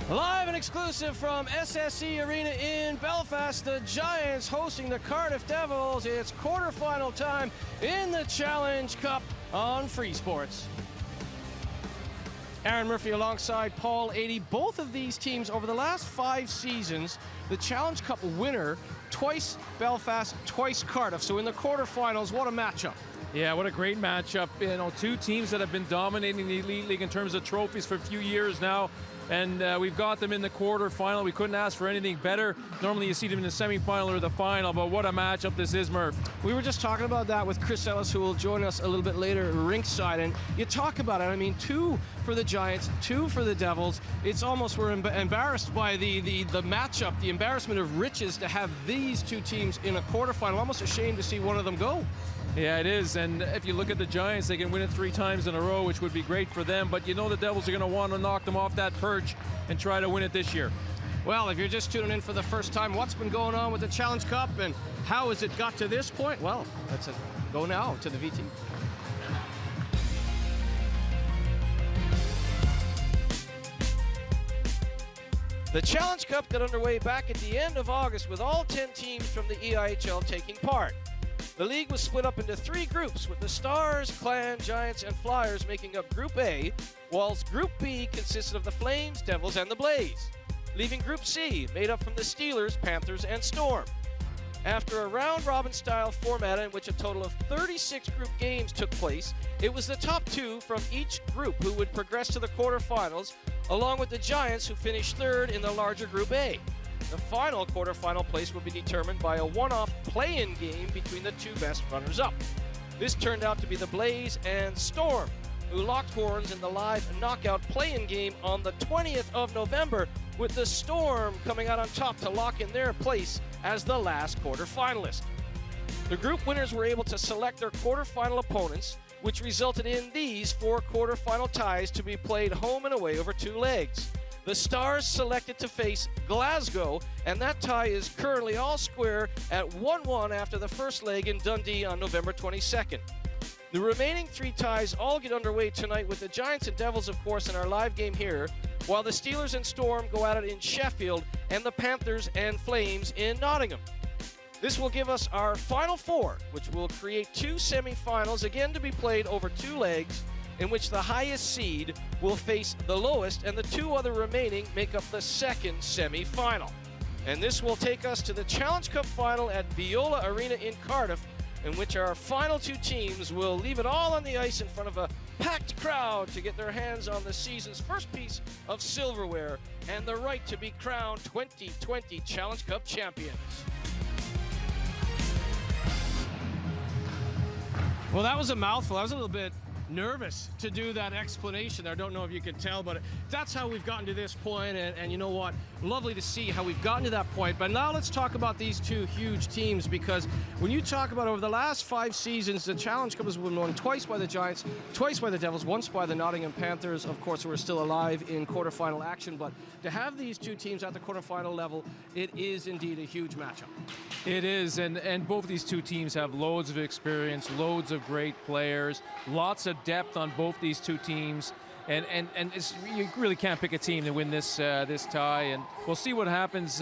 Live and exclusive from SSE Arena in Belfast, the Giants hosting the Cardiff Devils. It's quarterfinal time in the Challenge Cup on Free Sports. Aaron Murphy alongside Paul Adey. Both of these teams over the last 5 seasons, the Challenge Cup winner, twice Belfast, twice Cardiff. So in the quarterfinals, what a matchup. Yeah, what a great matchup. You know, 2 teams that have been dominating the Elite League in terms of trophies for a few years now. And we've got them in the quarterfinal. We couldn't ask for anything better. Normally you see them in the semifinal or the final, but what a matchup this is, Murph. We were just talking about that with Chris Ellis, who will join us a little bit later rinkside. And you talk about it, I mean, 2 for the Giants, 2 for the Devils. It's almost, we're embarrassed by the matchup, the embarrassment of riches to have these 2 teams in a quarterfinal. Almost ashamed to see one of them go. Yeah, it is, and if you look at the Giants, they can win it 3 times in a row, which would be great for them, but you know the Devils are going to want to knock them off that perch and try to win it this year. Well, if you're just tuning in for the first time, what's been going on with the Challenge Cup and how has it got to this point? Well, let's go now to the VT. The Challenge Cup got underway back at the end of August with all 10 teams from the EHIL taking part. The league was split up into 3 groups, with the Stars, Clan, Giants, and Flyers making up Group A, whilst Group B consisted of the Flames, Devils, and the Blaze, leaving Group C, made up from the Steelers, Panthers, and Storm. After a round-robin style format in which a total of 36 group games took place, it was the top 2 from each group who would progress to the quarterfinals, along with the Giants, who finished 3rd in the larger Group A. The final quarterfinal place will be determined by a one-off play-in game between the 2 best runners-up. This turned out to be the Blaze and Storm, who locked horns in the live knockout play-in game on the 20th of November, with the Storm coming out on top to lock in their place as the last quarterfinalist. The group winners were able to select their quarterfinal opponents, which resulted in these 4 quarterfinal ties to be played home and away over 2 legs. The Stars selected to face Glasgow, and that tie is currently all square at 1-1 after the first leg in Dundee on November 22nd. The remaining 3 ties all get underway tonight with the Giants and Devils, of course, in our live game here, while the Steelers and Storm go at it in Sheffield, and the Panthers and Flames in Nottingham. This will give us our final 4, which will create 2 semifinals, again to be played over 2 legs, in which the highest seed will face the lowest, and the 2 other remaining make up the 2nd semi-final. And this will take us to the Challenge Cup final at Viola Arena in Cardiff, in which our final 2 teams will leave it all on the ice in front of a packed crowd to get their hands on the season's first piece of silverware and the right to be crowned 2020 Challenge Cup champions. Well, that was a mouthful. I was a little bit nervous to do that explanation there. I don't know if you could tell, but that's how we've gotten to this point, and you know what? Lovely to see how we've gotten to that point. But now let's talk about these 2 huge teams, because when you talk about over the last 5 seasons, the Challenge Cup has been won twice by the Giants, twice by the Devils, once by the Nottingham Panthers, of course, who are still alive in quarterfinal action. But to have these 2 teams at the quarterfinal level, it is indeed a huge matchup. It is, and both of these 2 teams have loads of experience, loads of great players, lots of depth on both these 2 teams, and you really can't pick a team to win this this tie, and we'll see what happens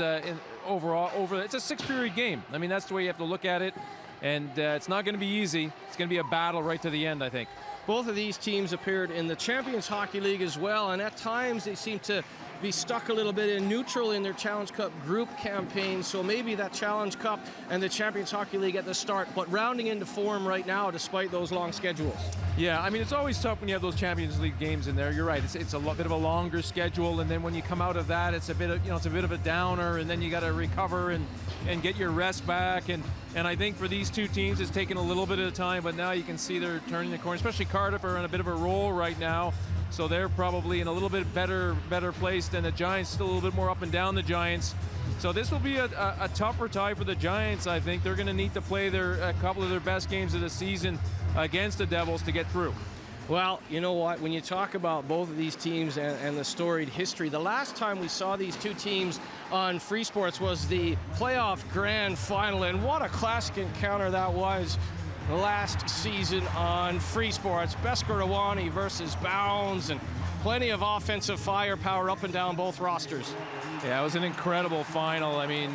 overall. It's a 6-period game. I mean, that's the way you have to look at it, and it's not going to be easy. It's going to be a battle right to the end, I think. Both of these teams appeared in the Champions Hockey League as well, and at times they seem to be stuck a little bit in neutral in their Challenge Cup group campaign, so maybe that Challenge Cup and the Champions Hockey League at the start, but rounding into form right now despite those long schedules. Yeah, I mean, it's always tough when you have those Champions League games in there. You're right, it's a bit of a longer schedule, and then when you come out of that, it's a bit of, it's a bit of a downer, and then you got to recover and get your rest back, and I think for these 2 teams it's taken a little bit of time, but now you can see they're turning the corner, especially Cardiff are on a bit of a roll right now. So they're probably in a little bit better place than the Giants, still a little bit more up and down the Giants. So this will be a tougher tie for the Giants. I think they're going to need to play a couple of their best games of the season against the Devils to get through. Well, you know what? When you talk about both of these teams and the storied history, the last time we saw these 2 teams on Free Sports was the playoff grand final, and what a classic encounter that was. last season on Free Sports. Beskorowany versus Bounds, and plenty of offensive firepower up and down both rosters. Yeah, it was an incredible final. I mean,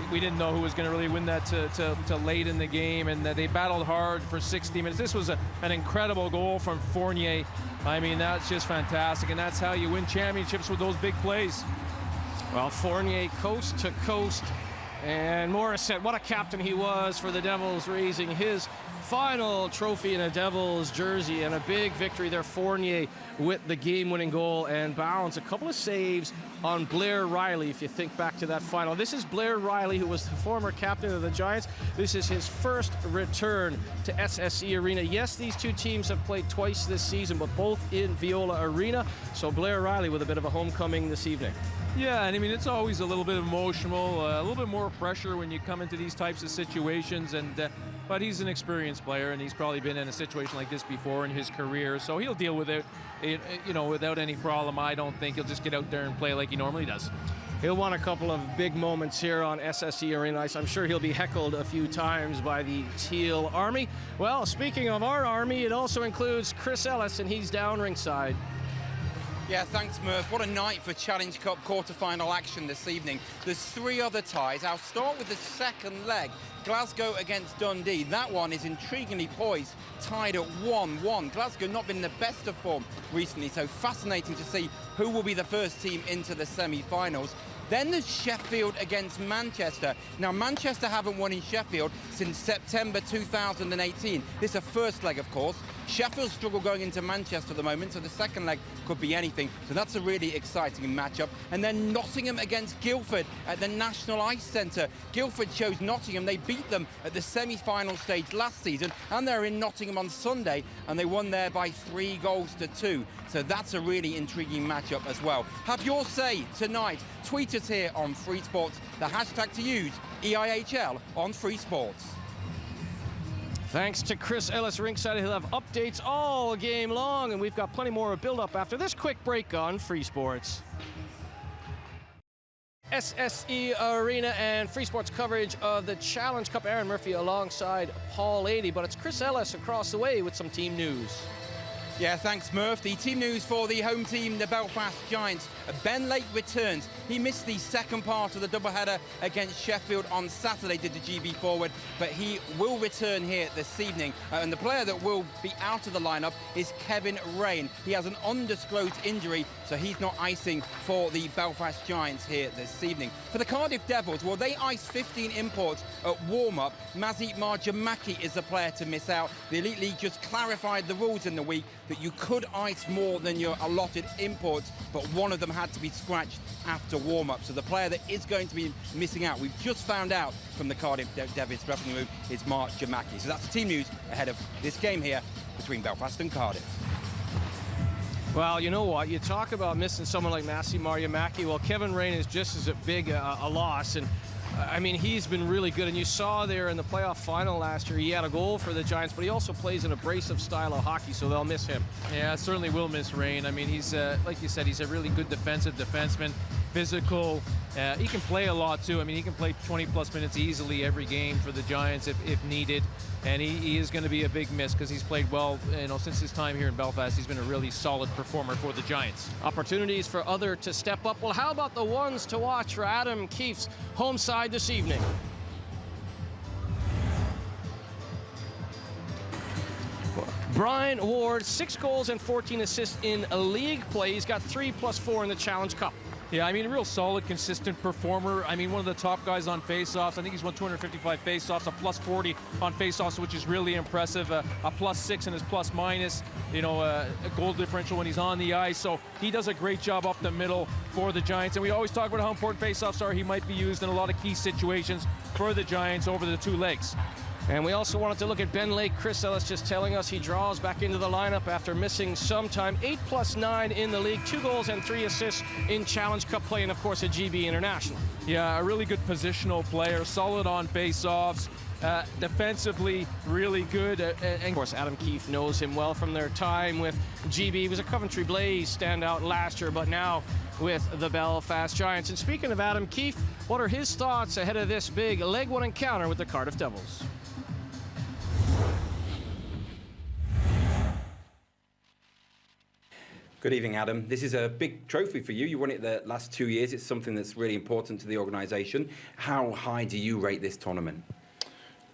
we didn't know who was going to really win that to late in the game, and they battled hard for 60 minutes. This was an incredible goal from Fournier. I mean, that's just fantastic, and that's how you win championships, with those big plays. Well, Fournier coast to coast, and Morris said what a captain he was for the Devils, raising his final trophy in a Devils jersey, and a big victory there. Fournier with the game-winning goal, and Bounds a couple of saves on Blair Riley, if you think back to that final. This is Blair Riley, who was the former captain of the Giants. This is his first return to SSE Arena. Yes, these two teams have played twice this season, but both in Viola Arena. So Blair Riley with a bit of a homecoming this evening. Yeah, and I mean, it's always a little bit emotional, a little bit more pressure when you come into these types of situations, and but he's an experienced player, and he's probably been in a situation like this before in his career, so he'll deal with it, you know, without any problem. I don't think he'll just get out there and play like he normally does. He'll want a couple of big moments here on SSE Arena Ice. I'm sure he'll be heckled a few times by the Teal Army. Well, speaking of our Army, it also includes Chris Ellis, and he's down ringside. Yeah, thanks, Murph. What a night for Challenge Cup quarter-final action this evening. There's 3 other ties. I'll start with the second leg. Glasgow against Dundee. That one is intriguingly poised, tied at 1-1. Glasgow not been in the best of form recently, so fascinating to see who will be the first team into the semi-finals. Then there's Sheffield against Manchester. Now, Manchester haven't won in Sheffield since September 2018. This is a first leg, of course. Sheffield struggle going into Manchester at the moment, so the second leg could be anything. So that's a really exciting matchup. And then Nottingham against Guildford at the National Ice Centre. Guildford chose Nottingham. They beat them at the semi-final stage last season, and they're in Nottingham on Sunday, and they won there by 3-2. So that's a really intriguing matchup as well. Have your say tonight. Tweet us here on Free Sports. The hashtag to use, EIHL on Free Sports. Thanks to Chris Ellis ringside. He'll have updates all game long, and we've got plenty more build-up after this quick break on Free Sports. SSE Arena and Free Sports coverage of the Challenge Cup. Aaron Murphy alongside Paul Adey, but it's Chris Ellis across the way with some team news. Yeah, thanks, Murph. The team news for the home team, the Belfast Giants. Ben Lake returns. He missed the second part of the doubleheader against Sheffield on Saturday, did the GB forward, but he will return here this evening. And the player that will be out of the lineup is Kevin Rain. He has an undisclosed injury, so he's not icing for the Belfast Giants here this evening. For the Cardiff Devils, well, they iced 15 imports at warm-up. Mazi Marjamaki is the player to miss out. The Elite League just clarified the rules in the week that you could ice more than your allotted imports, but one of them had to be scratched after warm-up. So the player that is going to be missing out, we've just found out from the Cardiff Devils dressing room, is Marjamaki. So that's the team news ahead of this game here between Belfast and Cardiff. Well, you know what? You talk about missing someone like Mazi Marjamaki. Well, Kevin Rain is just as big a loss, and I mean, he's been really good, and you saw there in the playoff final last year, he had a goal for the Giants, but he also plays an abrasive style of hockey, so they'll miss him. Yeah, certainly will miss Rain. I mean, he's, like you said, he's a really good defensive defenseman, physical. He can play a lot, too. I mean, he can play 20-plus minutes easily every game for the Giants if needed, and he is going to be a big miss because he's played well, you know, since his time here in Belfast. He's been a really solid performer for the Giants. Opportunities for other to step up. Well, how about the ones to watch for Adam Keefe's home side this evening? Brian Ward, 6 goals and 14 assists in league play. He's got 3+4 in the Challenge Cup. Yeah, I mean, a real solid, consistent performer. I mean, one of the top guys on faceoffs. I think he's won 255 faceoffs, a +40 on faceoffs, which is really impressive. A +6 in his plus-minus, you know, a goal differential when he's on the ice. So he does a great job up the middle for the Giants. And we always talk about how important faceoffs are. He might be used in a lot of key situations for the Giants over the 2 legs. And we also wanted to look at Ben Lake. Chris Ellis just telling us he draws back into the lineup after missing some time. 8+9 in the league, 2 goals and 3 assists in Challenge Cup play, and of course at GB International. Yeah, a really good positional player, solid on face-offs, defensively really good. And of course, Adam Keefe knows him well from their time with GB. He was a Coventry Blaze standout last year, but now with the Belfast Giants. And speaking of Adam Keefe, what are his thoughts ahead of this big leg one encounter with the Cardiff Devils? Good evening, Adam. This is a big trophy for you. You won it the last 2 years. It's something that's really important to the organisation. How high do you rate this tournament?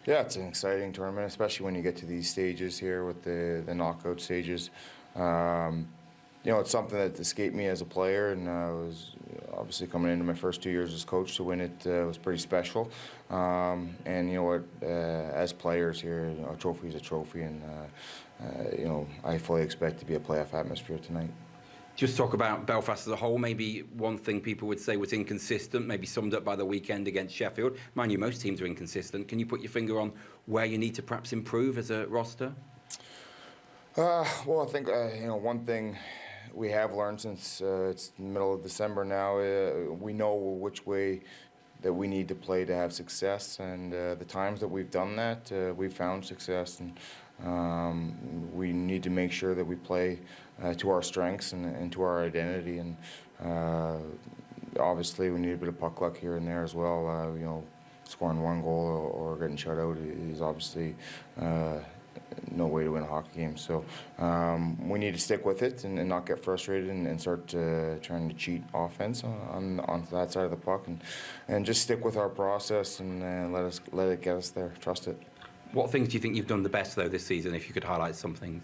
Yeah, it's an exciting tournament, especially when you get to these stages here with the knockout stages. You know, it's something that escaped me as a player, and was obviously coming into my first 2 years as coach to win it was pretty special. And you know what, as players here, a trophy is a trophy, and you know, I fully expect to be a playoff atmosphere tonight. Just talk about Belfast as a whole. Maybe one thing people would say was inconsistent, maybe summed up by the weekend against Sheffield. Mind you, most teams are inconsistent. Can you put your finger on where you need to perhaps improve as a roster? Well, I think you know, one thing we have learned since it's the middle of December now, we know which way that we need to play to have success, and the times that we've done that, we've found success, and we need to make sure that we play to our strengths and to our identity, and obviously we need a bit of puck luck here and there as well. You know, scoring one goal or getting shut out is obviously no way to win a hockey game. So we need to stick with it and not get frustrated and start trying to cheat offense on that side of the puck, and just stick with our process and let it get us there. Trust it. What things do you think you've done the best, though, this season, if you could highlight some things?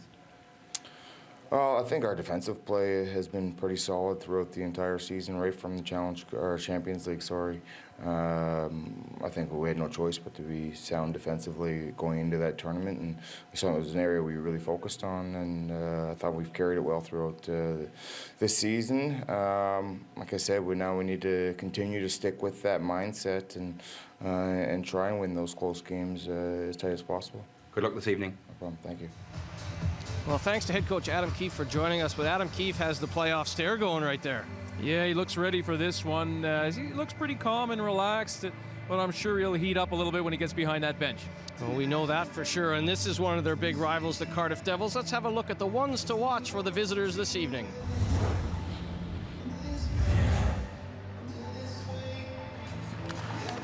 Well, I think our defensive play has been pretty solid throughout the entire season, right from the Champions League. Sorry, I think we had no choice but to be sound defensively going into that tournament, and so it was an area we really focused on, and I thought we've carried it well throughout this season. Like I said, we need to continue to stick with that mindset and try and win those close games as tight as possible. Good luck this evening. No problem. Thank you. Well, thanks to head coach Adam Keefe for joining us. But Adam Keefe has the playoff stare going right there. Yeah, he looks ready for this one. He looks pretty calm and relaxed, but I'm sure he'll heat up a little bit when he gets behind that bench. Well, we know that for sure, and this is one of their big rivals, the Cardiff Devils. Let's have a look at the ones to watch for the visitors this evening.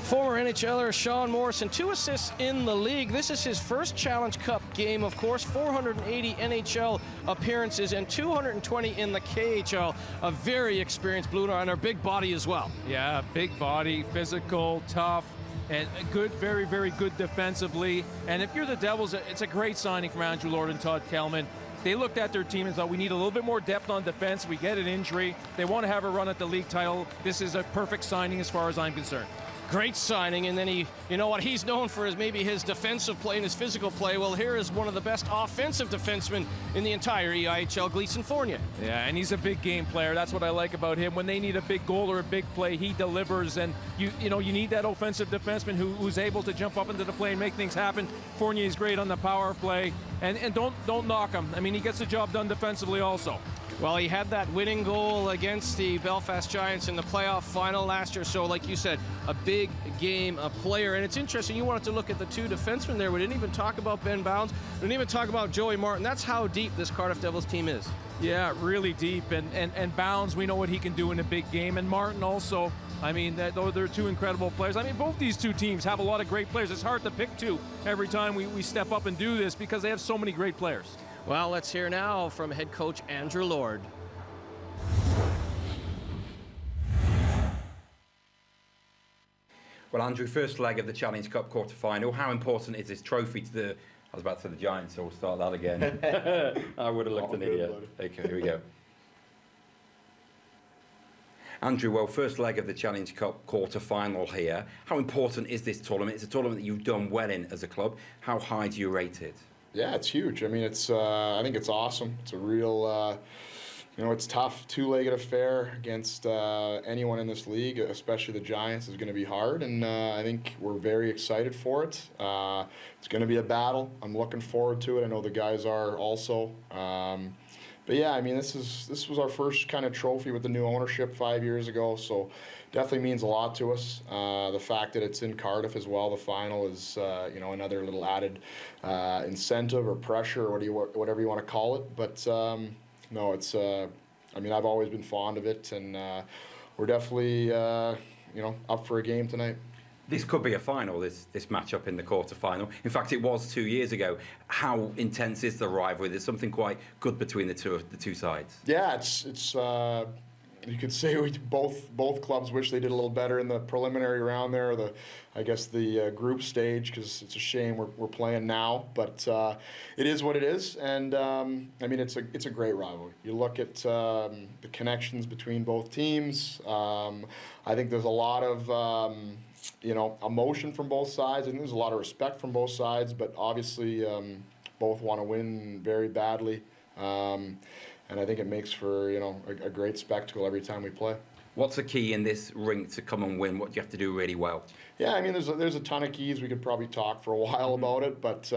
Former NHLer Sean Morrison, 2 assists in the league. This is his first Challenge Cup game, of course. 480 NHL appearances and 220 in the KHL. A very experienced Blue Line, and a big body as well. Yeah, big body, physical, tough, and good, very, very good defensively. And if you're the Devils, it's a great signing from Andrew Lord and Todd Kelman. They looked at their team and thought, we need a little bit more depth on defense. We get an injury. They want to have a run at the league title. This is a perfect signing as far as I'm concerned. Great signing, and then you know what he's known for is maybe his defensive play and his physical play. Well, here is one of the best offensive defensemen in the entire EIHL, Gleason Fournier. Yeah, and he's a big game player. That's what I like about him. When they need a big goal or a big play, he delivers, and you need that offensive defenseman who's able to jump up into the play and make things happen. Fournier is great on the power play, and don't knock him. I mean, he gets the job done defensively also. Well, he had that winning goal against the Belfast Giants in the playoff final last year. So, like you said, a big game, a player. And it's interesting, you wanted to look at the 2 defensemen there. We didn't even talk about Ben Bounds. We didn't even talk about Joey Martin. That's how deep this Cardiff Devils team is. Yeah, really deep. And Bounds, we know what he can do in a big game. And Martin also. I mean, they're 2 incredible players. I mean, both these 2 teams have a lot of great players. It's hard to pick 2 every time we step up and do this because they have so many great players. Well, let's hear now from head coach Andrew Lord. Well, Andrew, first leg of the Challenge Cup quarter-final. How important is this trophy to the... I was about to say the Giants, so we'll start that again. I would have looked an idiot. Okay, here we go. Andrew, well, first leg of the Challenge Cup quarter-final here. How important is this tournament? It's a tournament that you've done well in as a club. How high do you rate it? Yeah, it's huge. I mean, I think it's awesome. It's a real, it's tough. 2-legged affair against anyone in this league, especially the Giants, is going to be hard. And I think we're very excited for it. It's going to be a battle. I'm looking forward to it. I know the guys are also. But yeah, I mean, this was our first kind of trophy with the new ownership 5 years ago. So definitely means a lot to us. The fact that it's in Cardiff as well, the final is another little added incentive or pressure or whatever you want to call it. But no, it's I mean, I've always been fond of it, and we're definitely up for a game tonight. This could be a final, this matchup in the quarter-final. In fact, it was 2 years ago. How intense is the rivalry? There's something quite good between the two sides. Yeah, it's you could say both clubs wish they did a little better in the preliminary round there, or I guess the group stage, because it's a shame we're playing now. But it is what it is, and I mean it's a great rivalry. You look at the connections between both teams. I think there's a lot of emotion from both sides, and there's a lot of respect from both sides. But obviously, both want to win very badly. And I think it makes for a great spectacle every time we play. What's the key in this rink to come and win? What do you have to do really well? Yeah, I mean, there's a ton of keys. We could probably talk for a while about it, but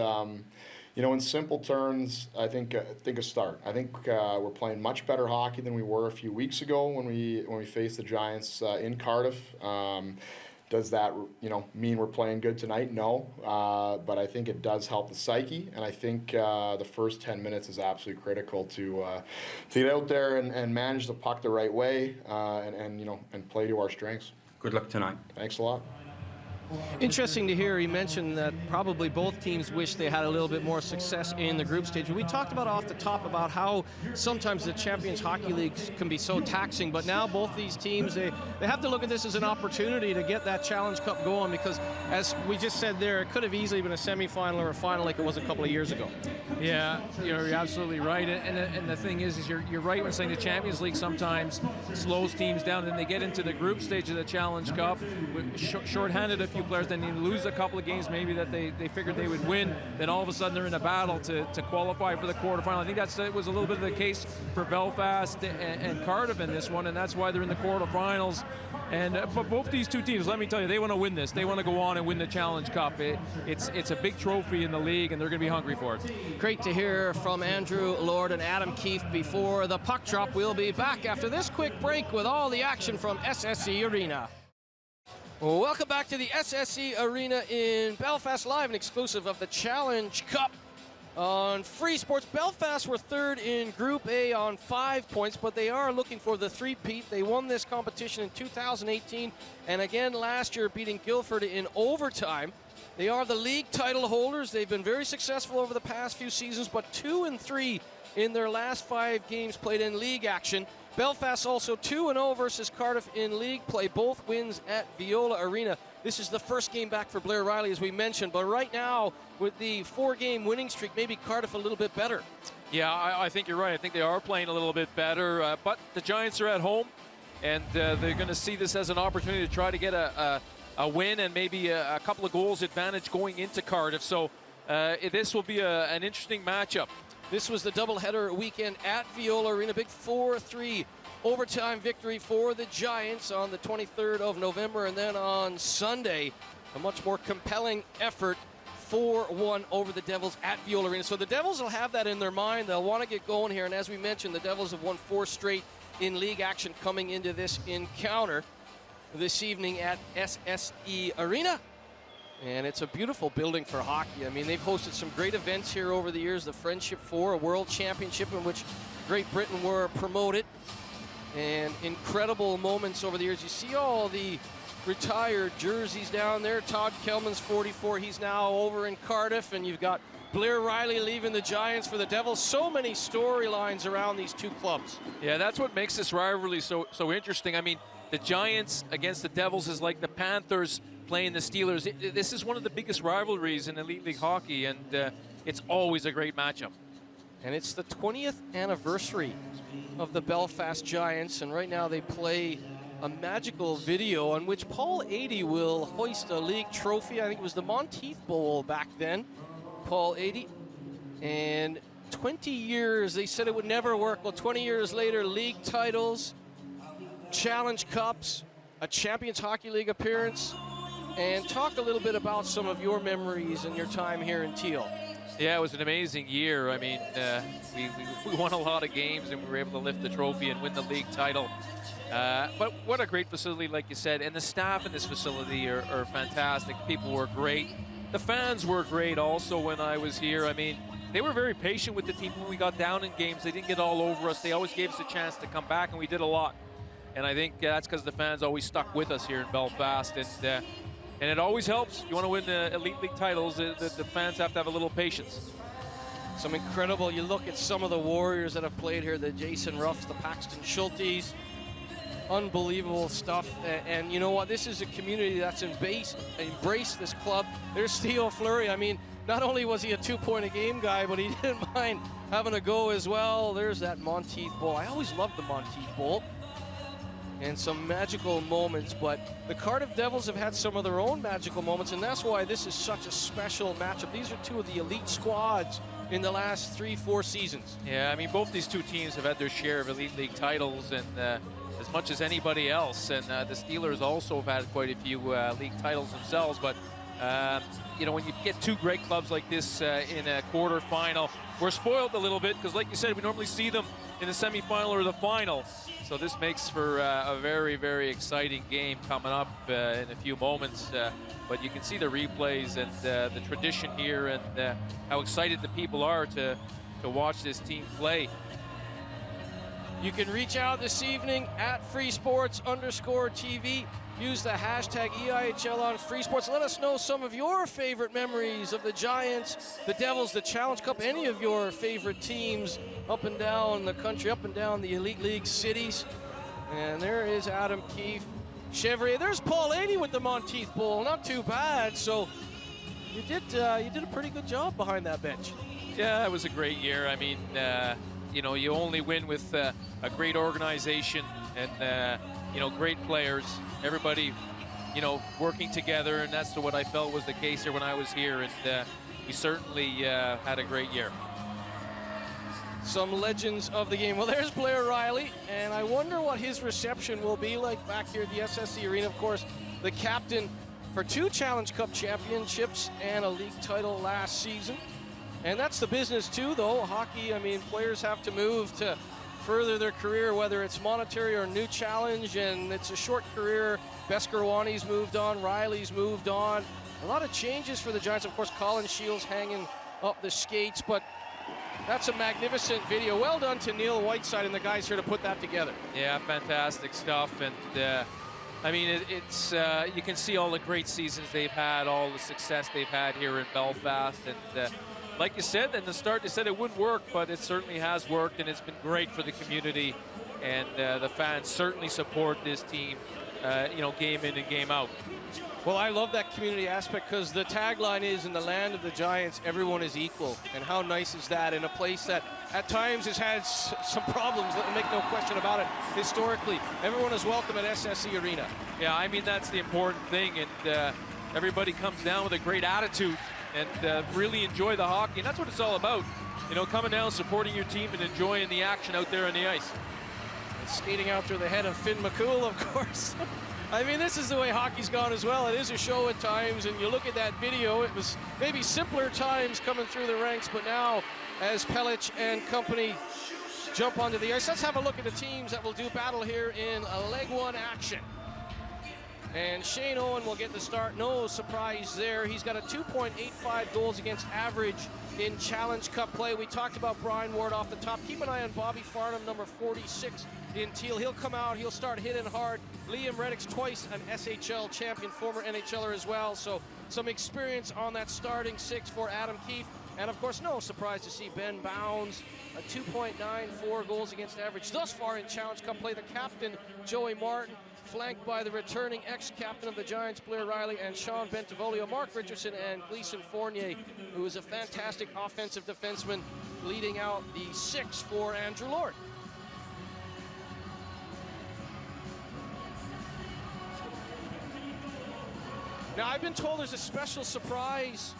in simple terms, I think a start. I think we're playing much better hockey than we were a few weeks ago when we faced the Giants in Cardiff. Does that mean we're playing good tonight? No, but I think it does help the psyche, and I think the first 10 minutes is absolutely critical to get out there and manage the puck the right way, and play to our strengths. Good luck tonight. Thanks a lot. Interesting to hear. He mentioned that probably both teams wish they had a little bit more success in the group stage. We talked about off the top about how sometimes the Champions Hockey Leagues can be so taxing, but now both these teams, they have to look at this as an opportunity to get that Challenge Cup going, because as we just said there, it could have easily been a semifinal or a final like it was a couple of years ago. Yeah, you're absolutely right. And the thing is you're right when saying the Champions League sometimes slows teams down, and they get into the group stage of the Challenge Cup shorthanded a few players, then they lose a couple of games maybe that they figured they would win, then all of a sudden they're in a battle to qualify for the quarterfinal. I think that was a little bit of the case for Belfast and Cardiff in this one, and that's why they're in the quarterfinals. But both these two teams, let me tell you, they want to win this. They want to go on and win the Challenge Cup. It's a big trophy in the league, and they're going to be hungry for it. Great to hear from Andrew Lord and Adam Keefe before the puck drop. We'll be back after this quick break with all the action from SSE Arena. Welcome back to the SSE Arena in Belfast, live and exclusive of the Challenge Cup on Free Sports. Belfast were third in Group A on 5 points, but they are looking for the three-peat. They won this competition in 2018 and again last year, beating Guildford in overtime. They are the league title holders. They've been very successful over the past few seasons, but 2-3 in their last 5 games played in league action. Belfast also 2-0 versus Cardiff in league play, both wins at Viola Arena. This is the first game back for Blair Riley, as we mentioned, but right now, with the 4-game winning streak, maybe Cardiff a little bit better. Yeah, I think you're right. I think they are playing a little bit better, but the Giants are at home, and they're going to see this as an opportunity to try to get a win and maybe a couple of goals advantage going into Cardiff. So this will be an interesting matchup. This was the doubleheader weekend at Viola Arena. Big 4-3 overtime victory for the Giants on the 23rd of November. And then on Sunday, a much more compelling effort, 4-1 over the Devils at Viola Arena. So the Devils will have that in their mind. They'll want to get going here. And as we mentioned, the Devils have won 4 straight in league action coming into this encounter this evening at SSE Arena. And it's a beautiful building for hockey. I mean, they've hosted some great events here over the years. The Friendship 4, a world championship in which Great Britain were promoted. And incredible moments over the years. You see all the retired jerseys down there. Todd Kelman's 44. He's now over in Cardiff. And you've got Blair Riley leaving the Giants for the Devils. So many storylines around these two clubs. Yeah, that's what makes this rivalry so interesting. I mean, the Giants against the Devils is like the Panthers playing the Steelers. This is one of the biggest rivalries in Elite League hockey, and it's always a great matchup. And it's the 20th anniversary of the Belfast Giants, and right now they play a magical video on which Paul Adey will hoist a league trophy. I think it was the Monteith Bowl back then, Paul Adey. And 20 years, they said it would never work. Well, 20 years later, league titles, Challenge Cups, a Champions Hockey League appearance. And talk a little bit about some of your memories and your time here in Teal. Yeah, it was an amazing year. I mean, we won a lot of games, and we were able to lift the trophy and win the league title. But what a great facility, like you said. And the staff in this facility are fantastic. People were great. The fans were great also when I was here. I mean, they were very patient with the team when we got down in games. They didn't get all over us. They always gave us a chance to come back, and we did a lot. And I think that's because the fans always stuck with us here in Belfast. And And it always helps. You want to win the Elite League titles, the fans have to have a little patience. Some incredible, you look at some of the Warriors that have played here, the Jason Ruffs, the Paxton Schultes, unbelievable stuff. And you know what, this is a community that's embraced this club. There's Theo Fleury. I mean, not only was he a 2-point-a-game guy, but he didn't mind having a go as well. There's that Monteith Bowl. I always loved the Monteith Bowl. And some magical moments, but the Cardiff Devils have had some of their own magical moments, and that's why this is such a special matchup. These are two of the elite squads in the last 3-4 seasons. Yeah, I mean, both these two teams have had their share of Elite League titles, and as much as anybody else. And the Steelers also have had quite a few league titles themselves. But you know, when you get two great clubs like this in a quarterfinal, we're spoiled a little bit because, like you said, we normally see them in the semifinal or the final. So this makes for a very, very exciting game coming up in a few moments. But you can see the replays and the tradition here, and how excited the people are to watch this team play. You can reach out this evening at freesports_TV. Use the hashtag EIHL on Free Sports. Let us know some of your favorite memories of the Giants, the Devils, the Challenge Cup, any of your favorite teams up and down the country, up and down the Elite League cities. And there is Adam Keefe, Chevrier. There's Paul 80 with the Monteith Bowl. Not too bad. So you did a pretty good job behind that bench. Yeah, it was a great year. I mean, you know, you only win with a great organization and you know, great players. Everybody, you know, working together, and that's what I felt was the case here when I was here, and we certainly had a great year. Some legends of the game. Well, there's Blair Riley, and I wonder what his reception will be like back here at the SSE Arena. Of course, the captain for 2 Challenge Cup championships and a league title last season. And that's the business too, though. Hockey, I mean, players have to move to further their career, whether it's monetary or new challenge, and it's a short career. Beskarwani's moved on, Riley's moved on. A lot of changes for the Giants. Of course, Colin Shields hanging up the skates, but that's a magnificent video. Well done to Neil Whiteside and the guys here to put that together. Yeah, fantastic stuff. And I mean, it's you can see all the great seasons they've had, all the success they've had here in Belfast. And like you said, in the start, they said it wouldn't work, but it certainly has worked, and it's been great for the community. And the fans certainly support this team, you know, game in and game out. Well, I love that community aspect because the tagline is, in the land of the Giants, everyone is equal. And how nice is that in a place that at times has had some problems, make no question about it, historically. Everyone is welcome at SSE Arena. Yeah, I mean, that's the important thing. And everybody comes down with a great attitude and really enjoy the hockey. And that's what it's all about. You know, coming down, supporting your team, and enjoying the action out there on the ice. And skating out through the head of Finn McCool, of course. I mean, this is the way hockey's gone as well. It is a show at times, and you look at that video, it was maybe simpler times coming through the ranks, but now as Pellich and company jump onto the ice, let's have a look at the teams that will do battle here in a leg one action. And Shane Owen will get the start. No surprise there. He's got a 2.85 goals against average in Challenge Cup play. We talked about Brian Ward off the top. Keep an eye on Bobby Farnham, number 46 in teal. He'll come out. He'll start hitting hard. Liam Reddick's twice an SHL champion, former NHLer as well. So some experience on that starting 6 for Adam Keefe. And of course, no surprise to see Ben Bounds, a 2.94 goals against average thus far in Challenge Cup play. The captain, Joey Martin, flanked by the returning ex-captain of the Giants, Blair Riley, and Sean Bentivolio, Mark Richardson, and Gleason Fournier, who is a fantastic offensive defenseman, leading out the 6 for Andrew Lord. Now, I've been told there's a special surprise.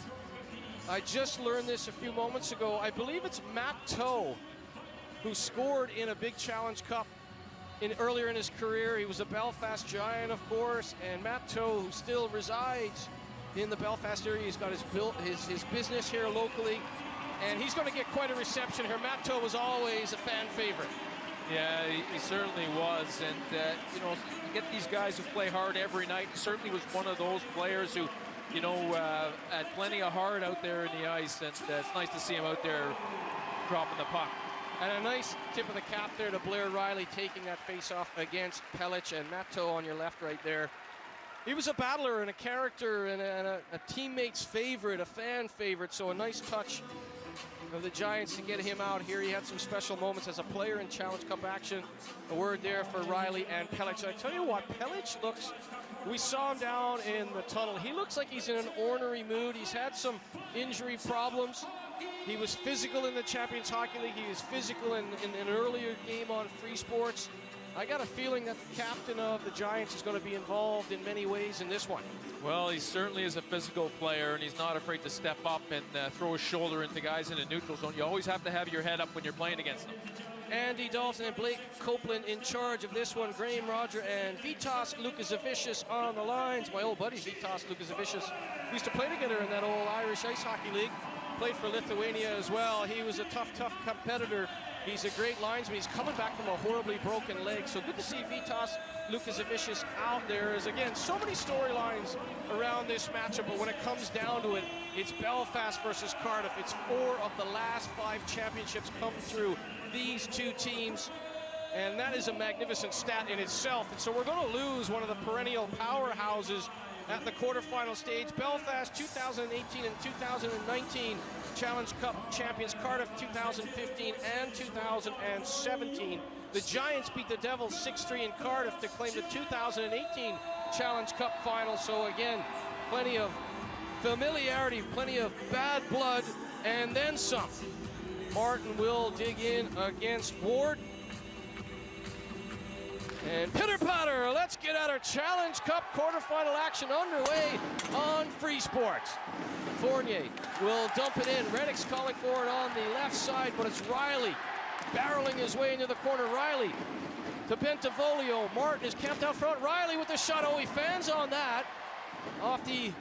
I just learned this a few moments ago. I believe it's Matt Toe, who scored in a big Challenge Cup earlier in his career. He was a Belfast Giant, of course, and Matt Toe, who still resides in the Belfast area. He's got his business here locally, and he's going to get quite a reception here. Matt Toe was always a fan favorite. Yeah, he certainly was. And, you know, you get these guys who play hard every night. He certainly was one of those players who, you know, had plenty of heart out there in the ice. And it's nice to see him out there dropping the puck. And a nice tip of the cap there to Blair Riley, taking that face-off against Pellich, and Matt Toe on your left right there. He was a battler and a character and a teammate's favorite, a fan favorite, so a nice touch of the Giants to get him out here. He had some special moments as a player in Challenge Cup action. A word there for Riley and Pelech. I tell you what, Pelech looks, we saw him down in the tunnel. He looks like he's in an ornery mood. He's had some injury problems. He was physical in the Champions Hockey League. He was physical in an earlier game on Free Sports. I got a feeling that the captain of the Giants is going to be involved in many ways in this one. Well, he certainly is a physical player, and he's not afraid to step up and throw his shoulder into guys in the neutral zone. You always have to have your head up when you're playing against them. Andy Dalton and Blake Copeland in charge of this one. Graham Roger and Vitas Lukasavicius on the lines. My old buddy Vitas Lukasavicius used to play together in that old Irish Ice Hockey League. Played for Lithuania as well. He was a tough competitor. He's a great linesman. He's coming back from a horribly broken leg. So good to see Vitas Lukasavicius out there. As again, so many storylines around this matchup, but when it comes down to it, it's Belfast versus Cardiff. It's 4 of the last 5 championships come through these two teams. And that is a magnificent stat in itself. And so we're going to lose one of the perennial powerhouses at the quarterfinal stage. Belfast 2018 and 2019 Challenge Cup champions, Cardiff 2015 and 2017. The Giants beat the Devils 6-3 in Cardiff to claim the 2018 Challenge Cup final. So again, plenty of familiarity, plenty of bad blood, and then some. Martin will dig in against Ward. And pitter-patter, let's get at our Challenge Cup quarterfinal action underway on Free Sports. Fournier will dump it in. Reddick's calling for it on the left side, but it's Riley barreling his way into the corner. Riley to Bentivolio. Martin is camped out front. Riley with the shot. Oh, he fans on that. Off the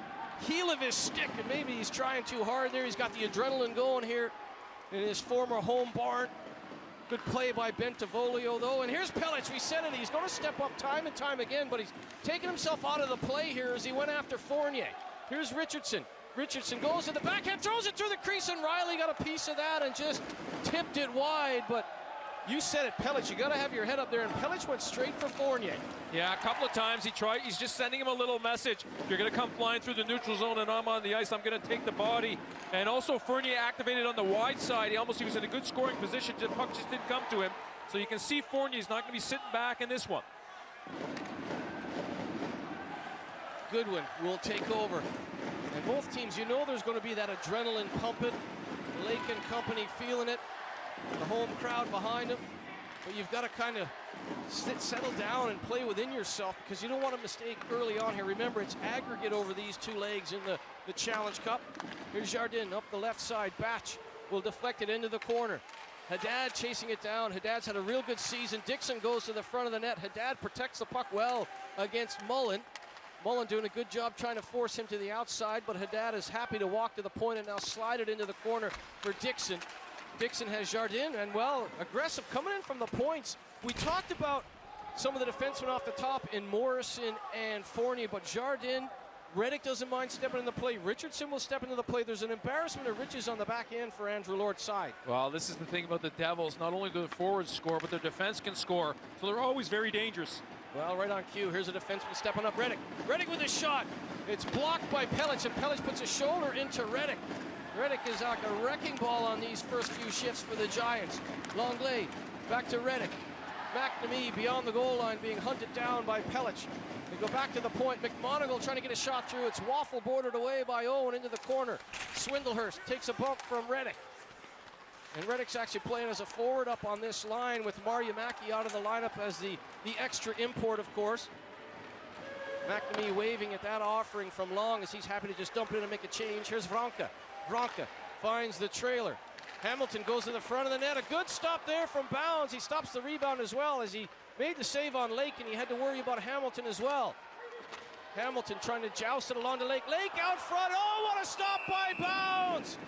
heel of his stick, and maybe he's trying too hard there. He's got the adrenaline going here in his former home barn. Good play by Bentivolio, though. And here's Pelech. We said it. He's going to step up time and time again, but he's taking himself out of the play here as he went after Fournier. Here's Richardson. Richardson goes to the backhand, throws it through the crease, and Riley got a piece of that and just tipped it wide. But you said it, Pelech. You got to have your head up there, and Pelech went straight for Fournier. Yeah, a couple of times he tried. He's just sending him a little message. If you're going to come flying through the neutral zone and I'm on the ice, I'm going to take the body. And also Fournier activated on the wide side. He was in a good scoring position. The puck just didn't come to him. So you can see Fournier's not going to be sitting back in this one. Goodwin will take over. And both teams, you know there's going to be that adrenaline pumping. Lake and company feeling it. The home crowd behind them. But you've got to kind of settle down and play within yourself because you don't want a mistake early on here. Remember, it's aggregate over these two legs in the Challenge Cup. Here's Jardin up the left side. Batch will deflect it into the corner. Haddad chasing it down. Haddad's had a real good season. Dixon goes to the front of the net. Haddad protects the puck well against Mullen. Mullen doing a good job trying to force him to the outside, but Haddad is happy to walk to the point and now slide it into the corner for Dixon. Dixon has Jardin, and well, aggressive coming in from the points. We talked about some of the defensemen off the top in Morrison and Fournier, but Jardin, Reddick doesn't mind stepping in the play. Richardson will step into the play. There's an embarrassment of riches on the back end for Andrew Lord's side. Well, this is the thing about the Devils. Not only do the forwards score, but their defense can score, so they're always very dangerous. Well, right on cue. Here's a defenseman stepping up. Reddick. Reddick with a shot. It's blocked by Pelech, and Pelech puts a shoulder into Reddick. Reddick is like a wrecking ball on these first few shifts for the Giants. Longley back to Reddick. McNamee beyond the goal line being hunted down by Pelech. They go back to the point. McMonagle trying to get a shot through. It's waffle bordered away by Owen into the corner. Swindlehurst takes a bump from Reddick. And Reddick's actually playing as a forward up on this line with Mariamaki out of the lineup as the extra import, of course. McNamee waving at that offering from Long as he's happy to just dump it in and make a change. Here's Vranka. Vranka finds the trailer. Hamilton goes to the front of the net. A good stop there from Bounds. He stops the rebound as well as he made the save on Lake, and he had to worry about Hamilton as well. Hamilton trying to joust it along to Lake. Lake out front. Oh, what a stop by Bounds!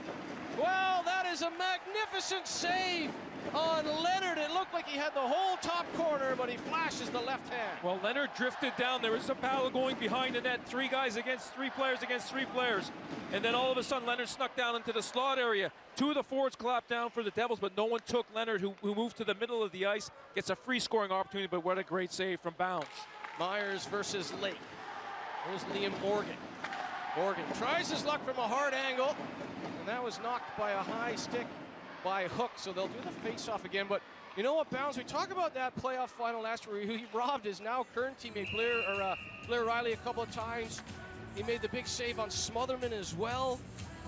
Well, that is a magnificent save on Leonard. It looked like he had the whole top corner, but he flashes the left hand. Well, Leonard drifted down. There was a battle going behind the net. 3 guys against 3 players against 3 players. And then all of a sudden, Leonard snuck down into the slot area. 2 of the forwards clapped down for the Devils, but no one took Leonard, who moved to the middle of the ice. Gets a free scoring opportunity, but what a great save from Bounds. Myers versus Lake. Here's Liam Morgan. Morgan tries his luck from a hard angle, and that was knocked by a high stick by Hook, so they'll do the face-off again. But you know what, Bounds? We talk about that playoff final last year where he robbed his now current teammate Blair Riley a couple of times. He made the big save on Smotherman as well.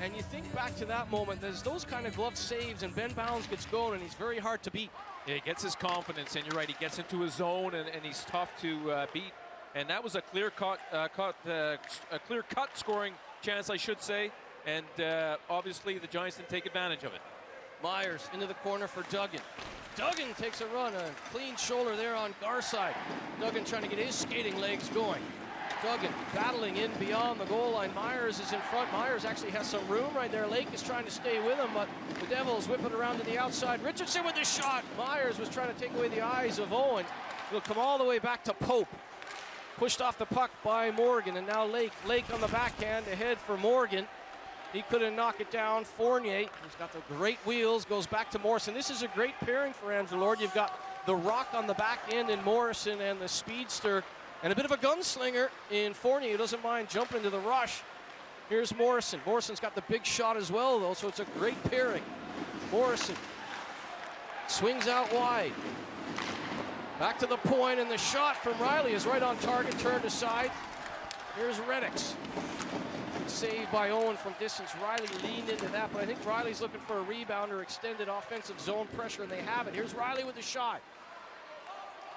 And you think back to that moment, there's those kind of glove saves, and Ben Bounds gets going, and he's very hard to beat. Yeah, he gets his confidence, and you're right, he gets into his zone, and he's tough to beat. And that was a clear-cut scoring chance, I should say. And obviously, the Giants didn't take advantage of it. Myers into the corner for Duggan. Duggan takes a run, a clean shoulder there on Garside. Duggan trying to get his skating legs going. Duggan battling in beyond the goal line. Myers is in front. Myers actually has some room right there. Lake is trying to stay with him, but the Devils whip it around to the outside. Richardson with the shot. Myers was trying to take away the eyes of Owen. He'll come all the way back to Pope. Pushed off the puck by Morgan, and now Lake. Lake on the backhand ahead for Morgan. He couldn't knock it down. Fournier, who's got the great wheels, goes back to Morrison. This is a great pairing for Andrew Lord. You've got the rock on the back end in Morrison and the speedster, and a bit of a gunslinger in Fournier, who doesn't mind jumping into the rush. Here's Morrison. Morrison's got the big shot as well, though, so it's a great pairing. Morrison swings out wide. Back to the point, and the shot from Riley is right on target, turned aside. Here's Reddix. Saved by Owen from distance. Riley leaned into that, but I think Riley's looking for a rebound or extended offensive zone pressure, and they have it. Here's Riley with the shot.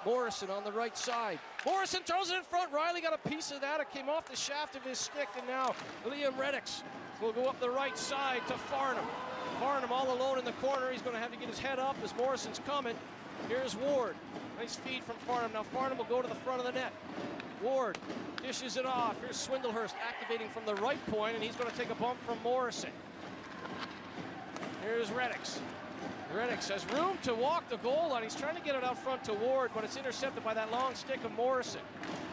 Morrison on the right side. Morrison throws it in front. Riley got a piece of that. It came off the shaft of his stick, and now Liam Reddix will go up the right side to Farnham. Farnham all alone in the corner. He's going to have to get his head up as Morrison's coming. Here's Ward. Nice feed from Farnham. Now Farnham will go to the front of the net. Ward dishes it off. Here's Swindlehurst activating from the right point, and he's going to take a bump from Morrison. Here's Reddix. Reddix has room to walk the goal line. He's trying to get it out front to Ward, but it's intercepted by that long stick of Morrison.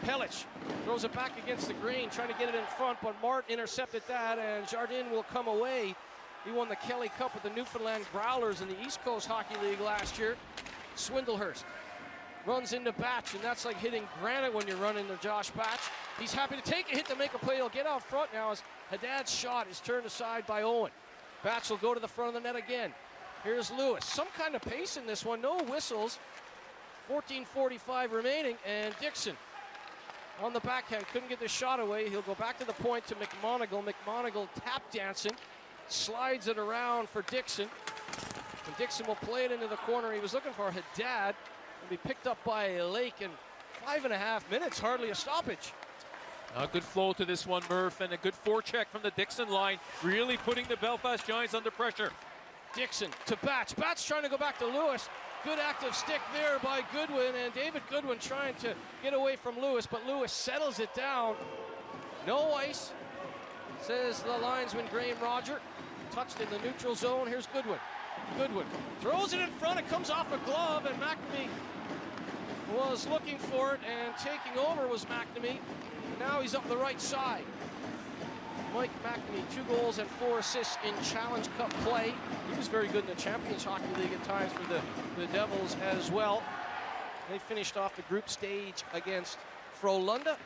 Pellich throws it back against the green, trying to get it in front, but Mart intercepted that, and Jardine will come away. He won the Kelly Cup with the Newfoundland Growlers in the East Coast Hockey League last year. Swindlehurst runs into Batch, and that's like hitting granite when you're running to Josh Batch. He's happy to take a hit to make a play. He'll get out front now as Haddad's shot is turned aside by Owen. Batch will go to the front of the net again. Here's Lewis. Some kind of pace in this one. No whistles. 14:45 remaining, and Dixon on the backhand couldn't get the shot away. He'll go back to the point to McMonigal. McMonigal tap dancing, slides it around for Dixon, and Dixon will play it into the corner. He was looking for Haddad. Will be picked up by Lake in 5.5 minutes, hardly a stoppage. A good flow to this one, Murph, and a good forecheck from the Dixon line, really putting the Belfast Giants under pressure. Dixon to Batch. Batch trying to go back to Lewis. Good active stick there by Goodwin, and David Goodwin trying to get away from Lewis, but Lewis settles it down. No ice, says the linesman Graham Roger. Touched in the neutral zone. Here's Goodwin. Goodwin throws it in front. It comes off a glove, and McNamee was looking for it, and taking over was McNamee. Now he's up the right side. Mike McNamee, 2 goals and 4 assists in Challenge Cup play. He was very good in the Champions Hockey League at times for the Devils as well. They finished off the group stage against Frölunda.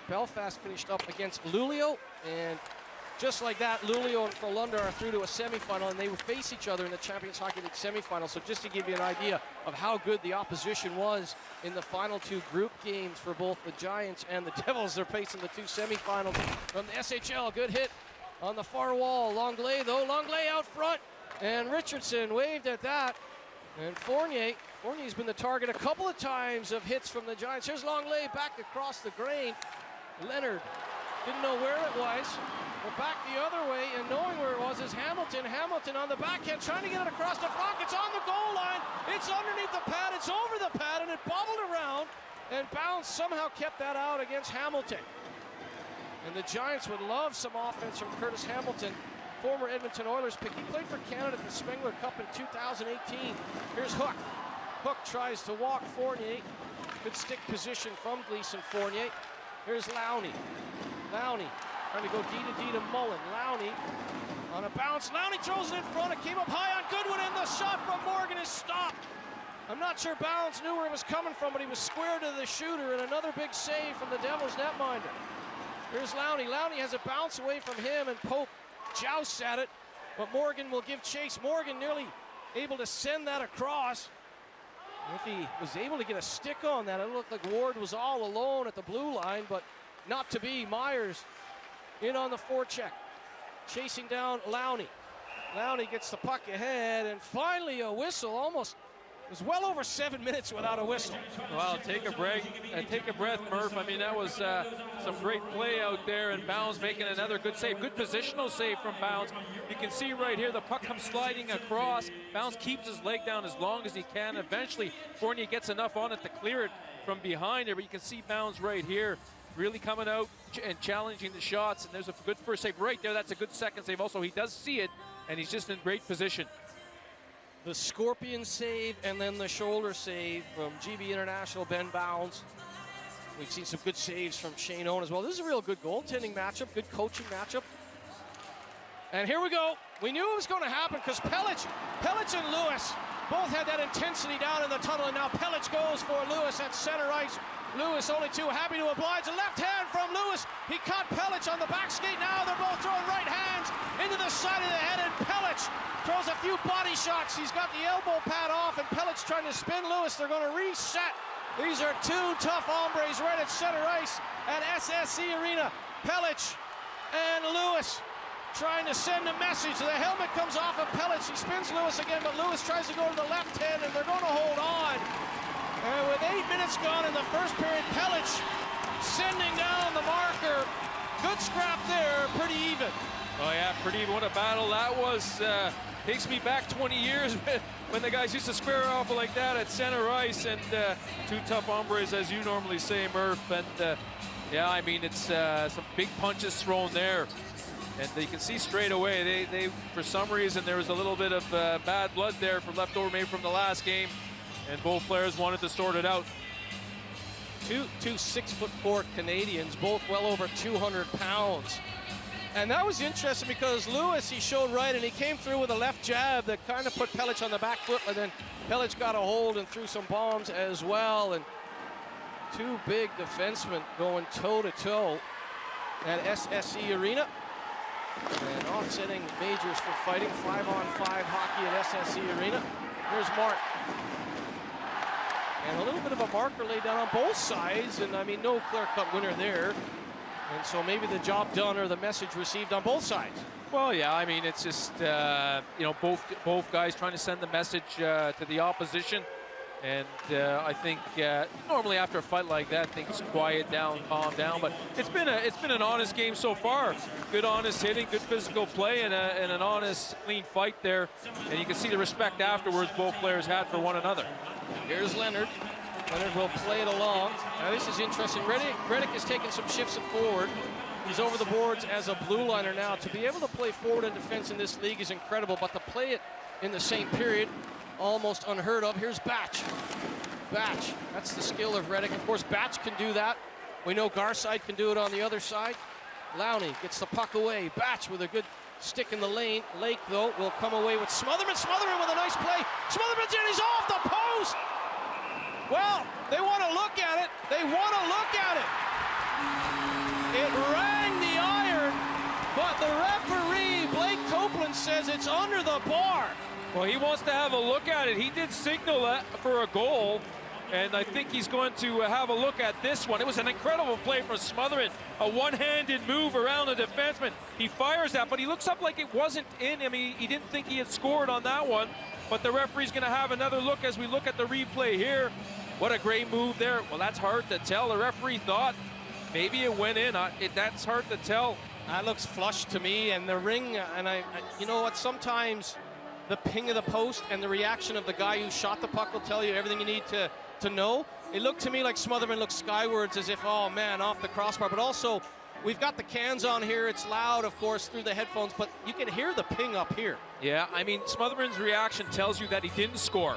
Belfast finished up against Luleå, and just like that, Luleå and Frölunda are through to a semifinal, and they will face each other in the Champions Hockey League semifinal. So just to give you an idea of how good the opposition was in the final 2 group games for both the Giants and the Devils, they're facing the 2 semifinals from the SHL. Good hit on the far wall. Longley, though. Longley out front, and Richardson waved at that. And Fournier's been the target a couple of times of hits from the Giants. Here's Longley back across the grain. Leonard didn't know where it was. Well, back the other way, and knowing where it was is Hamilton. Hamilton on the backhand, trying to get it across the front. It's on the goal line. It's underneath the pad. It's over the pad, and it bobbled around. And Bounds somehow kept that out against Hamilton. And the Giants would love some offense from Curtis Hamilton, former Edmonton Oilers pick. He played for Canada at the Spengler Cup in 2018. Here's Hook. Hook tries to walk Fournier. Good stick position from Gleason Fournier. Here's Lowney. Lowney trying to go D to Mullen. Lowney on a bounce. Lowney throws it in front. It came up high on Goodwin, and the shot from Morgan is stopped. I'm not sure Bounds knew where it was coming from, but he was square to the shooter, and another big save from the Devils netminder. Here's Lowney. Lowney has a bounce away from him, and Pope jousts at it, but Morgan will give chase. Morgan nearly able to send that across. If he was able to get a stick on that, it looked like Ward was all alone at the blue line, but not to be. Myers in on the forecheck, chasing down Lowney. Lowney gets the puck ahead, and finally a whistle. Almost, it was well over 7 minutes without a whistle. Well, take a break, take a breath, Murph. I mean, that was some great play out there, and Bounds making another good save. Good positional save from Bounds. You can see right here, the puck comes sliding across. Bounds keeps his leg down as long as he can. Eventually, Fournier gets enough on it to clear it from behind there, but you can see Bounds right here really coming out and challenging the shots, and there's a good first save right there. That's a good second save. Also, he does see it, and he's just in great position. The scorpion save and then the shoulder save from GB International Ben Bounds. We've seen some good saves from Shane Owen as well. This is a real good goaltending matchup, good coaching matchup. And here we go. We knew it was going to happen because Pellich and Lewis both had that intensity down in the tunnel, and now Pellich goes for Lewis at center ice. Lewis only too happy to oblige. A left hand from Lewis. He caught Pellich on the back skate. Now they're both throwing right hands into the side of the head, and Pellich throws a few body shots. He's got the elbow pad off, and Pellich trying to spin Lewis. They're going to reset. These are two tough hombres right at center ice at SSC Arena. Pellich and Lewis trying to send a message. The helmet comes off of Pellich. He spins Lewis again, but Lewis tries to go to the left hand, and they're going to hold on. And with 8 minutes gone in the first period, Pellich sending down the marker. Good scrap there, pretty even. Oh yeah, pretty even. What a battle that was. Takes me back 20 years when the guys used to square off like that at center ice, and two tough hombres, as you normally say, Murph. And yeah, I mean, it's some big punches thrown there. And you can see straight away, they for some reason, there was a little bit of bad blood there from leftover maybe from the last game. And both players wanted to sort it out. Two 6'4" Canadians, both well over 200 pounds. And that was interesting because Lewis, he showed right, and he came through with a left jab that kind of put Pellich on the back foot, but then Pellich got a hold and threw some bombs as well. And two big defensemen going toe-to-toe at SSC Arena. And offsetting majors for fighting, 5-on-5 hockey at SSC Arena. Here's Mark. And a little bit of a marker laid down on both sides, and I mean, no clear-cut winner there. And so maybe the job done or the message received on both sides. Well, yeah, I mean, it's just, you know, both guys trying to send the message to the opposition. And I think normally after a fight like that, things quiet down, calm down. But it's been an honest game so far. Good honest hitting, good physical play, and an honest, clean fight there. And you can see the respect afterwards both players had for one another. Here's Leonard. Leonard will play it along. Now this is interesting. Reddick is taking some shifts at forward. He's over the boards as a blue liner now. To be able to play forward and defense in this league is incredible, but to play it in the same period, almost unheard of. Here's Batch. Batch, that's the skill of Reddick. Of course, Batch can do that. We know Garside can do it on the other side. Lowney gets the puck away. Batch with a good stick in the lane. Lake, though, will come away with Smotherman. Smotherman with a nice play. Smotherman's in, he's off the post! Well, they want to look at it. They want to look at it. It rang the iron, but the referee, Blake Copeland, says it's under the bar. Well, he wants to have a look at it. He did signal that for a goal, and I think he's going to have a look at this one. It was an incredible play from Smotherman, a one-handed move around the defenseman. He fires that, but he looks up like it wasn't in. I mean, he didn't think he had scored on that one, but the referee's going to have another look as we look at the replay here. What a great move there. Well, that's hard to tell. The referee thought maybe it went in. That's hard to tell. That looks flush to me, and the ring, and I you know what, sometimes the ping of the post and the reaction of the guy who shot the puck will tell you everything you need to know. It looked to me like Smotherman looked skywards as if, oh man, off the crossbar. But also, we've got the cans on here. It's loud, of course, through the headphones, but you can hear the ping up here. Yeah, I mean, Smotherman's reaction tells you that he didn't score.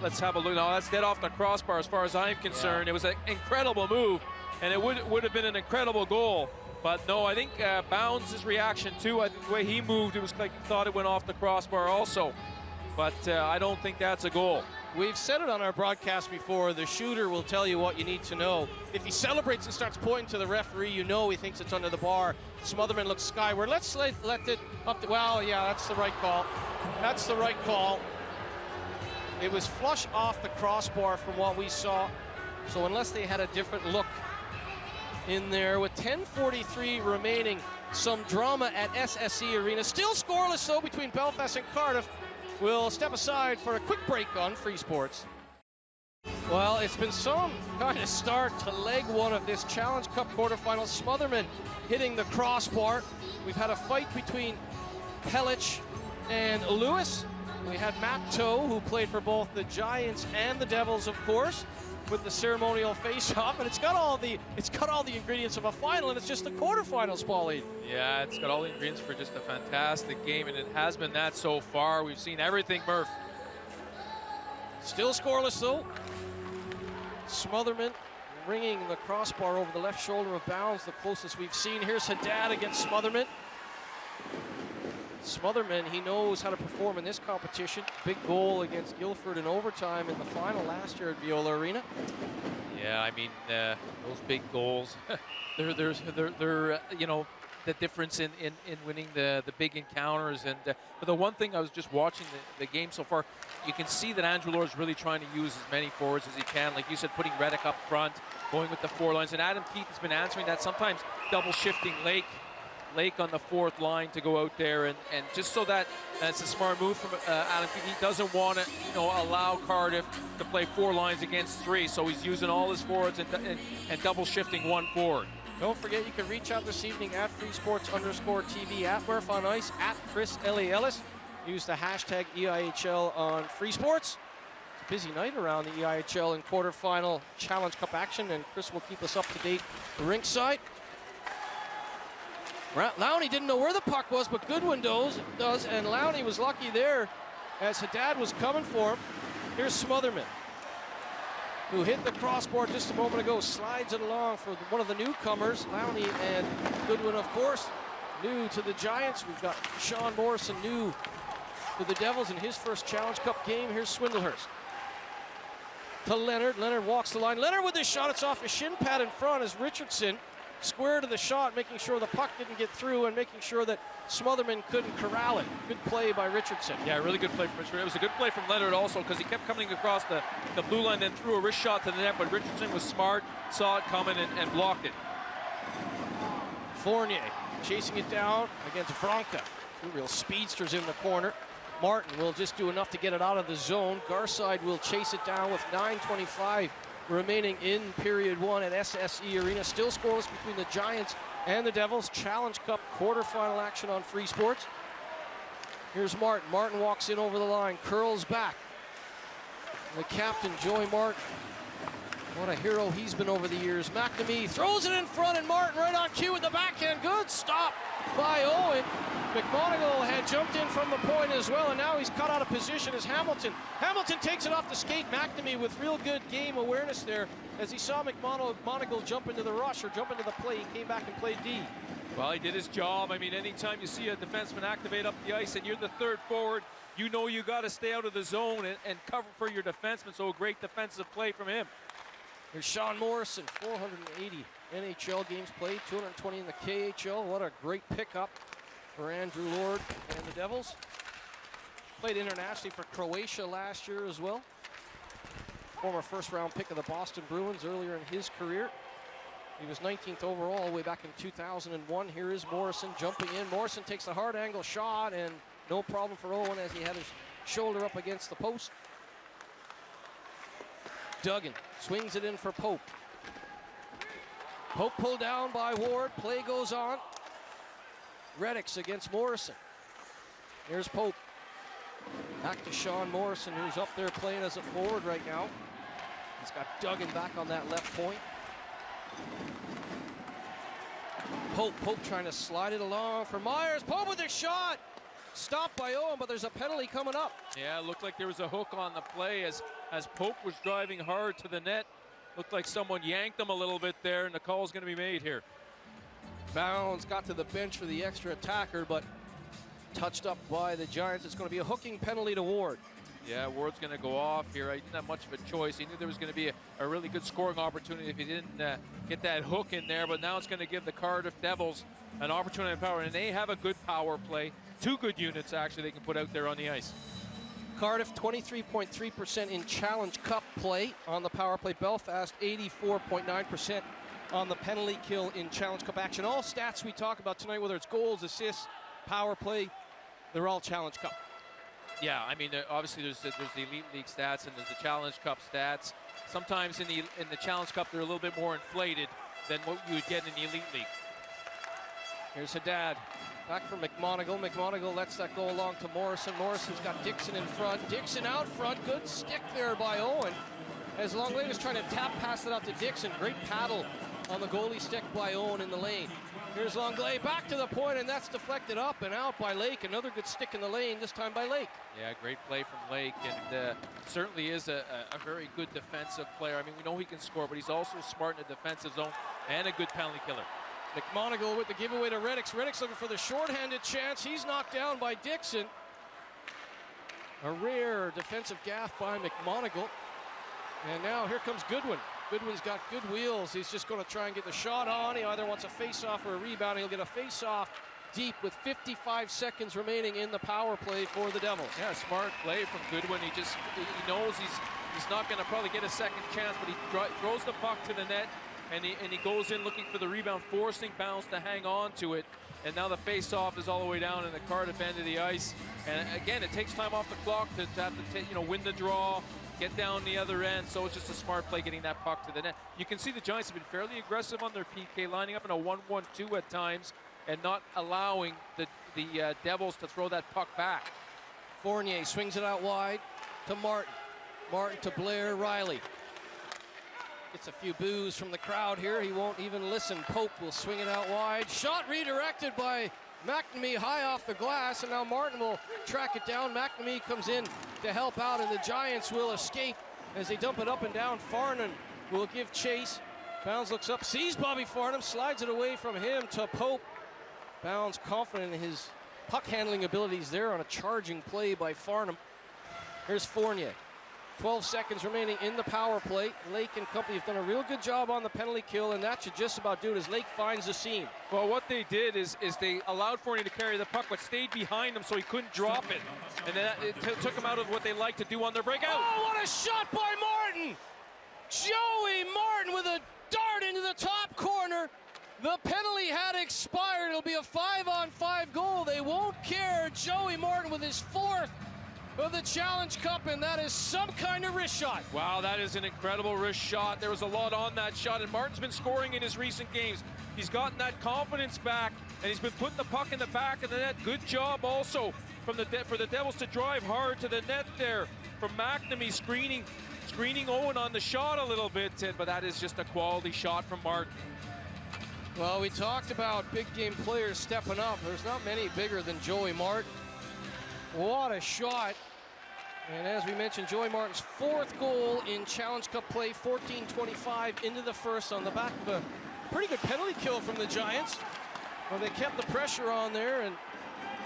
Let's have a look. No, that's dead off the crossbar as far as I'm concerned. Yeah. It was an incredible move, and it would have been an incredible goal. But no, I think Bounds' reaction too, I think the way he moved, it was like he thought it went off the crossbar also. But I don't think that's a goal. We've said it on our broadcast before, the shooter will tell you what you need to know. If he celebrates and starts pointing to the referee, you know he thinks it's under the bar. Smotherman looks skyward. Let's let it up to, well, yeah, that's the right call. That's the right call. It was flush off the crossbar from what we saw. So unless they had a different look in there, with 10:43 remaining, some drama at SSE Arena. Still scoreless though between Belfast and Cardiff. We'll step aside for a quick break on Free Sports. Well, it's been some kind of start to leg one of this Challenge Cup quarterfinal. Smotherman hitting the crossbar. We've had a fight between Helich and Lewis. We had Matt Toe, who played for both the Giants and the Devils, of course, with the ceremonial face-off, and it's got all the ingredients of a final, and it's just the quarterfinals, Pauline. Yeah, it's got all the ingredients for just a fantastic game, and it has been that so far. We've seen everything, Murph. Still scoreless, though. Smotherman ringing the crossbar over the left shoulder of bounds, the closest we've seen. Here's Haddad against Smotherman. Smotherman, he knows how to perform in this competition. Big goal against Guildford in overtime in the final last year at Viola Arena. Yeah, I mean, those big goals, they're you know, the difference in winning the big encounters. And but the one thing, I was just watching the game so far, you can see that Andrew Lord is really trying to use as many forwards as he can. Like you said, putting Reddick up front, going with the 4 lines. And Adam Keith has been answering that, sometimes double shifting Lake on the 4th line to go out there, and just so that it's a smart move from Adam Keith. He doesn't want to, you know, allow Cardiff to play 4 lines against 3, so he's using all his forwards and double shifting 1 forward. Don't forget, you can reach out this evening at freesports_TV, at Murph on Ice, at Chris Ellis. Use the hashtag EIHL on Free Sports. It's a busy night around the EIHL in quarterfinal Challenge Cup action, and Chris will keep us up to date rinkside. Lowney didn't know where the puck was, but Goodwin does, and Lowney was lucky there as Haddad was coming for him. Here's Smotherman, who hit the crossbar just a moment ago, slides it along for one of the newcomers, Lowney and Goodwin, of course, new to the Giants. We've got Sean Morrison, new to the Devils in his first Challenge Cup game. Here's Swindlehurst to Leonard. Leonard walks the line. Leonard with his shot. It's off his shin pad in front as Richardson square to the shot, making sure the puck didn't get through and making sure that Smotherman couldn't corral it. Good play by Richardson. Yeah, really good play from Richardson. It was a good play from Leonard also, because he kept coming across the blue line, then threw a wrist shot to the net, but Richardson was smart, saw it coming, and blocked it. Fournier chasing it down against Franca. 2 real speedsters in the corner. Martin will just do enough to get it out of the zone. Garside will chase it down with 9:25 remaining in period 1 at SSE Arena. Still scoreless between the Giants and the Devils. Challenge Cup quarterfinal action on Free Sports. Here's Martin. Martin walks in over the line, curls back. The captain, Joey Martin. What a hero he's been over the years. McNamee throws it in front, and Martin right on cue with the backhand. Good stop by Owen. McMonagle had jumped in from the point as well, and now he's cut out of position as Hamilton. Hamilton takes it off the skate. McNamee with real good game awareness there as he saw McMonagle jump into the rush or jump into the play. He came back and played D. Well, he did his job. I mean, anytime you see a defenseman activate up the ice and you're the 3rd forward, you know you got to stay out of the zone and cover for your defenseman. So a great defensive play from him. Here's Sean Morrison, 480 NHL games played, 220 in the KHL. What a great pickup for Andrew Lord and the Devils. Played internationally for Croatia last year as well. Former 1st-round pick of the Boston Bruins earlier in his career. He was 19th overall way back in 2001. Here is Morrison jumping in. Morrison takes the hard angle shot, and no problem for Owen as he had his shoulder up against the post. Duggan swings it in for Pope. Pope pulled down by Ward. Play goes on. Reddicks against Morrison. Here's Pope. Back to Sean Morrison, who's up there playing as a forward right now. He's got Duggan back on that left point. Pope trying to slide it along for Myers. Pope with a shot. Stopped by Owen, but there's a penalty coming up. Yeah, it looked like there was a hook on the play as Pope was driving hard to the net. Looked like someone yanked him a little bit there, and the call's going to be made here. Bounds got to the bench for the extra attacker, but touched up by the Giants. It's going to be a hooking penalty to Ward. Yeah, Ward's going to go off here. He didn't have much of a choice. He knew there was going to be a really good scoring opportunity if he didn't get that hook in there, but now it's going to give the Cardiff Devils an opportunity to power, and they have a good power play. 2 good units, actually, they can put out there on the ice. Cardiff 23.3% in Challenge Cup play on the power play. Belfast 84.9% on the penalty kill in Challenge Cup action. All stats we talk about tonight, whether it's goals, assists, power play, they're all Challenge Cup. Yeah, I mean, obviously there's the Elite League stats and there's the Challenge Cup stats. Sometimes in the Challenge Cup they're a little bit more inflated than what you would get in the Elite League. Here's Haddad. Back for McMonagle. McMonagle lets that go along to Morrison. Morrison's got Dixon in front. Dixon out front. Good stick there by Owen. As Longley was trying to tap pass it out to Dixon. Great paddle on the goalie stick by Owen in the lane. Here's Longley back to the point, and that's deflected up and out by Lake. Another good stick in the lane, this time by Lake. Yeah, great play from Lake, and certainly is a very good defensive player. I mean, we know he can score, but he's also smart in the defensive zone and a good penalty killer. McMonagle with the giveaway to Reddix. Reddix looking for the shorthanded chance. He's knocked down by Dixon. A rare defensive gaff by McMonagle. And now here comes Goodwin. Goodwin's got good wheels. He's just going to try and get the shot on. He either wants a face-off or a rebound. He'll get a face-off deep with 55 seconds remaining in the power play for the Devils. Yeah, smart play from Goodwin. He knows he's not going to probably get a second chance, but he throws the puck to the net. And he goes in looking for the rebound, forcing Bounce to hang on to it. And now the face-off is all the way down in the Cardiff end of the ice. And again, it takes time off the clock to have to win the draw, get down the other end. So it's just a smart play getting that puck to the net. You can see the Giants have been fairly aggressive on their PK, lining up in a 1-1-2 at times and not allowing the Devils to throw that puck back. Fournier swings it out wide to Martin. Martin to Blair Riley. Gets a few boos from the crowd here. He won't even listen. Pope will swing it out wide. Shot redirected by McNamee high off the glass, and now Martin will track it down. McNamee comes in to help out, and the Giants will escape as they dump it up and down. Farnan will give chase. Bounds looks up, sees Bobby Farnham, slides it away from him to Pope. Bounds confident in his puck handling abilities there on a charging play by Farnham. Here's Fournier. 12 seconds remaining in the power play. Lake and company have done a real good job on the penalty kill, and that should just about do it as Lake finds the seam. Well, what they did is they allowed Fournier to carry the puck, but stayed behind him so he couldn't drop it. And then it took him out of what they like to do on their breakout. Oh, what a shot by Martin! Joey Martin with a dart into the top corner. The penalty had expired. It'll be a 5-on-5 goal. They won't care. Joey Martin with his 4th of the Challenge Cup, and that is some kind of wrist shot. Wow, that is an incredible wrist shot. There was a lot on that shot, and Martin's been scoring in his recent games. He's gotten that confidence back, and he's been putting the puck in the back of the net. Good job also for the Devils to drive hard to the net there. From McNamee screening Owen on the shot a little bit, but that is just a quality shot from Martin. Well, we talked about big game players stepping up. There's not many bigger than Joey Martin. What a shot. And as we mentioned, Joey Martin's 4th goal in Challenge Cup play, 14:25 into the first on the back of a pretty good penalty kill from the Giants. Well, they kept the pressure on there, and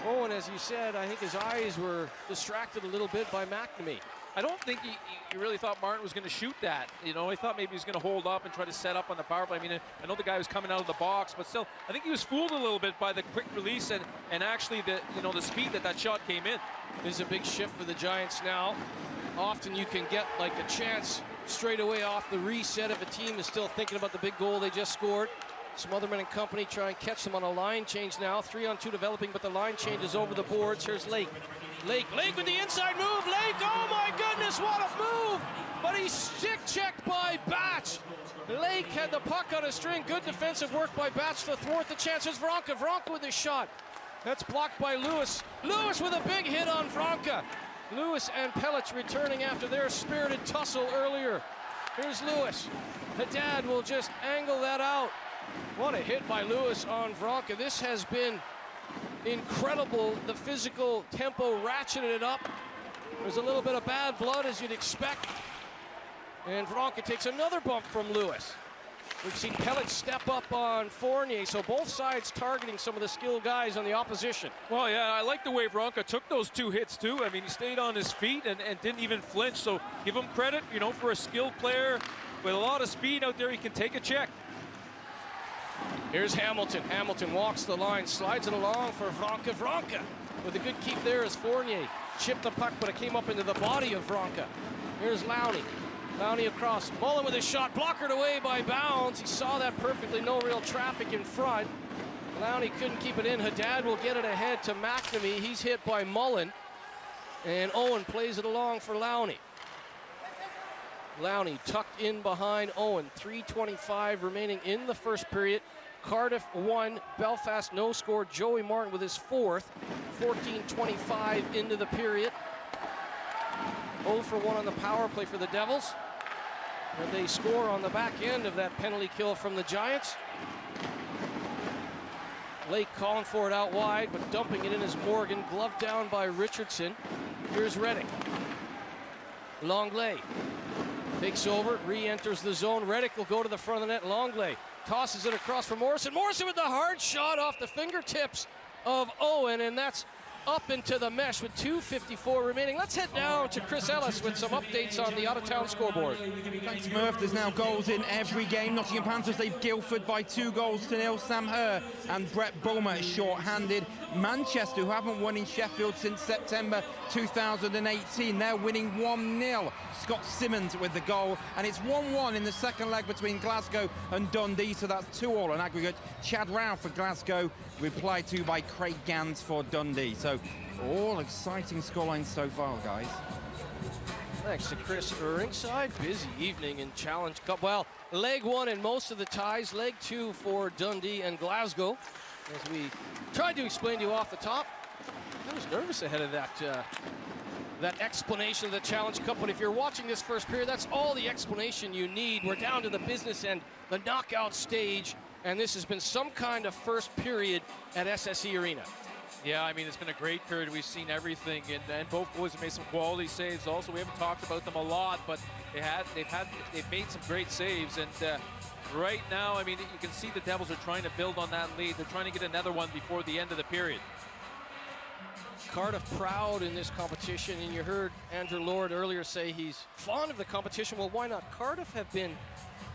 Owen, as you said, I think his eyes were distracted a little bit by McNamee. I don't think he really thought Martin was going to shoot that. You know, he thought maybe he was going to hold up and try to set up on the power play. I mean, I know the guy was coming out of the box, but still, I think he was fooled a little bit by the quick release and actually the speed that shot came in. This is a big shift for the Giants now. Often you can get like a chance straight away off the reset if a team is still thinking about the big goal they just scored. Smotherman and company try and catch them on a line change now. 3-on-2 developing, but the line change is over the boards. Here's Lake. Lake with the inside move. Lake, oh my goodness, what a move! But he's stick checked by Batch. Lake had the puck on a string. Good defensive work by Batch to thwart the chances. Vronka with his shot. That's blocked by Lewis. Lewis with a big hit on Vronka. Lewis and Pellich returning after their spirited tussle earlier. Here's Lewis. Haddad will just angle that out. What a hit by Lewis on Vronka. This has been incredible. The physical tempo ratcheted it up. There's a little bit of bad blood, as you'd expect. And Vronka takes another bump from Lewis. We've seen Pellet step up on Fournier, so both sides targeting some of the skilled guys on the opposition. Well, yeah, I like the way Vronka took those 2 hits, too. I mean, he stayed on his feet and didn't even flinch, so give him credit, you know, for a skilled player with a lot of speed out there. He can take a check. Here's Hamilton. Hamilton walks the line, slides it along for Vronka. Vronka with a good keep there as Fournier chipped the puck, but it came up into the body of Vronka. Here's Lowney. Lowney across. Mullen with his shot, blockered away by Bounds. He saw that perfectly, no real traffic in front. Lowney couldn't keep it in. Haddad will get it ahead to McNamee. He's hit by Mullen. And Owen plays it along for Lowney. Lowney tucked in behind Owen. 3:25 remaining in the first period. Cardiff 1, Belfast no score. Joey Martin with his 4th. 14:25 into the period. 0 for 1 on the power play for the Devils. And they score on the back end of that penalty kill from the Giants. Lake calling for it out wide, but dumping it in is Morgan, gloved down by Richardson. Here's Reddick. Longley takes over, re-enters the zone. Reddick will go to the front of the net. Longley tosses it across for Morrison. Morrison with the hard shot off the fingertips of Owen, and that's up into the mesh with 2:54 remaining. Let's head down to Chris Ellis with some updates on the out-of-town scoreboard. Thanks, Murph. There's now goals in every game. Nottingham Panthers, they've Guildford by 2-0. Sam Herr and Brett Bulmer short-handed. Manchester, who haven't won in Sheffield since September 2018, they're winning 1-0. Scott Simmons with the goal, and it's 1-1 in the second leg between Glasgow and Dundee, so that's 2-2 on aggregate. Chad Rao for Glasgow, replied to by Craig Gans for Dundee. So all exciting scorelines so far, guys. Thanks to Chris ringside. Busy evening in Challenge Cup. Well, leg 1 in most of the ties. Leg 2 for Dundee and Glasgow. As we tried to explain to you off the top, I was nervous ahead of that explanation of the Challenge Cup, but if you're watching this first period, that's all the explanation you need. We're down to the business end, the knockout stage, and this has been some kind of first period at SSE Arena. Yeah, I mean, it's been a great period. We've seen everything, and both boys have made some quality saves. Also, we haven't talked about them a lot, but they've made some great saves. And right now, I mean, you can see the Devils are trying to build on that lead. They're trying to get another one before the end of the period. Cardiff proud in this competition, and you heard Andrew Lord earlier say he's fond of the competition. Well, why not? Cardiff have been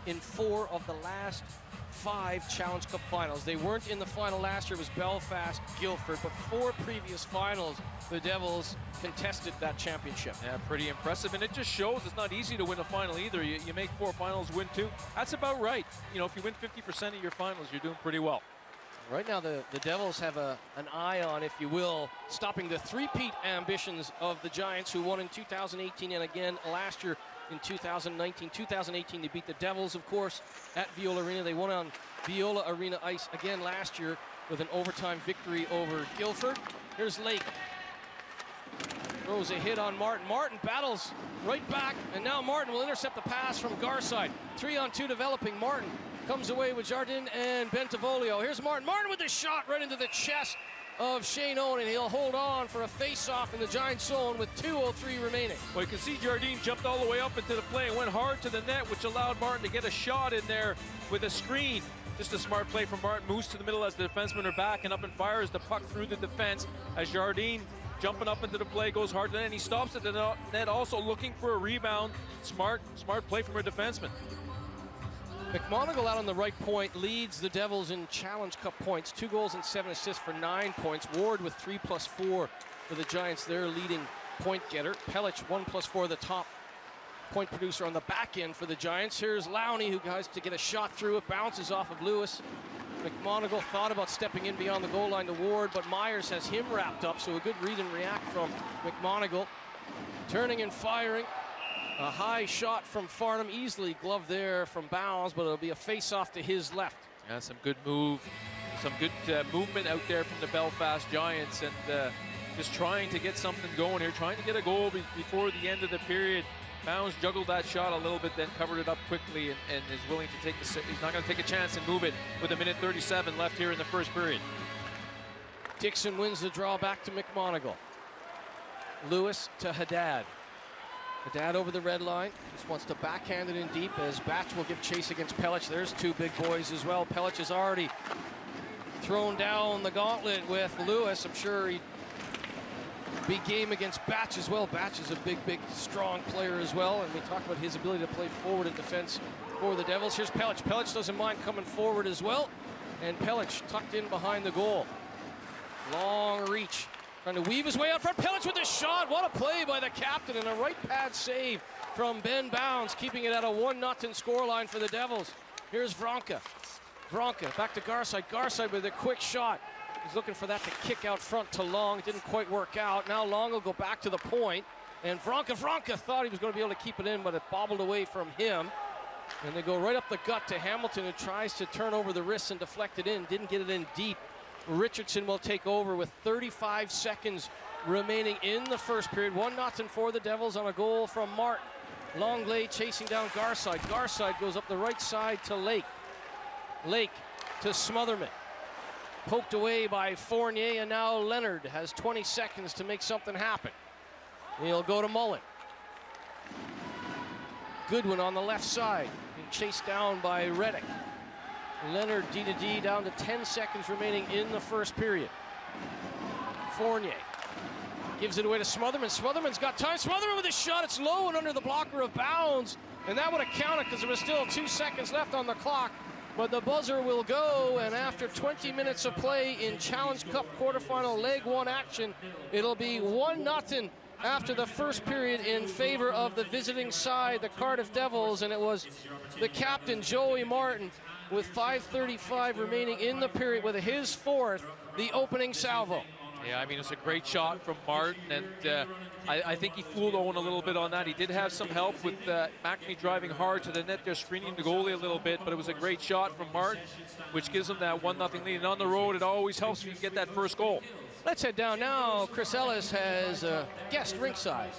in 4 of the last 5 Challenge Cup finals. They weren't in the final last year. It was Belfast, Guildford, but 4 previous finals, the Devils contested that championship. Yeah, pretty impressive, and it just shows it's not easy to win a final either. You make 4 finals, win 2. That's about right. You know, if you win 50% of your finals, you're doing pretty well. Right now, the Devils have an eye on, if you will, stopping the three-peat ambitions of the Giants, who won in 2018 and again last year in 2019. 2018, they beat the Devils, of course, at Viola Arena. They won on Viola Arena ice again last year with an overtime victory over Guildford. Here's Lake. Throws a hit on Martin. Martin battles right back, and now Martin will intercept the pass from Garside. 3-on-2 developing. Martin comes away with Jardin and Bentivolio. Here's Martin. Martin with a shot right into the chest of Shane Owen, and he'll hold on for a face-off in the Giants zone with 2:03 remaining. Well, you can see Jardine jumped all the way up into the play and went hard to the net, which allowed Martin to get a shot in there with a screen. Just a smart play from Martin. Moves to the middle as the defensemen are back and up and fires the puck through the defense as Jardine jumping up into the play, goes hard to the net, and he stops at the net also looking for a rebound. Smart play from a defenseman. McMonagle out on the right point leads the Devils in Challenge Cup points. 2 goals and 7 assists for 9 points. Ward with 3+4 for the Giants, their leading point getter. Pellich 1+4, the top point producer on the back end for the Giants. Here's Lowney, who has to get a shot through. It bounces off of Lewis. McMonagle thought about stepping in beyond the goal line to Ward, but Myers has him wrapped up, so a good read and react from McMonagle. Turning and firing. A high shot from Farnham, easily gloved there from Bounds, but it'll be a face-off to his left. Yeah, some good move, some good movement out there from the Belfast Giants, and just trying to get something going here, trying to get a goal before the end of the period. Bounds juggled that shot a little bit, then covered it up quickly, and is willing to take he's not going to take a chance and move it with 1:37 left here in the first period. Dixon wins the draw back to McMonagle. Lewis to Haddad. Haddad over the red line. Just wants to backhand it in deep as Batch will give chase against Pellich. There's two big boys as well. Pellich has already thrown down the gauntlet with Lewis. I'm sure he'd be game against Batch as well. Batch is a big, strong player as well. And we talk about his ability to play forward in defense for the Devils. Here's Pellich. Pellich doesn't mind coming forward as well. And Pellich tucked in behind the goal. Long reach. Trying to weave his way out front. Pellich with a shot. What a play by the captain, and a right pad save from Ben Bounds, keeping it at a 1-0 scoreline for the Devils. Here's Vronka. Vronka back to Garside. Garside with a quick shot. He's looking for that to kick out front to Long. It didn't quite work out. Now Long will go back to the point. And Vronka thought he was going to be able to keep it in, but it bobbled away from him. And they go right up the gut to Hamilton, who tries to turn over the wrists and deflect it in. Didn't get it in deep. Richardson will take over with 35 seconds remaining in the first period. 1-0 for the Devils on a goal from Martin. Longley chasing down Garside. Garside goes up the right side to Lake. Lake to Smotherman. Poked away by Fournier, and now Leonard has 20 seconds to make something happen. He'll go to Mullen. Goodwin on the left side, being chased down by Reddick. Leonard D2D down to 10 seconds remaining in the first period. Fournier gives it away to Smotherman. Smotherman's got time. Smotherman with a shot. It's low and under the blocker of Bounds. And that would have counted because there was still 2 seconds left on the clock. But the buzzer will go, and after 20 minutes of play in Challenge Cup quarterfinal leg 1 action, it'll be 1-0 after the first period in favor of the visiting side, the Cardiff Devils. And it was the captain, Joey Martin, with 5:35 remaining in the period with his fourth, the opening salvo. Yeah, I mean, it's a great shot from Martin, and I think he fooled Owen a little bit on that. He did have some help with McNamee driving hard to the net there, screening the goalie a little bit, but it was a great shot from Martin, which gives him that 1-0 lead. And on the road, it always helps if you get that first goal. Let's head down now. Chris Ellis has a guest ringside.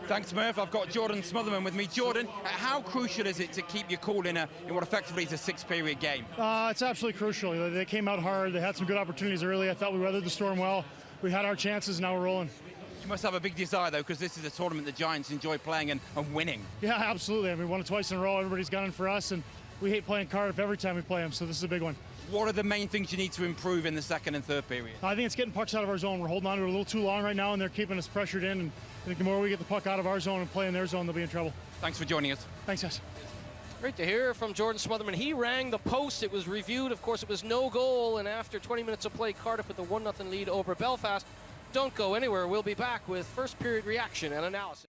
Thanks, Murph. I've got Jordan Smotherman with me. Jordan, how crucial is it to keep your cool in what effectively is a 6-period game? It's absolutely crucial. They came out hard. They had some good opportunities early. I thought we weathered the storm well. We had our chances. Now we're rolling. You must have a big desire, though, because this is a tournament the Giants enjoy playing and winning. Yeah, absolutely. I mean, we won it twice in a row. Everybody's gunning for us, and we hate playing Cardiff every time we play them, so this is a big one. What are the main things you need to improve in the second and third period? I think it's getting pucks out of our zone. We're holding on to it a little too long right now, and they're keeping us pressured in. And I think the more we get the puck out of our zone and play in their zone, they'll be in trouble. Thanks for joining us. Thanks, guys. Great to hear from Jordan Smotherman. He rang the post. It was reviewed. Of course, it was no goal. And after 20 minutes of play, Cardiff with a 1-0 lead over Belfast. Don't go anywhere. We'll be back with first period reaction and analysis.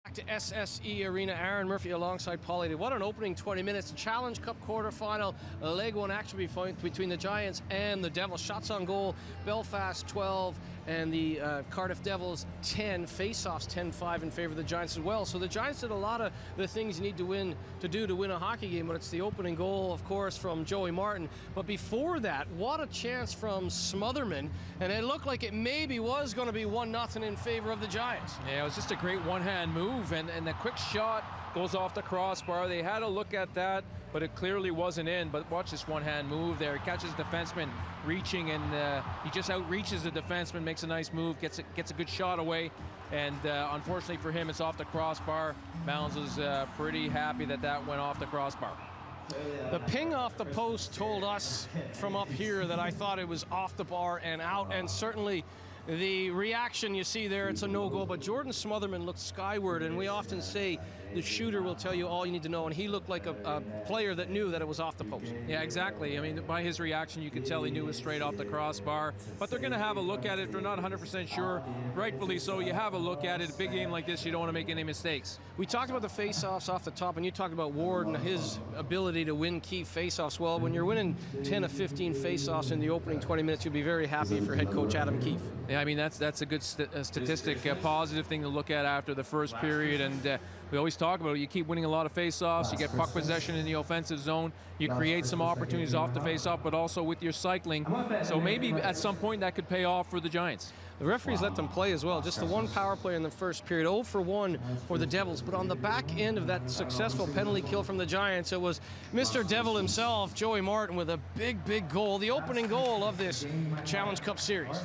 Back to SSE Arena. Aaron Murphy alongside Paulie. What an opening 20 minutes. Challenge Cup quarterfinal. Leg 1 action between the Giants and the Devils. Shots on goal. Belfast 12 and the Cardiff Devils 10. Face-offs 10-5 in favor of the Giants as well. So the Giants did a lot of the things you need to do to win a hockey game, but it's the opening goal, of course, from Joey Martin. But before that, what a chance from Smotherman, and it looked like it maybe was going to be 1-0 in favor of the Giants. Yeah, it was just a great one-hand move, and the quick shot goes off the crossbar. They had a look at that, but it clearly wasn't in. But watch this one-hand move there. He catches the defenseman reaching, and he just outreaches the defenseman, makes a nice move, gets a good shot away. And unfortunately for him, it's off the crossbar. Bounds was pretty happy that went off the crossbar. The ping off the post told us from up here that I thought it was off the bar and out, and certainly the reaction you see there, it's a no-goal, but Jordan Smotherman looked skyward, and we often say the shooter will tell you all you need to know, and he looked like a player that knew that it was off the post. Yeah, exactly. I mean, by his reaction, you could tell he knew it was straight off the crossbar, but they're going to have a look at it. If they're not 100% sure, rightfully so. You have a look at it. A big game like this, you don't want to make any mistakes. We talked about the face-offs off the top, and you talked about Ward and his ability to win key face-offs. Well, when you're winning 10 of 15 face-offs in the opening 20 minutes, you'll be very happy for head coach Adam Keefe. Yeah, I mean, that's a good statistic, a positive thing to look at after the first period. And we always talk about it. You keep winning a lot of face-offs. You get puck possession in the offensive zone. You create some opportunities off the face-off, but also with your cycling. So maybe at some point that could pay off for the Giants. The referees let them play as well. Just the one power play in the first period. 0 for 1 for the Devils. But on the back end of that successful penalty kill from the Giants, it was Mr. Devil himself, Joey Martin, with a big goal. The opening goal of this Challenge Cup series.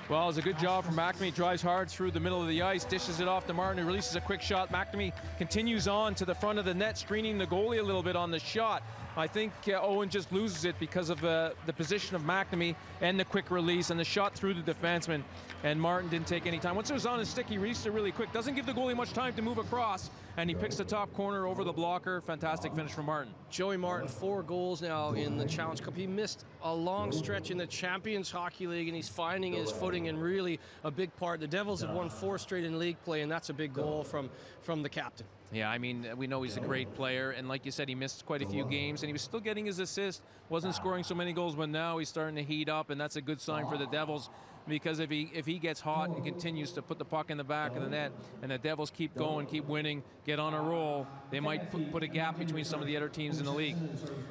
Well, it was a good job from McNamee. Drives hard through the middle of the ice, dishes it off to Martin, who releases a quick shot. McNamee continues on to the front of the net, screening the goalie a little bit on the shot. I think Owen just loses it because of the position of McNamee and the quick release and the shot through the defenseman. And Martin didn't take any time. Once it was on his stick, he released it really quick. Doesn't give the goalie much time to move across. And he picks the top corner over the blocker. Fantastic finish from Martin. Joey Martin, 4 goals now in the Challenge Cup. He missed a long stretch in the Champions Hockey League, and he's finding his footing in really a big part. The Devils have won 4 straight in league play, and that's a big goal from the captain. Yeah, I mean, we know he's a great player, and like you said, he missed quite a few games, and he was still getting his assist, wasn't scoring so many goals, but now he's starting to heat up, and that's a good sign for the Devils, because if he gets hot and continues to put the puck in the back of the net, and the Devils keep going, keep winning, get on a roll, they might put a gap between some of the other teams in the league.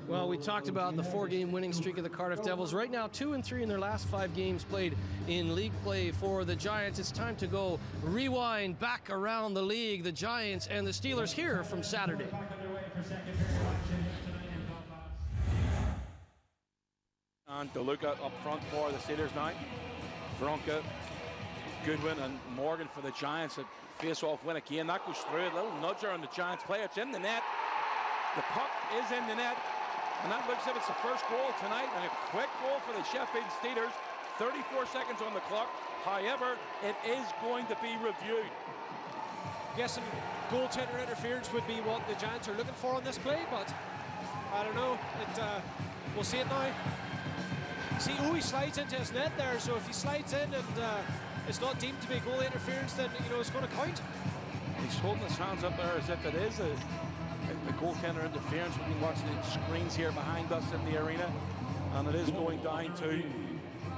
Well, we talked about the 4-game winning streak of the Cardiff Devils. Right now, 2-3 in their last 5 games played in league play for the Giants. It's time to go rewind back around the league. The Giants and the Steelers here from Saturday. And DeLuca up front for the Steelers now. Veronka, Goodwin and Morgan for the Giants. A face-off win again. That goes through. A little nudger on the Giants player. It's in the net. The puck is in the net. And that looks like it's the first goal tonight. And a quick goal for the Sheffield Steelers. 34 seconds on the clock. However, it is going to be reviewed. Guessing goaltender interference would be what the Giants are looking for on this play, but I don't know. We'll see it now. See, he slides into his net there, so if he slides in and it's not deemed to be goal interference, then it's going to count. He's holding his hands up there as if it is a goaltender interference. We can watch the screens here behind us in the arena, and it is going down to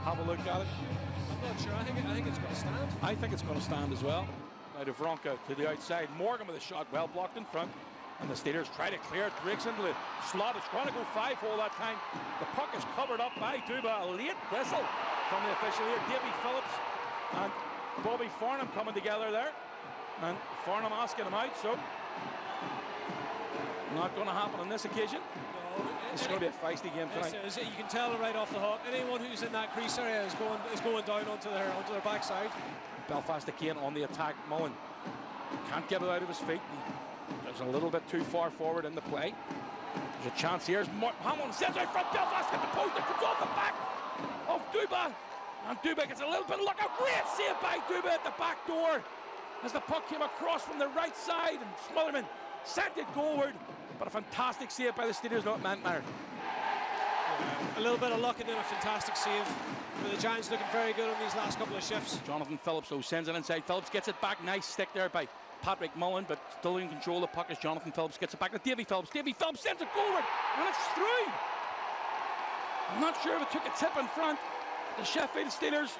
have a look at it. I'm not sure. I think it's going to stand. I think it's going to stand as well. Now to Veronka to the outside. Morgan with a shot well blocked in front. And the Steelers try to clear it. Breaks into the slot. It's going to go 5-hole that time. The puck is covered up by Duba. A late whistle from the official here. Davy Phillips and Bobby Farnham coming together there. And Farnham asking him out. So not going to happen on this occasion. No, it's going to be a feisty game tonight. You can tell right off the hop. Anyone who's in that crease area is going down onto their backside. Belfast again on the attack. Mullen can't get it out of his feet. There's a little bit too far forward in the play. There's a chance here. Hamilton sends out front. Belfast at the post. It comes off the back of Duba. And Duba gets a little bit of luck. A great save by Duba at the back door as the puck came across from the right side. And Smotherman sent it goalward. But a fantastic save by the Steelers, not Mantmire. A little bit of luck and then a fantastic save. But the Giants looking very good on these last couple of shifts. Jonathan Phillips, though, sends it inside. Phillips gets it back. Nice stick there by Patrick Mullen, but still in control of the puck as Jonathan Phillips gets it back to Davy Phillips. Davy Phillips sends it forward, and it's through. I'm not sure if it took a tip in front. The Sheffield Steelers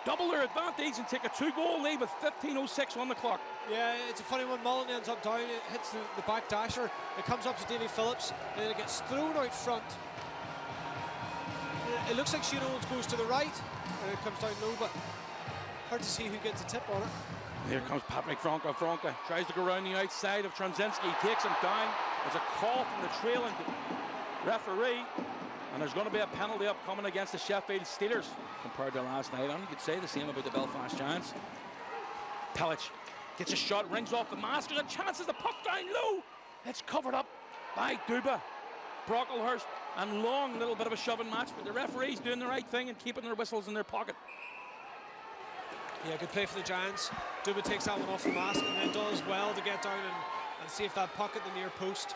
double their advantage and take a 2-goal lead with 15:06 on the clock. Yeah, it's a funny one. Mullen ends up down. It hits the back dasher. It comes up to Davy Phillips, and then it gets thrown out front. It looks like Shane Owens goes to the right, and it comes down low, but hard to see who gets a tip on it. Here comes Patrick Veronka. Veronka tries to go around the outside of Trzynski. He takes him down. There's a call from the trailing referee, and there's going to be a penalty upcoming against the Sheffield Steelers compared to last night. And you could say the same about the Belfast Giants. Pelic gets a shot, rings off the mask. There's a chance as the puck down low. It's covered up by Duba. Brocklehurst and Long, little bit of a shoving match, but the referee's doing the right thing and keeping their whistles in their pocket. Yeah, good play for the Giants. Duba takes that one off the mask and then does well to get down and see if that puck at the near post.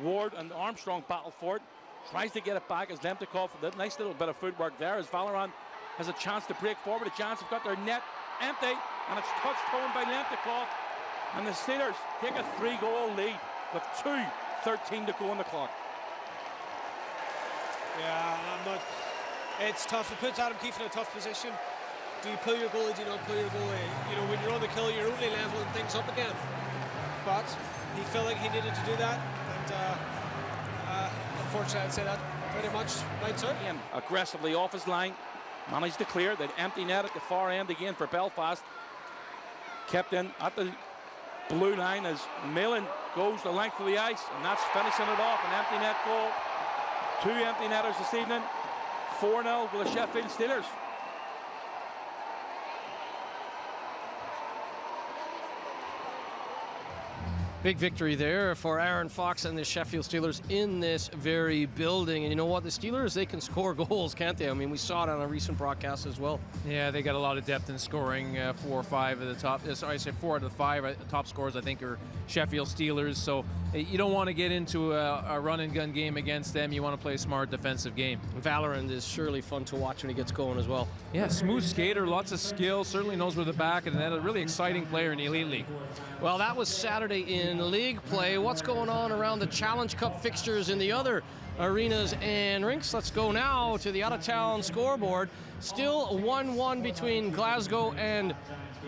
Ward and Armstrong battle for it. Tries to get it back as Lemtikov. A nice little bit of footwork there as Valorant has a chance to break forward. The Giants have got their net empty and it's touched home by Lemtikov. And the Steelers take a 3-goal lead with 2:13 to go on the clock. Yeah, it's tough. It puts Adam Keefe in a tough position. Do you pull your goalie? Do you not pull your goalie? When you're on the kill, you're only leveling things up again. But he felt like he needed to do that, and unfortunately, I'd say that pretty much lights out. Aggressively off his line. Managed to clear that empty net at the far end again for Belfast. Kept in at the blue line as Millen goes the length of the ice, and that's finishing it off. An empty net goal. 2 empty netters this evening. 4-0 with the Sheffield Steelers. Big victory there for Aaron Fox and the Sheffield Steelers in this very building. And you know what? The Steelers, they can score goals, can't they? I mean, we saw it on a recent broadcast as well. Yeah, they got a lot of depth in scoring. 4 or 5 of the top, sorry, I said 4 out of the 5 top scorers, I think, are Sheffield Steelers. So you don't want to get into a run and gun game against them. You want to play a smart defensive game. Valorant is surely fun to watch when he gets going as well. Yeah, smooth skater, lots of skill, certainly knows where the back, and then a really exciting player in the Elite League. Well, that was Saturday in league play. What's going on around the Challenge Cup fixtures in the other arenas and rinks? Let's go now to the out-of-town scoreboard. Still 1-1 between Glasgow and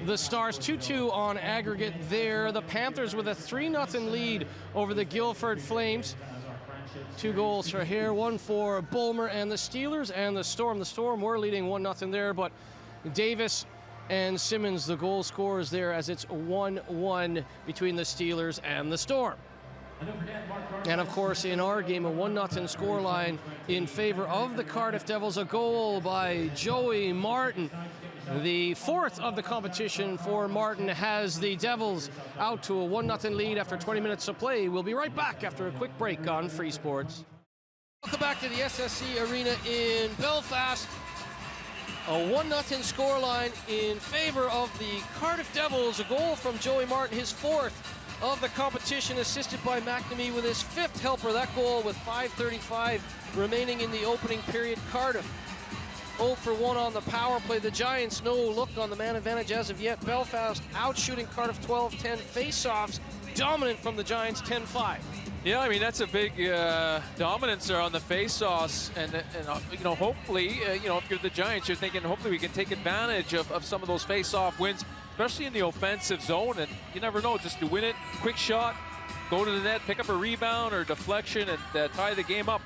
the Stars. 2-2 on aggregate there. The Panthers with a 3-0 lead over the Guildford Flames. 2 goals for here, 1 for Bulmer and the Steelers and the Storm. The Storm were leading 1-0 there, but Davis and Simmons, the goal scorers there, as it's 1-1 between the Steelers and the Storm. And of course, in our game, a 1-0 scoreline in favor of the Cardiff Devils. A goal by Joey Martin. The 4th of the competition for Martin has the Devils out to a 1-0 lead after 20 minutes of play. We'll be right back after a quick break on Free Sports. Welcome back to the SSC Arena in Belfast. A 1-0 scoreline in favor of the Cardiff Devils. A goal from Joey Martin, his 4th of the competition, assisted by McNamee with his 5th helper. That goal with 5:35 remaining in the opening period. Cardiff 0 for 1 on the power play. The Giants, no look on the man advantage as of yet. Belfast outshooting Cardiff 12-10. Face-offs dominant from the Giants 10-5. Yeah, I mean, that's a big dominance there on the face-offs, and you know, hopefully, you know, if you're the Giants, you're thinking hopefully we can take advantage of some of those face-off wins, especially in the offensive zone, and you never know, just to win it, quick shot, go to the net, pick up a rebound or deflection, and tie the game up.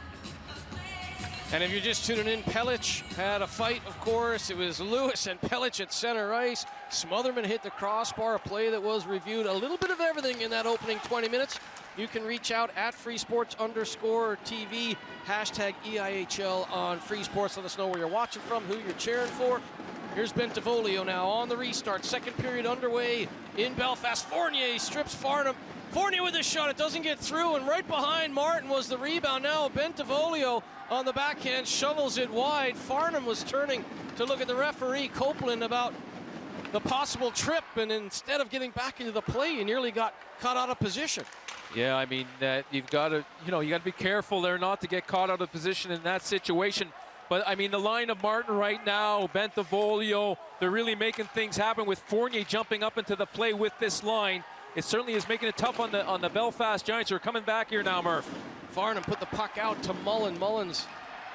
And if you're just tuning in, Pelic had a fight, of course. It was Lewis and Pelic at center ice. Smotherman hit the crossbar, a play that was reviewed. A little bit of everything in that opening 20 minutes. You can reach out at freesports_TV, hashtag EIHL on Free Sports. Let us know where you're watching from, who you're cheering for. Here's Bentivolio now on the restart. Second period underway in Belfast. Fournier strips Farnham. Fournier with a shot, it doesn't get through, and right behind Martin was the rebound. Now Bentivolio on the backhand shovels it wide. Farnham was turning to look at the referee, Copeland, about the possible trip, and instead of getting back into the play, he nearly got caught out of position. Yeah, I mean, you've got to, you know, you got to be careful there not to get caught out of position in that situation. But I mean, the line of Martin right now, Bentivolio, they're really making things happen with Fournier jumping up into the play with this line. It certainly is making it tough on the Belfast Giants, who are coming back here now, Murph. Farnham put the puck out to Mullen. Mullen's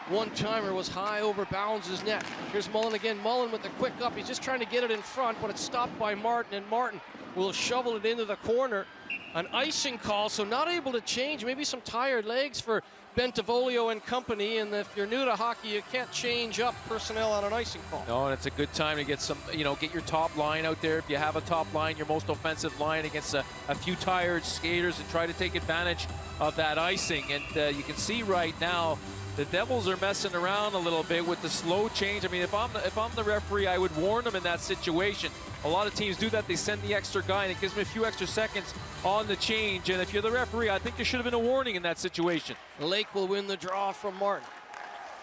one-timer was high over Bounds' net. Here's Mullen again. Mullen with the quick up. He's just trying to get it in front, but it's stopped by Martin, and Martin will shovel it into the corner. An icing call, so not able to change. Maybe some tired legs for Bentivolio and company, and if you're new to hockey, you can't change up personnel on an icing call. No, and it's a good time to get some, you know, get your top line out there. If you have a top line, your most offensive line, against a few tired skaters, and try to take advantage of that icing. And you can see right now, the Devils are messing around a little bit with the slow change. I mean, if I'm the referee, I would warn them in that situation. A lot of teams do that. They send the extra guy, and it gives them a few extra seconds on the change. And if you're the referee, I think there should have been a warning in that situation. Lake will win the draw from Martin.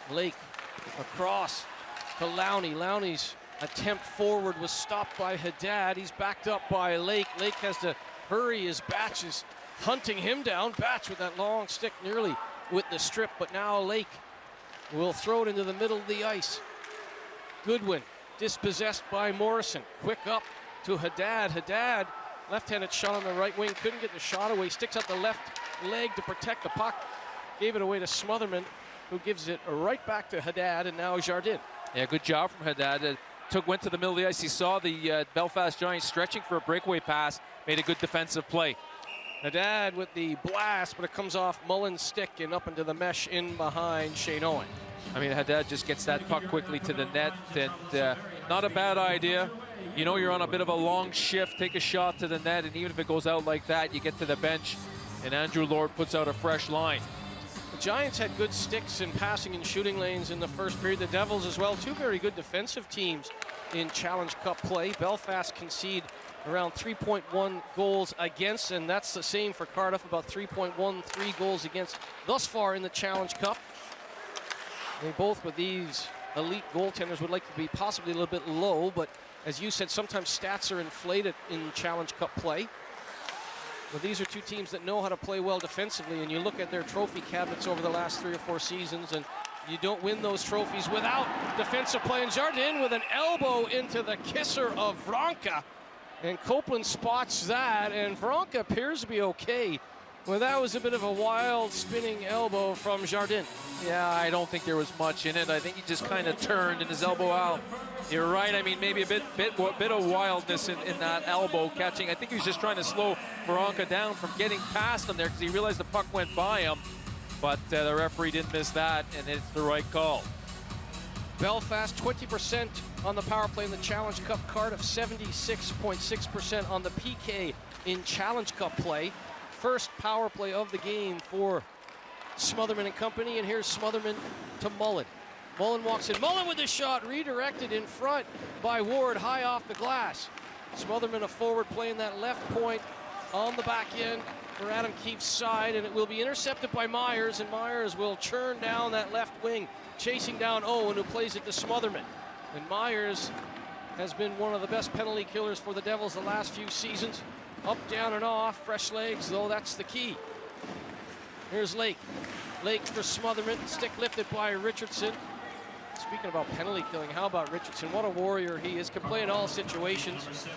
Lake across to Lowney. Lowney's attempt forward was stopped by Haddad. He's backed up by Lake. Lake has to hurry as Batch is hunting him down. Batch with that long stick nearly with the strip, but now Lake will throw it into the middle of the ice. Goodwin dispossessed by Morrison. Quick up to Haddad. Haddad, left-handed shot on the right wing, couldn't get the shot away. Sticks out the left leg to protect the puck. Gave it away to Smotherman, who gives it right back to Haddad, and now Jardin. Yeah, good job from Haddad. Went to the middle of the ice. He saw the Belfast Giants stretching for a breakaway pass, made a good defensive play. Haddad with the blast, but it comes off Mullen's stick and up into the mesh in behind Shane Owen. I mean, Haddad just gets that puck quickly to the net, and not a bad idea. You know you're on a bit of a long shift, take a shot to the net, and even if it goes out like that, you get to the bench, and Andrew Lord puts out a fresh line. The Giants had good sticks in passing and shooting lanes in the first period. The Devils as well, two very good defensive teams in Challenge Cup play. Belfast concede around 3.1 goals against, and that's the same for Cardiff, about 3.13 goals against thus far in the Challenge Cup. They both, with these elite goaltenders, would like to be possibly a little bit low, but as you said, sometimes stats are inflated in Challenge Cup play. Well, these are two teams that know how to play well defensively, and you look at their trophy cabinets over the last 3 or 4 seasons, and you don't win those trophies without defensive play. And Jardin with an elbow into the kisser of Vronka. And Copeland spots that, and Vronka appears to be okay. Well, that was a bit of a wild spinning elbow from Jardin. Yeah, I don't think there was much in it. I think he just kind of turned and his elbow out. You're right. I mean, maybe a bit of wildness in that elbow catching. I think he was just trying to slow Vronka down from getting past him there because he realized the puck went by him. But the referee didn't miss that, and it's the right call. Belfast 20% on the power play in the Challenge Cup. Cardiff 76.6% on the PK in Challenge Cup play. First power play of the game for Smotherman and company, and here's Smotherman to Mullen. Mullen walks in. Mullen with the shot redirected in front by Ward, high off the glass. Smotherman a forward playing that left point on the back end for Adam Keefe's side, and it will be intercepted by Myers, and Myers will churn down that left wing, chasing down Owen, who plays it to Smotherman. And Myers has been one of the best penalty killers for the Devils the last few seasons. Up, down, and off. Fresh legs, though, that's the key. Here's Lake. Lake for Smotherman. Stick lifted by Richardson. Speaking about penalty killing, how about Richardson? What a warrior he is. Can play in all situations.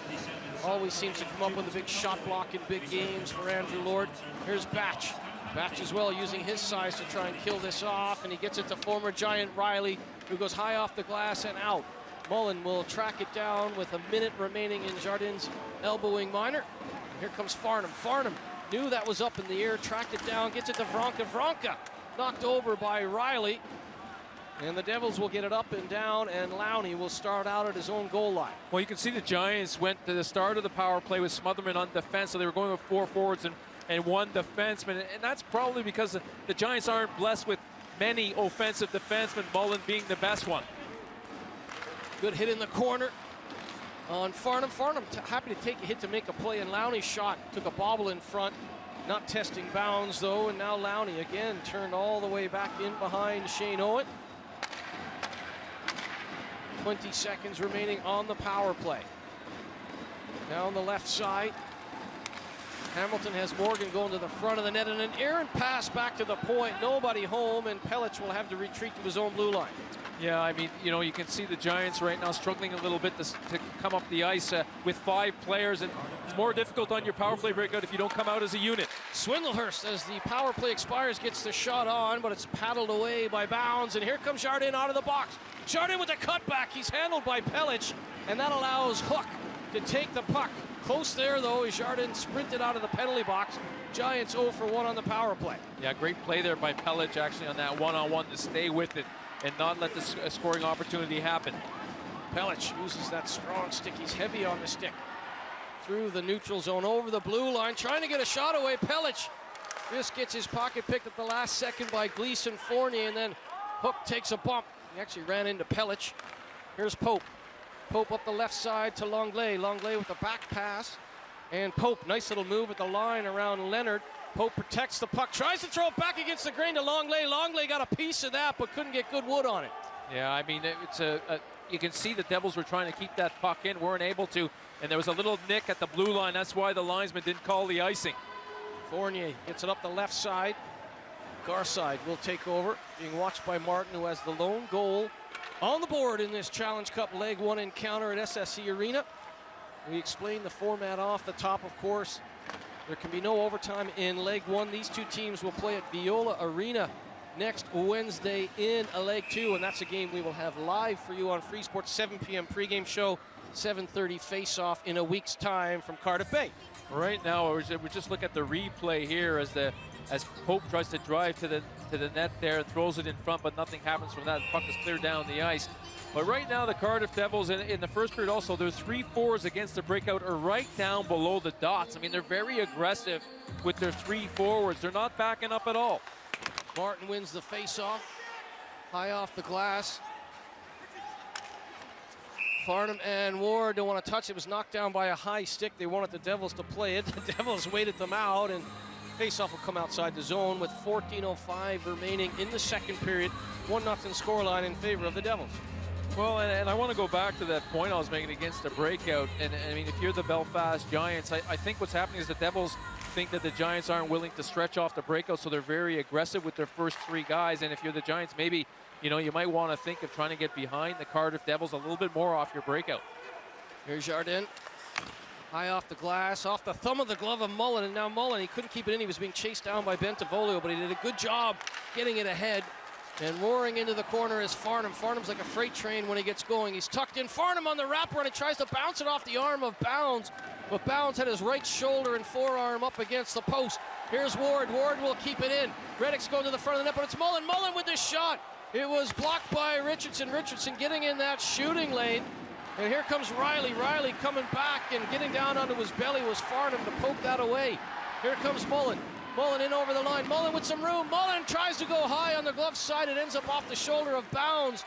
Always seems to come up with a big shot block in big games for Andrew Lord. Here's Batch. Batch as well, using his size to try and kill this off, and he gets it to former Giant Riley, who goes high off the glass and out. Mullen will track it down with a minute remaining in Jardin's elbowing minor. Here comes Farnham. Farnham knew that was up in the air, tracked it down, gets it to Vronka. Vronka knocked over by Riley. And the Devils will get it up and down, and Lowney will start out at his own goal line. Well, you can see the Giants went to the start of the power play with Smotherman on defense, so they were going with 4 forwards and 1 defenseman. And that's probably because the Giants aren't blessed with many offensive defensemen, Mullen being the best one. Good hit in the corner on Farnham. Farnham happy to take a hit to make a play, and Lowney's shot took a bobble in front. Not testing bounds, though, and now Lowney again turned all the way back in behind Shane Owen. 20 seconds remaining on the power play. Down the left side, Hamilton has Morgan going to the front of the net, and an errant pass back to the point. Nobody home, and Pellich will have to retreat to his own blue line. Yeah, I mean, you know, you can see the Giants right now struggling a little bit to come up the ice with 5 players, and it's more difficult on your power play breakout if you don't come out as a unit. Swindlehurst, as the power play expires, gets the shot on, but it's paddled away by Bounds, and here comes Jardin out of the box. Jardin with the cutback. He's handled by Pellich, and that allows Hook to take the puck. Close there, though, as Jardin sprinted out of the penalty box. Giants 0 for 1 on the power play. Yeah, great play there by Pellich, actually, on that one-on-one to stay with it and not let the scoring opportunity happen. Pellich uses that strong stick. He's heavy on the stick. Through the neutral zone, over the blue line, trying to get a shot away. Pellich just gets his pocket picked at the last second by Gleason Fournier, and then Hook takes a bump. He actually ran into Pellich. Here's Pope. Pope up the left side to Longley. Longley with the back pass. And Pope, nice little move at the line around Leonard. Pope protects the puck, tries to throw it back against the grain to Longley. Longley got a piece of that, but couldn't get good wood on it. Yeah, I mean, it's you can see the Devils were trying to keep that puck in, weren't able to, and there was a little nick at the blue line. That's why the linesman didn't call the icing. Fournier gets it up the left side. Garside will take over, being watched by Martin, who has the lone goal on the board in this Challenge Cup Leg 1 encounter at SSE Arena. We explained the format off the top, of course. There can be no overtime in Leg 1. These two teams will play at Viola Arena next Wednesday in a Leg 2, and that's a game we will have live for you on Free Sports, 7 p.m. pregame show, 7:30 face-off in a week's time from Cardiff Bay. Right now, we just look at the replay here as Pope tries to drive to the net there, throws it in front, but nothing happens from that. The puck is cleared down the ice. But right now, the Cardiff Devils in the first period also, their 3 forwards against the breakout are right down below the dots. I mean, they're very aggressive with their 3 forwards. They're not backing up at all. Martin wins the face-off, high off the glass. Farnham and Ward don't want to touch it. It was knocked down by a high stick. They wanted the Devils to play it. The Devils waited them out, and face-off will come outside the zone with 14:05 remaining in the second period. 1-0 scoreline in favor of the Devils. Well, and I want to go back to that point I was making against the breakout. And I mean, if you're the Belfast Giants, I think what's happening is the Devils think that the Giants aren't willing to stretch off the breakout, so they're very aggressive with their first 3 guys. And if you're the Giants, maybe, you know, you might want to think of trying to get behind the Cardiff Devils a little bit more off your breakout. Here's Jardin. High off the glass, off the thumb of the glove of Mullen, and now Mullen, he couldn't keep it in. He was being chased down by Bentivolio, but he did a good job getting it ahead. And roaring into the corner is Farnham. Farnham's like a freight train when he gets going. He's tucked in. Farnham on the wrapper, and he tries to bounce it off the arm of Bounds. But Bounds had his right shoulder and forearm up against the post. Here's Ward. Ward will keep it in. Reddick's going to the front of the net, but it's Mullen. Mullen with the shot. It was blocked by Richardson. Richardson getting in that shooting lane. And here comes Riley. Riley coming back and getting down onto his belly was Farnham to poke that away. Here comes Mullen. Mullen in over the line. Mullen with some room. Mullen tries to go high on the glove side. It ends up off the shoulder of Bounds.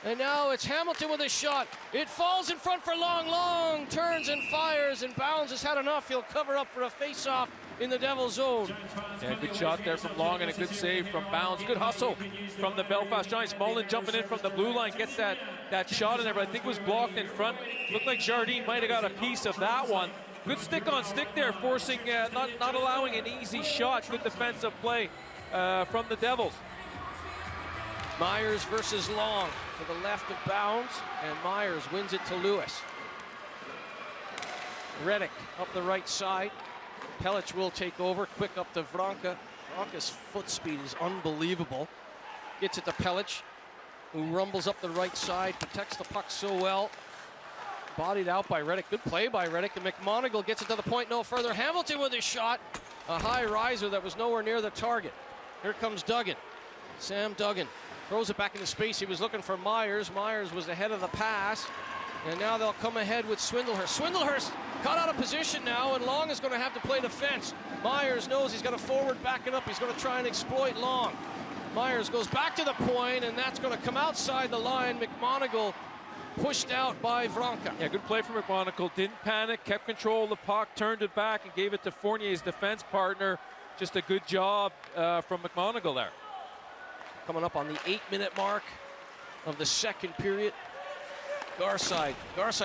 And now it's Hamilton with a shot. It falls in front for Long. Long turns and fires, and Bounds has had enough. He'll cover up for a face-off in the Devils zone. Yeah, good shot there from Long and a good save from Bounds. Good hustle from the Belfast Giants. Mullen jumping in from the blue line, gets that shot in there, but I think it was blocked in front. Looked like Jardine might have got a piece of that one. Good stick-on-stick there, forcing, not allowing an easy shot. Good defensive play from the Devils. Myers versus Long to the left of Bounds, and Myers wins it to Lewis. Reddick up the right side. Pellich will take over, quick up to Vranka. Vranka's foot speed is unbelievable. Gets it to Pellich, who rumbles up the right side, protects the puck so well. Bodied out by Reddick. Good play by Reddick, and McMonagle gets it to the point no further. Hamilton with his shot. A high riser that was nowhere near the target. Here comes Duggan. Sam Duggan throws it back into space. He was looking for Myers. Myers was ahead of the pass. And now they'll come ahead with Swindlehurst. Swindlehurst caught out of position now, and Long is going to have to play defense. Myers knows he's got a forward backing up. He's going to try and exploit Long. Myers goes back to the point, and that's going to come outside the line. McMonagle pushed out by Vranka. Yeah, good play from McMonagle. Didn't panic, kept control of the puck, turned it back, and gave it to Fournier's defense partner. Just a good job from McMonagle there. Coming up on the 8-minute mark of the second period. Garside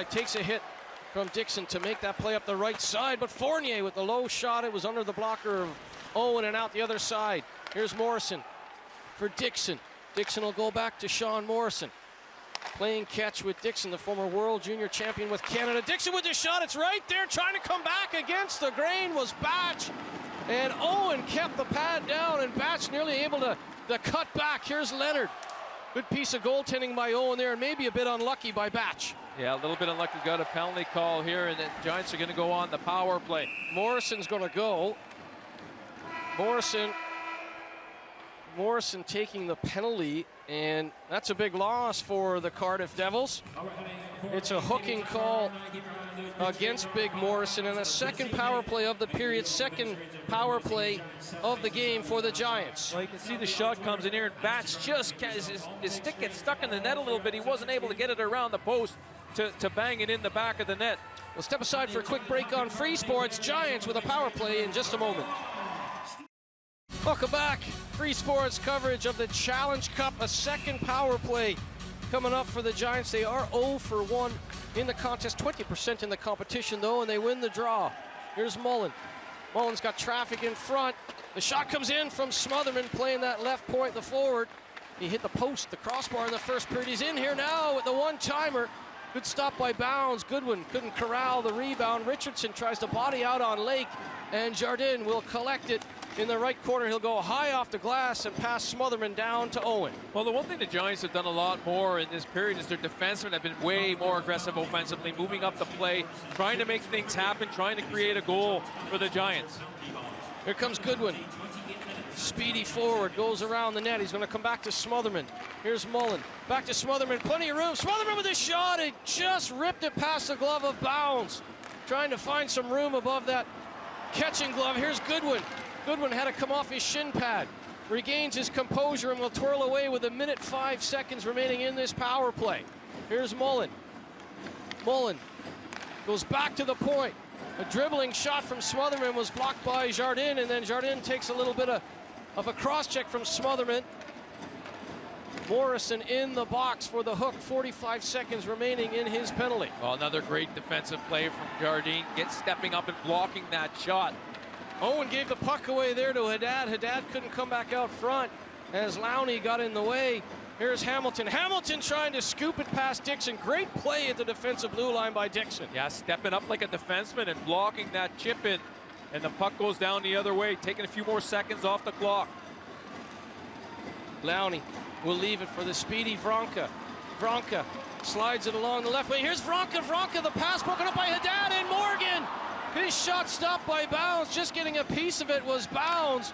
takes a hit from Dixon to make that play up the right side, but Fournier with the low shot. It was under the blocker of Owen and out the other side. Here's Morrison for Dixon. Dixon will go back to Sean Morrison. Playing catch with Dixon, the former world junior champion with Canada. Dixon with the shot, it's right there, trying to come back against the grain was Batch. And Owen kept the pad down, and Batch nearly able to cut back. Here's Leonard. Good piece of goaltending by Owen there, and maybe a bit unlucky by Batch. Yeah, a little bit unlucky. Got a penalty call here, and the Giants are going to go on the power play. Morrison's going to go. Morrison taking the penalty, and that's a big loss for the Cardiff Devils. It's a hooking call against Big Morrison, and a second power play of the period, second power play of the game for the Giants. Well, you can see the shot comes in here, and Batch just, his stick gets stuck in the net a little bit. He wasn't able to get it around the post to bang it in the back of the net. We'll step aside for a quick break on Free Sports. Giants with a power play in just a moment. Welcome back. Free Sports coverage of the Challenge Cup. A second power play coming up for the Giants. They are 0 for 1 in the contest, 20% in the competition though, and they win the draw. Here's Mullen. Mullen's got traffic in front. The shot comes in from Smotherman, playing that left point, the forward. He hit the post, the crossbar in the first period. He's in here now with the one-timer. Good stop by Bounds. Goodwin couldn't corral the rebound. Richardson tries to body out on Lake, and Jardin will collect it in the right corner. He'll go high off the glass and pass Smotherman down to Owen. Well, the one thing the Giants have done a lot more in this period is their defensemen have been way more aggressive offensively, moving up the play, trying to make things happen, trying to create a goal for the Giants. Here comes Goodwin. Speedy forward, goes around the net. He's going to come back to Smotherman. Here's Mullen. Back to Smotherman, plenty of room. Smotherman with a shot. He just ripped it past the glove of Bounds. Trying to find some room above that catching glove. Here's Goodwin. Goodwin had to come off his shin pad. Regains his composure and will twirl away with 1:05 seconds remaining in this power play. Here's Mullen. Mullen goes back to the point. A dribbling shot from Smotherman was blocked by Jardin, and then Jardin takes a little bit of a cross-check from Smotherman. Morrison in the box for the hook, 45 seconds remaining in his penalty. Well, another great defensive play from Jardine, stepping up and blocking that shot. Owen gave the puck away there to Haddad. Haddad couldn't come back out front as Lowney got in the way. Here's Hamilton. Hamilton trying to scoop it past Dixon. Great play at the defensive blue line by Dixon. Yeah, stepping up like a defenseman and blocking that chip in. And the puck goes down the other way, taking a few more seconds off the clock. Lowney will leave it for the speedy Vronka. Vronka slides it along the left wing. Here's Vronka. Vronka, the pass broken up by Haddad and Morgan. His shot stopped by Bounds. Just getting a piece of it was Bounds.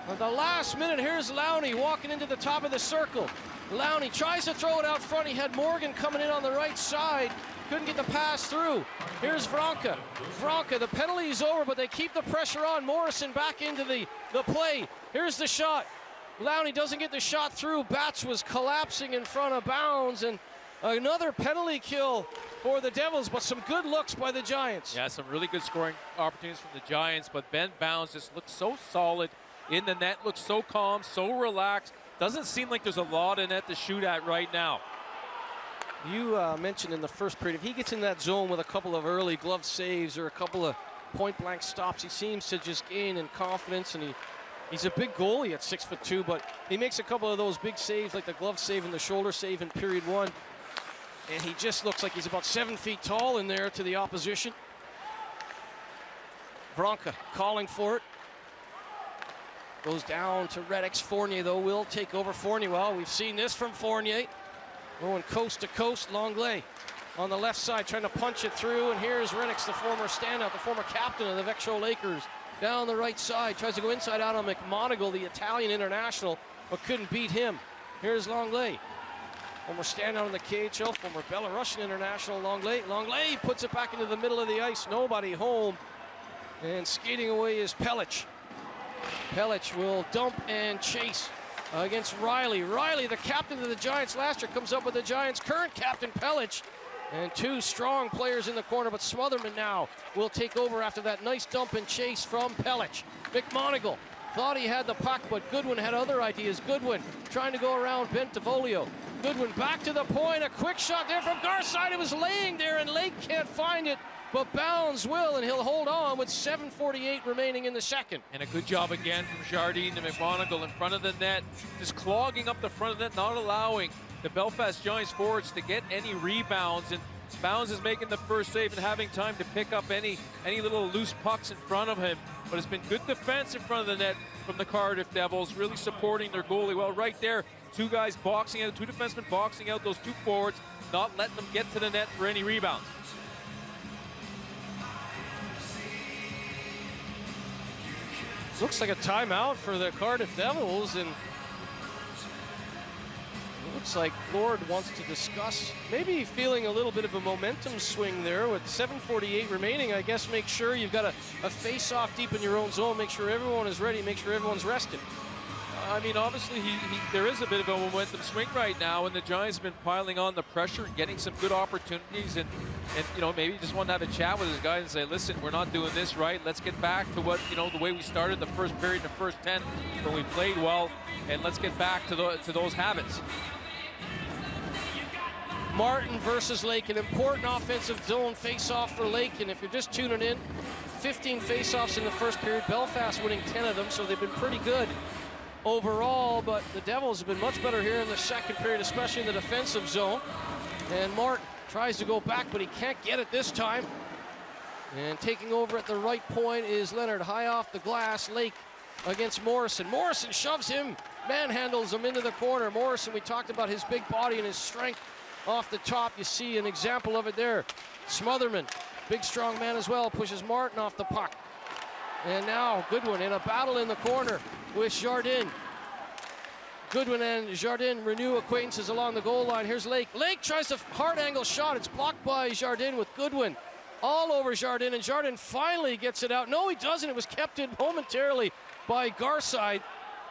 At the last minute, here's Lowney walking into the top of the circle. Lowney tries to throw it out front. He had Morgan coming in on the right side. Couldn't get the pass through. Here's Vronka. Vronka, the penalty is over, but they keep the pressure on. Morrison back into the play. Here's the shot. Lowney doesn't get the shot through. Batch was collapsing in front of Bounds, and another penalty kill for the Devils, but some good looks by the Giants. Yeah, some really good scoring opportunities from the Giants, but Ben Bounds just looks so solid in the net, looks so calm, so relaxed. Doesn't seem like there's a lot in net to shoot at right now. You mentioned in the first period, if he gets in that zone with a couple of early glove saves or a couple of point-blank stops, he seems to just gain in confidence, and he's a big goalie at 6'2", but he makes a couple of those big saves like the glove save and the shoulder save in period one, and he just looks like he's about 7 feet tall in there to the opposition. Vronka calling for it. Goes down to Reddick's. Fournier, though, will take over. Fournier, well, we've seen this from Fournier. Going coast to coast. Longley on the left side trying to punch it through, and here's Reddick's, the former standout, the former captain of the Vexo Lakers. Down the right side, tries to go inside out on McMonagle, the Italian international, but couldn't beat him. Here's Longley, former standout in the KHL, former Belarusian international. Longley puts it back into the middle of the ice. Nobody home, and skating away is Pellich. Pellich will dump and chase against Riley. Riley, the captain of the Giants last year, comes up with the Giants' current captain, Pellich. And two strong players in the corner, but Smotherman now will take over after that nice dump and chase from Pellich. McMonagle thought he had the puck, but Goodwin had other ideas. Goodwin trying to go around Bentivolio. Goodwin back to the point, a quick shot there from Garside. It was laying there, and Lake can't find it, but Bounds will, and he'll hold on with 7:48 remaining in the second. And a good job again from Jardine to McMonagle in front of the net, just clogging up the front of the net, not allowing the Belfast Giants forwards to get any rebounds, and Bounds is making the first save and having time to pick up any little loose pucks in front of him. But it's been good defense in front of the net from the Cardiff Devils, really supporting their goalie. Well, right there, two guys boxing out, two defensemen boxing out those two forwards, not letting them get to the net for any rebounds. Looks like a timeout for the Cardiff Devils, and looks like Lord wants to discuss, maybe feeling a little bit of a momentum swing there with 7:48 remaining. I guess make sure you've got a face-off deep in your own zone, make sure everyone is ready, make sure everyone's rested. I mean, obviously, there is a bit of a momentum swing right now, and the Giants have been piling on the pressure and getting some good opportunities, and you know, maybe just want to have a chat with his guys and say, listen, we're not doing this right. Let's get back to what, you know, the way we started the first period, the first 10, when we played well, and let's get back to those habits. Martin versus Lake, an important offensive zone face-off for Lake, and if you're just tuning in, 15 face-offs in the first period, Belfast winning 10 of them, so they've been pretty good overall, but the Devils have been much better here in the second period, especially in the defensive zone. And Martin tries to go back, but he can't get it this time. And taking over at the right point is Leonard. High off the glass, Lake against Morrison. Morrison shoves him, manhandles him into the corner. Morrison, we talked about his big body and his strength off the top. You see an example of it there. Smotherman, big strong man as well, pushes Martin off the puck. And now Goodwin in a battle in the corner with Jardin. Goodwin and Jardin renew acquaintances along the goal line. Here's Lake. Lake tries a hard angle shot. It's blocked by Jardin with Goodwin all over Jardin, and Jardin finally gets it out. No, he doesn't. It was kept in momentarily by Garside.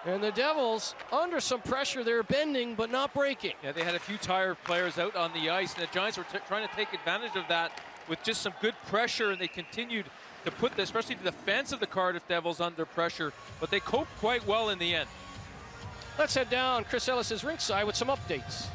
And the Devils, under some pressure, they're bending but not breaking. Yeah, they had a few tired players out on the ice, and the Giants were trying to take advantage of that with just some good pressure, and they continued to put, especially the defense of the Cardiff Devils, under pressure, but they coped quite well in the end. Let's head down Chris Ellis's rinkside with some updates.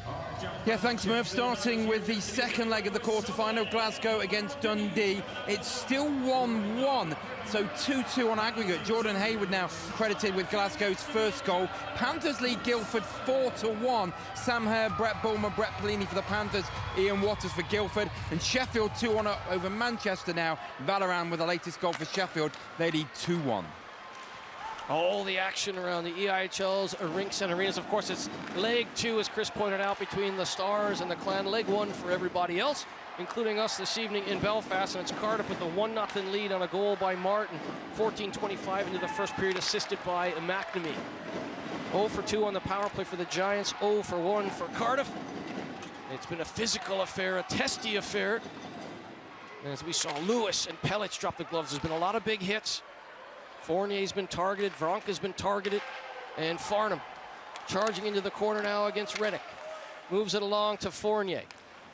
Yeah, thanks, Murph. Starting with the second leg of the quarterfinal, Glasgow against Dundee. It's still 1-1, so 2-2 on aggregate. Jordan Hayward now credited with Glasgow's first goal. Panthers lead Guildford 4-1. Sam Hare, Brett Bulmer, Brett Pelini for the Panthers, Ian Waters for Guildford. And Sheffield 2-1 over Manchester now. Valoran with the latest goal for Sheffield. They lead 2-1. All the action around the EIHL's rinks and arenas. Of course, it's leg 2, as Chris pointed out, between the Stars and the Clan. Leg 1 for everybody else, including us this evening in Belfast. And it's Cardiff with the 1-0 lead on a goal by Martin. 14:25 into the first period, assisted by McNamee. 0 for 2 on the power play for the Giants. 0 for 1 for Cardiff. It's been a physical affair, a testy affair. And as we saw, Lewis and Pellich drop the gloves. There's been a lot of big hits. Fournier's been targeted, Vronka's been targeted, and Farnham charging into the corner now against Reddick. Moves it along to Fournier.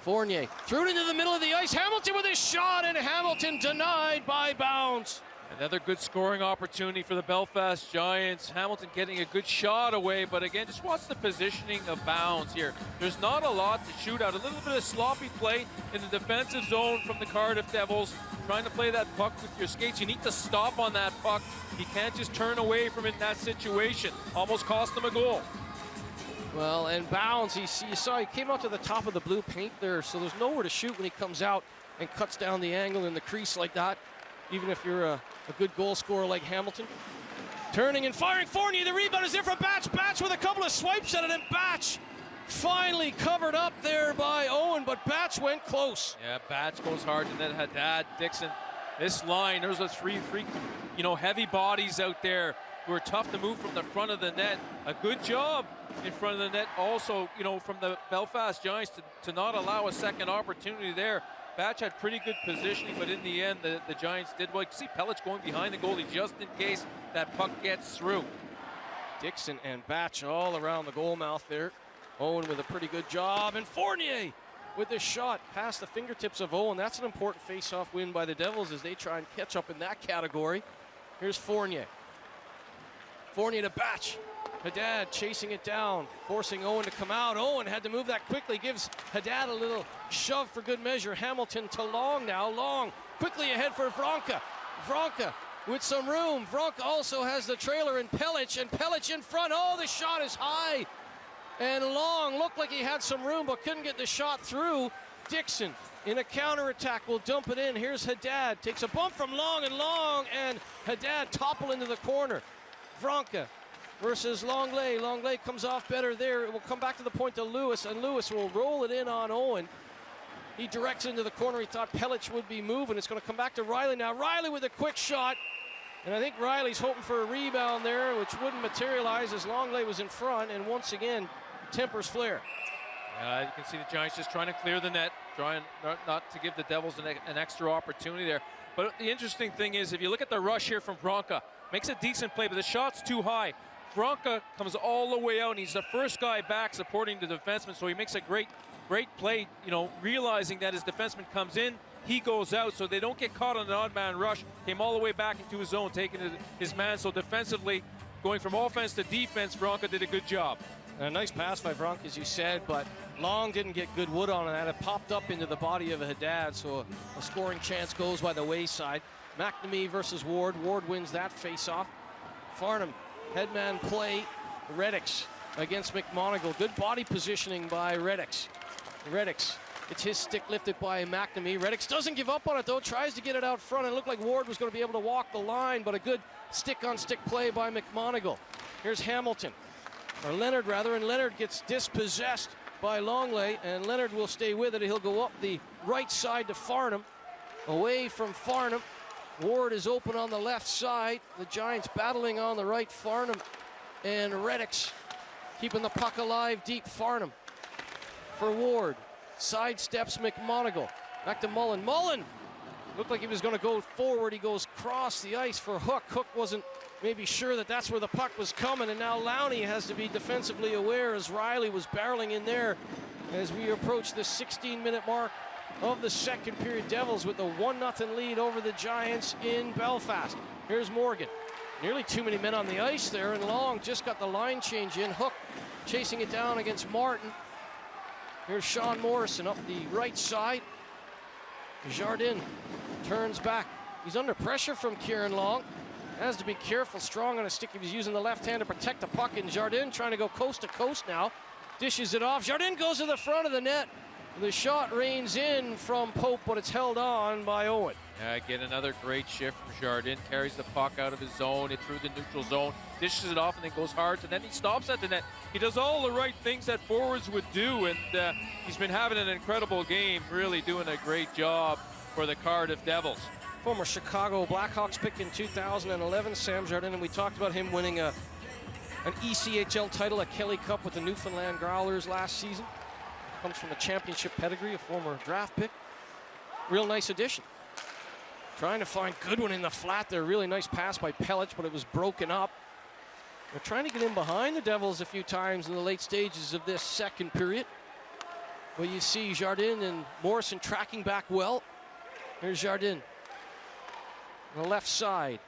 Fournier threw it into the middle of the ice. Hamilton with his shot, and Hamilton denied by Bounds. Another good scoring opportunity for the Belfast Giants. Hamilton getting a good shot away, but again, just watch the positioning of Bounds here. There's not a lot to shoot out. A little bit of sloppy play in the defensive zone from the Cardiff Devils. Trying to play that puck with your skates. You need to stop on that puck. You can't just turn away from it in that situation. Almost cost them a goal. Well, and Bounds, you saw he came out to the top of the blue paint there, so there's nowhere to shoot when he comes out and cuts down the angle in the crease like that, even if you're a good goal scorer like Hamilton. Turning and firing, Fournier, the rebound is there for Batch. Batch with a couple of swipes at it, and Batch finally covered up there by Owen, but Batch went close. Yeah, Batch goes hard, and then Haddad, Dixon. This line, there's a three heavy bodies out there who are tough to move from the front of the net. A good job in front of the net also, from the Belfast Giants to not allow a second opportunity there. Batch had pretty good positioning, but in the end, the Giants did well. You see Pellich going behind the goalie just in case that puck gets through. Dixon and Batch all around the goal mouth there. Owen with a pretty good job, and Fournier with the shot past the fingertips of Owen. That's an important face-off win by the Devils as they try and catch up in that category. Here's Fournier. Fournier to Batch. Haddad chasing it down, forcing Owen to come out. Owen had to move that quickly, gives Haddad a little shove for good measure. Hamilton to Long now. Long quickly ahead for Vronka. Vronka with some room. Vronka also has the trailer in Pellich, and Pellich in front. Oh, the shot is high. And Long looked like he had some room but couldn't get the shot through. Dixon in a counterattack will dump it in. Here's Haddad. Takes a bump from Long, and Haddad topple into the corner. Vronka versus Longley. Longley comes off better there. It will come back to the point to Lewis, and Lewis will roll it in on Owen. He directs into the corner. He thought Pellich would be moving. It's going to come back to Riley now. Riley with a quick shot. And I think Riley's hoping for a rebound there, which wouldn't materialize as Longley was in front, and once again, tempers flare. You can see the Giants just trying to clear the net, trying not to give the Devils an extra opportunity there. But the interesting thing is, if you look at the rush here from Vronka, makes a decent play, but the shot's too high. Vronka comes all the way out, and he's the first guy back supporting the defenseman, so he makes a great play, realizing that his defenseman comes in, he goes out, so they don't get caught on an odd man rush. Came all the way back into his zone, taking his man. So defensively, going from offense to defense, Vronka did a good job. A nice pass by Vronka, as you said, but Long didn't get good wood on it. It popped up into the body of Haddad, so a scoring chance goes by the wayside. McNamee versus Ward. Ward wins that face-off. Farnham, headman play. Reddicks against McMonagle. Good body positioning by Reddicks. Reddicks It's his stick lifted by McNamee. Reddicks doesn't give up on it though, tries to get it out front. It looked like Ward was going to be able to walk the line, but a good stick-on-stick play by McMonigal. Here's Hamilton, or Leonard rather, and Leonard gets dispossessed by Longley, and Leonard will stay with it. He'll go up the right side to Farnham, away from Farnham. Ward is open on the left side. The Giants battling on the right. Farnham and Reddicks keeping the puck alive deep. Farnham for Ward. Sidesteps McMonigal. Back to Mullen. Mullen looked like he was going to go forward. He goes across the ice for Hook. Hook wasn't maybe sure that that's where the puck was coming, and now Lowney has to be defensively aware as Riley was barreling in there as we approach the 16-minute mark of the second period. Devils with the 1-0 lead over the Giants in Belfast. Here's Morgan. Nearly too many men on the ice there, and Long just got the line change in. Hook chasing it down against Martin. Here's Sean Morrison up the right side. Jardin turns back. He's under pressure from Kieran Long. Has to be careful, strong on a stick. He was using the left hand to protect the puck, and Jardin trying to go coast to coast now. Dishes it off. Jardin goes to the front of the net. The shot rains in from Pope, but it's held on by Owen. Again, another great shift from Jardin. Carries the puck out of his zone, through the neutral zone, dishes it off, and then goes hard, and then he stops at the net. He does all the right things that forwards would do, and he's been having an incredible game, really doing a great job for the Cardiff Devils. Former Chicago Blackhawks pick in 2011, Sam Jardin, and we talked about him winning an ECHL title, a Kelly Cup with the Newfoundland Growlers last season. Comes from a championship pedigree, a former draft pick. Real nice addition. Trying to find Goodwin in the flat there. Really nice pass by Pellich, but it was broken up. They're trying to get in behind the Devils a few times in the late stages of this second period. But you see Jardin and Morrison tracking back well. Here's Jardin on the left side.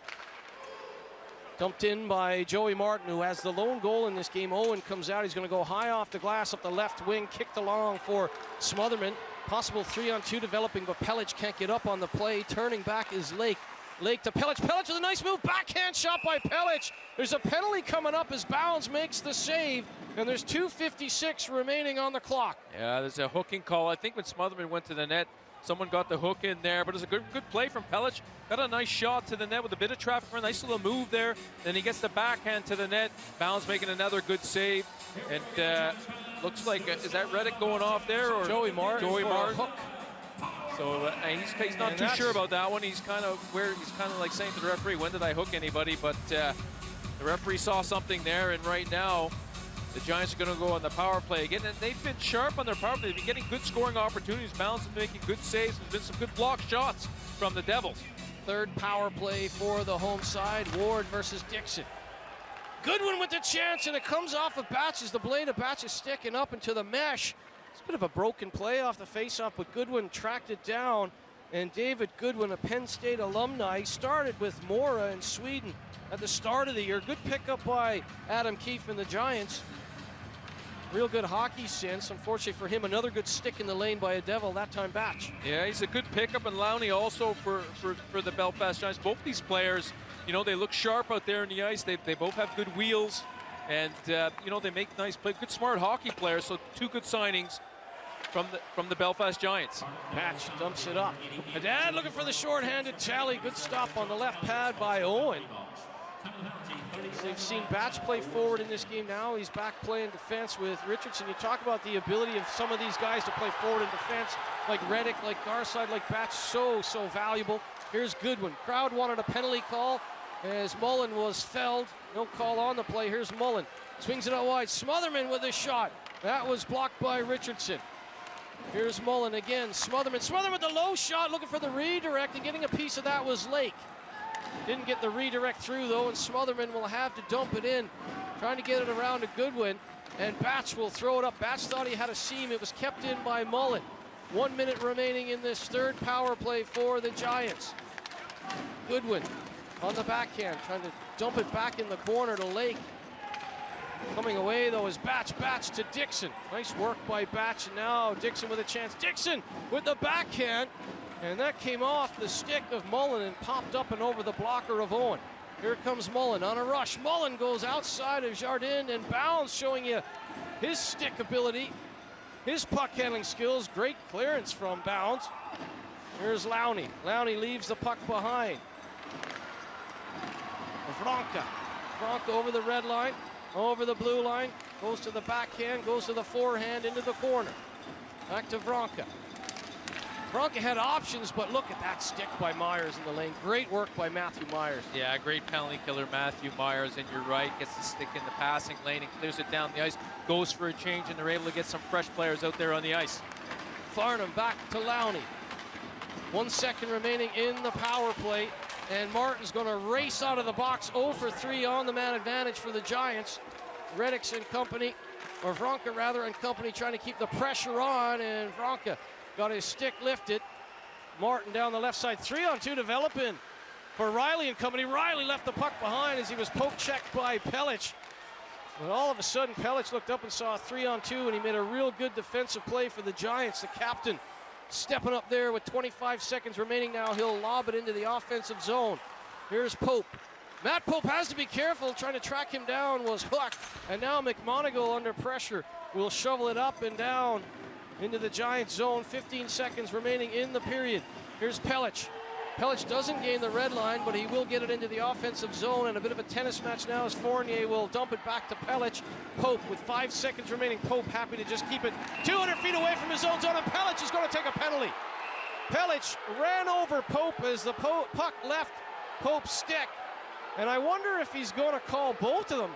Dumped in by Joey Martin, who has the lone goal in this game. Owen comes out. He's going to go high off the glass up the left wing. Kicked along for Smotherman. Possible 3-on-2 developing, but Pellich can't get up on the play. Turning back is Lake. Lake to Pellich. Pellich with a nice move. Backhand shot by Pellich. There's a penalty coming up as Bounds makes the save, and there's 2:56 remaining on the clock. Yeah, there's a hooking call. I think when Smotherman went to the net, someone got the hook in there, but it was a good play from Pellich. Got a nice shot to the net with a bit of traffic, a nice little move there. Then he gets the backhand to the net. Bounds making another good save. And looks like, is that Reddick going off there? Or Joey Martin. Hook. So he's not too sure about that one. He's kind of like saying to the referee, when did I hook anybody? But the referee saw something there, and right now, the Giants are going to go on the power play again, and they've been sharp on their power play. They've been getting good scoring opportunities. Bounds and making good saves. There's been some good block shots from the Devils. Third power play for the home side. Ward versus Dixon. Goodwin with the chance, and it comes off of Batches. The blade of Batches sticking up into the mesh. It's a bit of a broken play off the faceoff, but Goodwin tracked it down. And David Goodwin, a Penn State alumni, started with Mora in Sweden at the start of the year. Good pickup by Adam Keefe and the Giants. Real good hockey sense. Unfortunately for him, another good stick in the lane by a Devil, that time Batch. Yeah, he's a good pickup, and Lowney also for the Belfast Giants. Both these players, you know, they look sharp out there in the ice. They both have good wheels, and you know, they make nice play. Good, smart hockey players. So two good signings from the Belfast Giants. Batch dumps it up. Haddad looking for the short-handed tally. Good stop on the left pad by Owen. They've seen Batch play forward in this game now. He's back playing defense with Richardson. You talk about the ability of some of these guys to play forward in defense, like Reddick, like Garside, like Batch, so valuable. Here's Goodwin. Crowd wanted a penalty call as Mullen was felled. No call on the play. Here's Mullen. Swings it out wide. Smotherman with a shot. That was blocked by Richardson. Here's Mullen again. Smotherman with the low shot, looking for the redirect, and getting a piece of that was Lake. Didn't get the redirect through, though, and Smotherman will have to dump it in, trying to get it around to Goodwin, and Batch will throw it up. Batch thought he had a seam. It was kept in by Mullen. 1 minute remaining in this third power play for the Giants. Goodwin on the backhand, trying to dump it back in the corner to Lake. Coming away, though, is Batch. Batch to Dixon. Nice work by Batch, and now Dixon with a chance. Dixon with the backhand. And that came off the stick of Mullen and popped up and over the blocker of Owen. Here comes Mullen on a rush. Mullen goes outside of Jardin, and Bounds showing you his stick ability. his puck handling skills. Great clearance from Bounds. Here's Lowney. Lowney leaves the puck behind. Vronka over the red line, over the blue line, goes to the backhand, goes to the forehand, into the corner. Back to Vronka. Vronka had options, but look at that stick by Myers in the lane. Great work by Matthew Myers. Yeah, great penalty killer, Matthew Myers, and you're right, gets the stick in the passing lane and clears it down the ice, goes for a change, and they're able to get some fresh players out there on the ice. Farnham back to Lowney. 1 second remaining in the power play, and Martin's going to race out of the box. 0 for 3 on the man advantage for the Giants. Reddicks and company, or Vronka rather, and company trying to keep the pressure on, and Vronka got his stick lifted. Martin down the left side, 3-on-2 developing for Riley and company. Riley left the puck behind as he was poke checked by Pellich. But all of a sudden, Pellich looked up and saw a 3-on-2, and he made a real good defensive play for the Giants. The captain stepping up there with 25 seconds remaining now. He'll lob it into the offensive zone. Here's Pope. Matt Pope has to be careful. Trying to track him down was Hook. And now McMonagle under pressure will shovel it up and down into the Giants zone. 15 seconds remaining in the period. Here's Pellich. Pellich doesn't gain the red line, but he will get it into the offensive zone, and a bit of a tennis match now as Fournier will dump it back to Pellich. Pope with 5 seconds remaining. Pope happy to just keep it 200 feet away from his own zone, and Pellich is going to take a penalty. Pellich ran over Pope as the puck left Pope's stick, and I wonder if he's going to call both of them.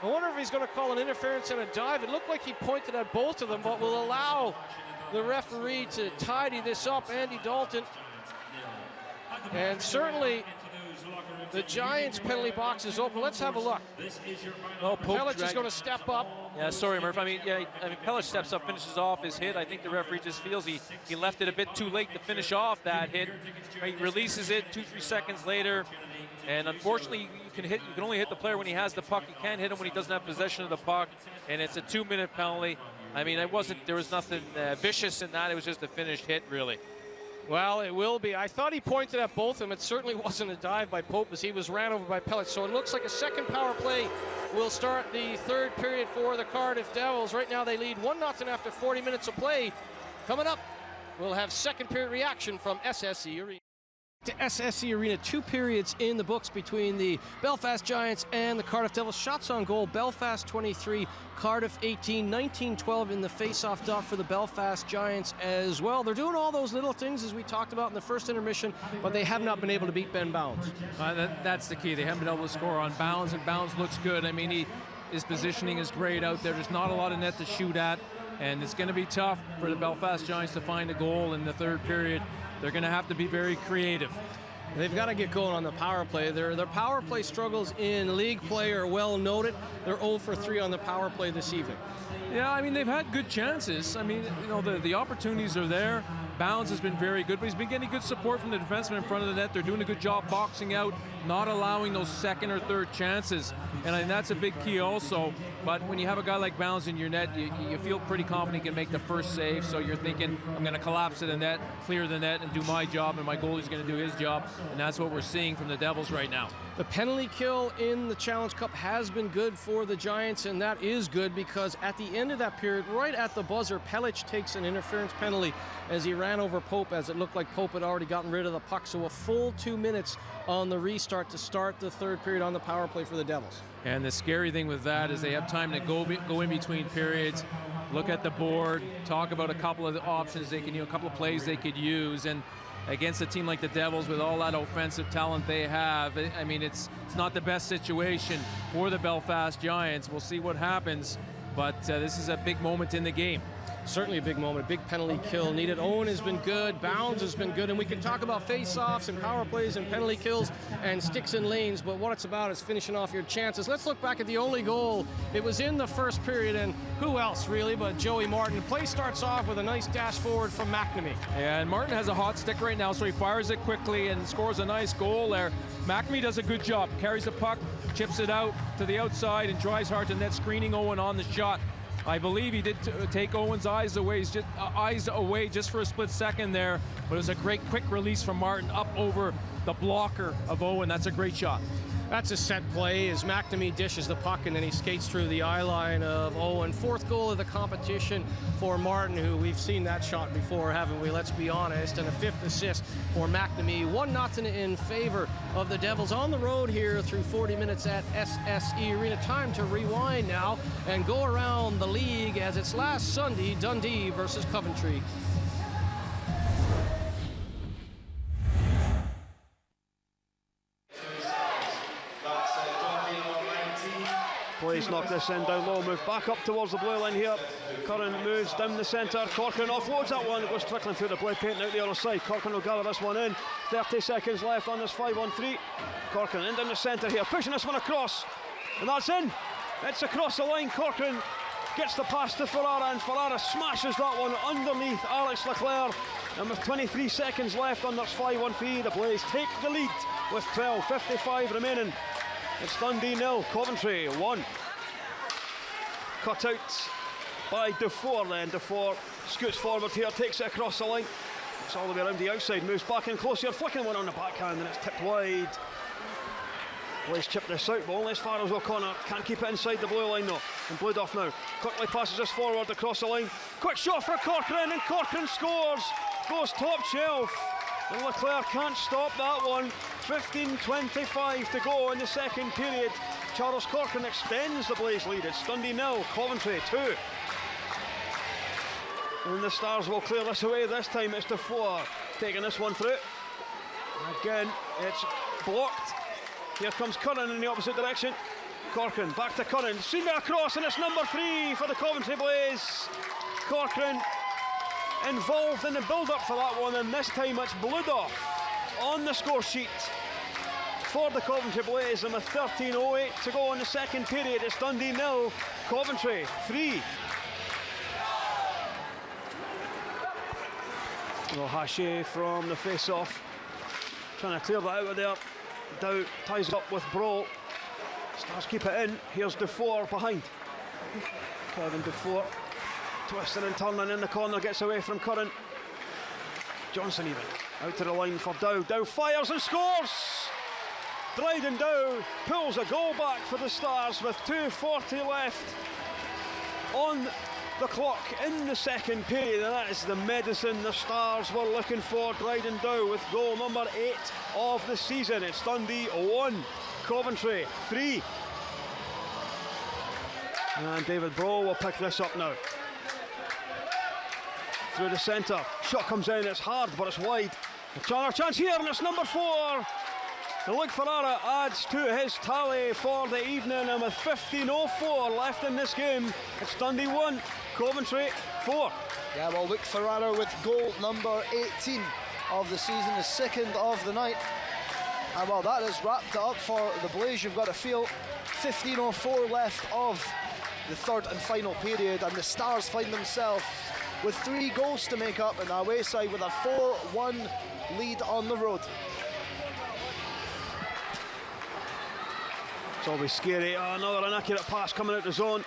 I wonder if he's going to call an interference and a dive. It looked like he pointed at both of them, but will allow the referee to tidy this up. Andy Dalton. And certainly the Giants penalty box is open. Let's have a look. Pellich is going to step up. Yeah, sorry, Murph. Pellich steps up, finishes off his hit. I think the referee just feels he left it a bit too late to finish off that hit. He releases it 2-3 seconds later. And unfortunately, you can only hit the player when he has the puck. You can't hit him when he doesn't have possession of the puck. And it's a 2-minute penalty. I mean, there was nothing vicious in that. It was just a finished hit, really. Well, it will be. I thought he pointed at both of them. It certainly wasn't a dive by Pope as he was ran over by Pellich. So it looks like a second power play will start the third period for the Cardiff Devils. Right now they lead 1-0 after 40 minutes of play. Coming up, we'll have second period reaction from SSE Arena. To SSE Arena, 2 periods in the books between the Belfast Giants and the Cardiff Devils. Shots on goal, Belfast 23, Cardiff 18, 19-12 in the face-off dot for the Belfast Giants as well. They're doing all those little things as we talked about in the first intermission, but they have not been able to beat Ben Bounds. That's the key. They haven't been able to score on Bounds, and Bounds looks good. I mean, his positioning is great out there. There's not a lot of net to shoot at, and it's going to be tough for the Belfast Giants to find a goal in the third period. They're going to have to be very creative. They've got to get going on the power play. Their power play struggles in league play are well noted. They're 0 for 3 on the power play this evening. Yeah, I mean, they've had good chances. I mean, you know, the opportunities are there. Bounds has been very good, but he's been getting good support from the defenseman in front of the net. They're doing a good job boxing out, not allowing those second or third chances. And I think that's a big key also. But when you have a guy like Bounds in your net, you feel pretty confident he can make the first save. So you're thinking, I'm going to collapse to the net, clear the net, and do my job, and my goalie's going to do his job. And that's what we're seeing from the Devils right now. The penalty kill in the Challenge Cup has been good for the Giants, and that is good because at the end of that period, right at the buzzer, Pellich takes an interference penalty as he ran over Pope, as it looked like Pope had already gotten rid of the puck. So a full 2 minutes on the restart to start the third period on the power play for the Devils. And the scary thing with that is they have time to go in between periods, look at the board, talk about a couple of the options they can, a couple of plays they could use. And against a team like the Devils with all that offensive talent they have, I mean, it's not the best situation for the Belfast Giants. We'll see what happens, but this is a big moment in the game. Certainly a big moment, a big penalty kill needed. Owen has been good, Bounds has been good, and we can talk about face-offs and power plays and penalty kills and sticks and lanes, but what it's about is finishing off your chances. Let's look back at the only goal. It was in the first period, and who else really but Joey Martin. Play starts off with a nice dash forward from McNamee. Yeah, and Martin has a hot stick right now, so he fires it quickly and scores a nice goal there. McNamee does a good job, carries the puck, chips it out to the outside, and tries hard to net, screening Owen on the shot. I believe he did take Owen's eyes away just for a split second there, but it was a great quick release from Martin up over the blocker of Owen. That's a great shot. That's a set play as McNamee dishes the puck and then he skates through the eye line of Owen. Fourth goal of the competition for Martin, who we've seen that shot before, haven't we? Let's be honest. And a fifth assist for McNamee. 1-0 in favor of the Devils on the road here through 40 minutes at SSE Arena. Time to rewind now and go around the league as it's last Sunday, Dundee versus Coventry. Blaze knocked this in down low, move back up towards the blue line here. Curran moves down the centre. Corcoran offloads that one. It goes trickling through the blade paint out the other side. Corcoran will gather this one in. 30 seconds left on this 5-on-3. Corcoran in down the centre here, pushing this one across. And that's in. It's across the line. Corcoran gets the pass to Ferrara, and Ferrara smashes that one underneath Alex Leclerc. And with 23 seconds left on this 5-on-3, the Blaze take the lead with 12:55 remaining. It's Dundee 0, Coventry 1. Cut out by Dufour then. Dufour scoots forward here, takes it across the line. It's all the way around the outside, moves back in close here, flicking one on the backhand, and it's tipped wide. Blaze chip this out, but only as far as O'Connor. Can't keep it inside the blue line though. And Blueduff now quickly passes this forward across the line. Quick shot for Corcoran, and Corcoran scores. Goes top shelf. And Leclerc can't stop that one. 15:25 to go in the second period. Charles Corcoran extends the Blaze lead. It's Dundee 0, Coventry 2. And the Stars will clear this away. This time it's Dufour taking this one through. Again, it's blocked. Here comes Curran in the opposite direction. Corcoran back to Curran. Seen it across, and it's number 3 for the Coventry Blaze. Corcoran involved in the build-up for that one, and this time it's Blueduff on the score sheet for the Coventry Blaze, and with 13:08 to go in the second period, it's Dundee 0, Coventry 3. Well, Haché from the face-off, trying to clear that out of there. Dow ties it up with Bro. Stars keep it in. Here's Dufour behind. Kevin Dufour twisting and turning in the corner, gets away from Curran. Johnson even out to the line for Dow. Dow fires and scores! Dryden Dow pulls a goal back for the Stars with 2:40 left on the clock in the second period, and that is the medicine the Stars were looking for. Dryden Dow with goal number 8 of the season. It's Dundee 1, Coventry 3. And David Bro will pick this up now. Through the centre, shot comes in, it's hard but it's wide. A chance here, and it's number 4. And Luke Ferrara adds to his tally for the evening, and with 15:04 left in this game, it's Dundee 1, Coventry 4. Yeah, well, Luke Ferrara with goal number 18 of the season, the second of the night. And well, that has wrapped it up for the Blaze. You've got to feel 15:04 left of the third and final period, and the Stars find themselves with 3 goals to make up in the away side with a 4-1 lead on the road. It's always scary. Another inaccurate pass coming out the zone.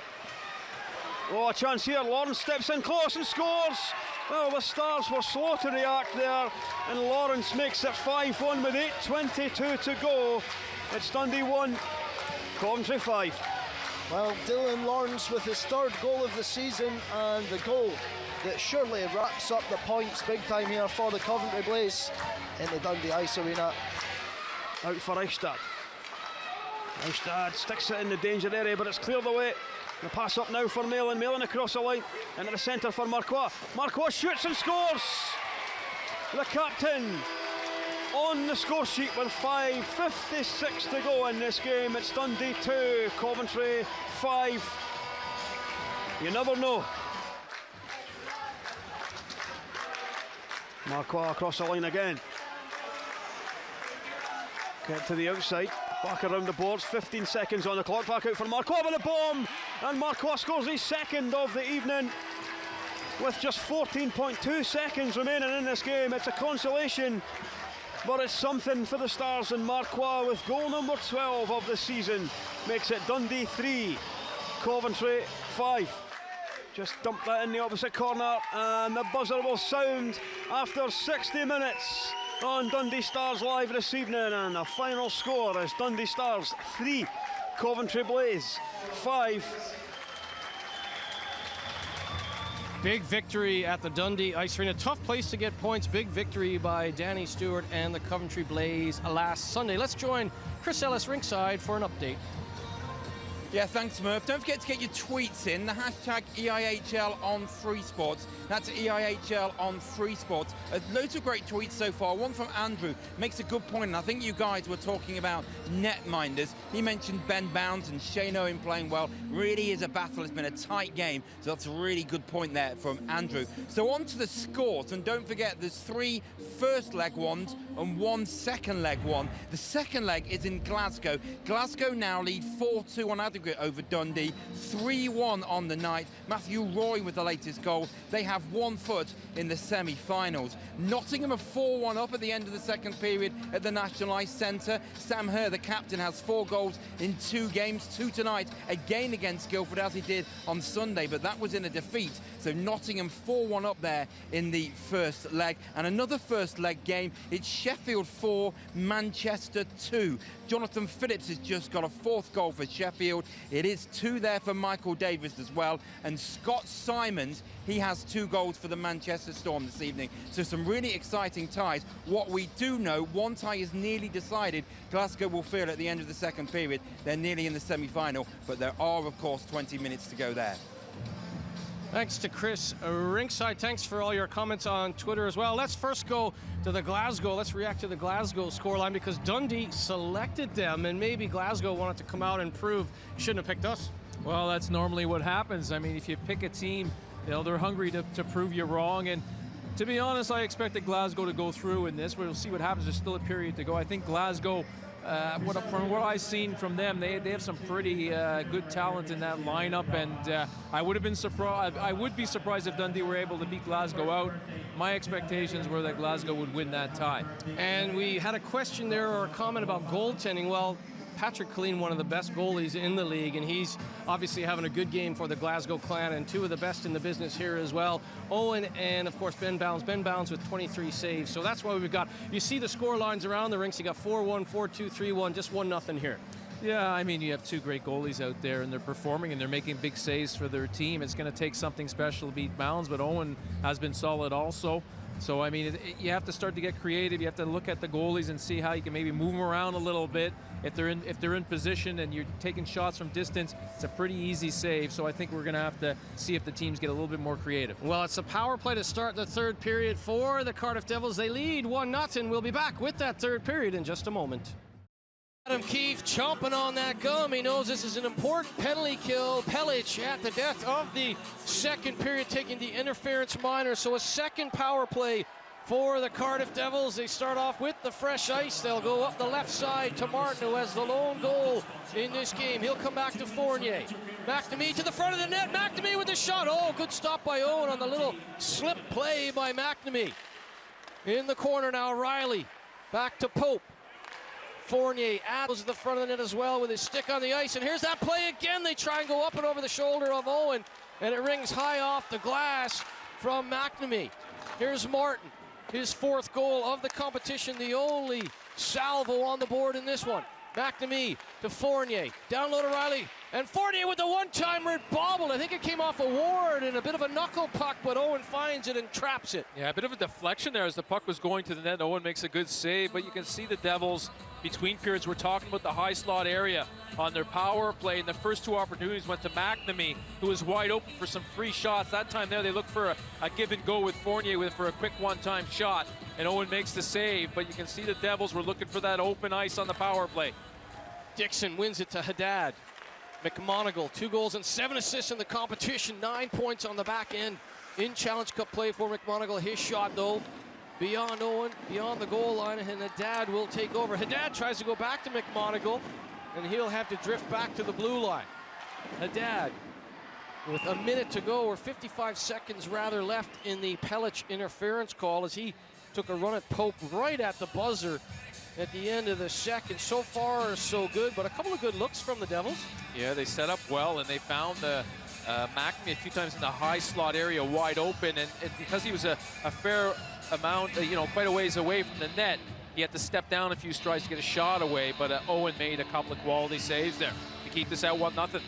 Oh, a chance here. Lawrence steps in close and scores. Well, the Stars were slow to react there, and Lawrence makes it 5-1 with 8:22 to go. It's Dundee 1, Coventry 5. Well, Dylan Lawrence with his 3rd goal of the season, and the goal that surely wraps up the points big time here for the Coventry Blaze in the Dundee Ice Arena. Out for Eichstad. Eichstad sticks it in the danger area, but it's cleared away. The pass up now for Malin. Malin across the line into the centre for Marquis. Marquis shoots and scores. The captain on the score sheet with 5:56 to go in this game. It's Dundee 2, Coventry 5. You never know. Marquis across the line again. Get to the outside, back around the boards, 15 seconds on the clock, back out for Marquis with a bomb, and Marquis scores his 2nd of the evening with just 14.2 seconds remaining in this game. It's a consolation, but it's something for the Stars, and Marquis with goal number 12 of the season makes it Dundee 3, Coventry 5. Just dump that in the opposite corner, and the buzzer will sound after 60 minutes on Dundee Stars Live this evening, and the final score is Dundee Stars 3, Coventry Blaze 5. Big victory at the Dundee Ice Arena. Tough place to get points. Big victory by Danny Stewart and the Coventry Blaze last Sunday. Let's join Chris Ellis ringside for an update. Yeah, thanks, Murph. Don't forget to get your tweets in. The hashtag EIHL on Free Sports. That's EIHL on Free Sports. Loads of great tweets so far. One from Andrew makes a good point, and I think you guys were talking about netminders. He mentioned Ben Bounds and Shane Owen playing well. Really is a battle. It's been a tight game, so that's a really good point there from Andrew. So on to the scores, and don't forget there's 3 first leg ones and 1 second leg one. The second leg is in Glasgow. Glasgow now lead 4-2 on aggregate over Dundee, 3-1 on the night. Matthew Roy with the latest goal. They have 1 foot in the semi-finals. Nottingham are 4-1 up at the end of the second period at the National Ice Centre. Sam Herr, the captain, has 4 goals in 2 games, 2 tonight, again against Guildford as he did on Sunday, but that was in a defeat. So Nottingham 4-1 up there in the first leg. And another first leg game, it's Sheffield 4, Manchester 2. Jonathan Phillips has just got a 4th goal for Sheffield. It is 2 there for Michael Davis as well. And Scott Simons, he has 2 goals for the Manchester Storm this evening. So some really exciting ties. What we do know, one tie is nearly decided. Glasgow will feel at the end of the second period they're nearly in the semi-final, but there are, of course, 20 minutes to go there. Thanks to Chris ringside. Thanks for all your comments on Twitter as well. Let's first go to the Glasgow. Let's react to the Glasgow scoreline because Dundee selected them, and maybe Glasgow wanted to come out and prove shouldn't have picked us. Well, that's normally what happens. I mean, if you pick a team, you know, they're hungry to prove you wrong. And to be honest, I expected Glasgow to go through in this. We'll see what happens. There's still a period to go. I think Glasgow, from what I've seen from them, they have some pretty good talent in that lineup, and I would have been surprised. I would be surprised if Dundee were able to beat Glasgow out. My expectations were that Glasgow would win that tie. And we had a question there or a comment about goaltending. Well, Patrick Killeen, one of the best goalies in the league, and he's obviously having a good game for the Glasgow Clan, and 2 of the best in the business here as well. Owen and, of course, Ben Bounds. Ben Bounds with 23 saves. So that's why we've got, you see the score lines around the rinks. You got 4-1, 4-2, 3-1, just 1-0 here. Yeah, I mean, you have 2 great goalies out there, and they're performing, and they're making big saves for their team. It's going to take something special to beat Bounds, but Owen has been solid also. So, I mean, you have to start to get creative. You have to look at the goalies and see how you can maybe move them around a little bit. If they're in position and you're taking shots from distance, it's a pretty easy save. So I think we're going to have to see if the teams get a little bit more creative. Well, it's a power play to start the third period for the Cardiff Devils. They lead 1-0. We'll be back with that third period in just a moment. Adam Keefe chomping on that gum. He knows this is an important penalty kill. Pelic at the death of the second period, taking the interference minor. So a second power play for the Cardiff Devils. They start off with the fresh ice. They'll go up the left side to Martin, who has the lone goal in this game. He'll come back to Fournier. McNamee to the front of the net. McNamee with the shot. Oh, good stop by Owen on the little slip play by McNamee. In the corner now, Riley. Back to Pope. Fournier goes to the front of the net as well with his stick on the ice. And here's that play again. They try and go up and over the shoulder of Owen. And it rings high off the glass from McNamee. Here's Martin. His 4th goal of the competition. The only salvo on the board in this one. McNamee to Fournier. Down low to Riley. And Fournier with the one-timer, it bobbled. I think it came off a Ward and a bit of a knuckle puck, but Owen finds it and traps it. Yeah, a bit of a deflection there as the puck was going to the net. Owen makes a good save, but you can see the Devils between periods. We're talking about the high slot area on their power play, and the first 2 opportunities went to McNamee, who was wide open for some free shots. That time there, they looked for a give and go with Fournier for a quick one-time shot, and Owen makes the save, but you can see the Devils were looking for that open ice on the power play. Dixon wins it to Haddad. McMonagle, 2 goals and 7 assists in the competition, 9 points on the back end in Challenge Cup play for McMonagle. His shot, though, beyond Owen, beyond the goal line, and Haddad will take over. Haddad tries to go back to McMonagle, and he'll have to drift back to the blue line. Haddad, with a minute to go, or 55 seconds rather left in the Pelic interference call, as he took a run at Pope right at the buzzer at the end of the second. So far, so good, but a couple of good looks from the Devils. Yeah, they set up well, and they found McNamee a few times in the high slot area wide open, and because he was a fair quite a ways away from the net. He had to step down a few strides to get a shot away, but Owen made a couple of quality saves there to keep this at 1-0.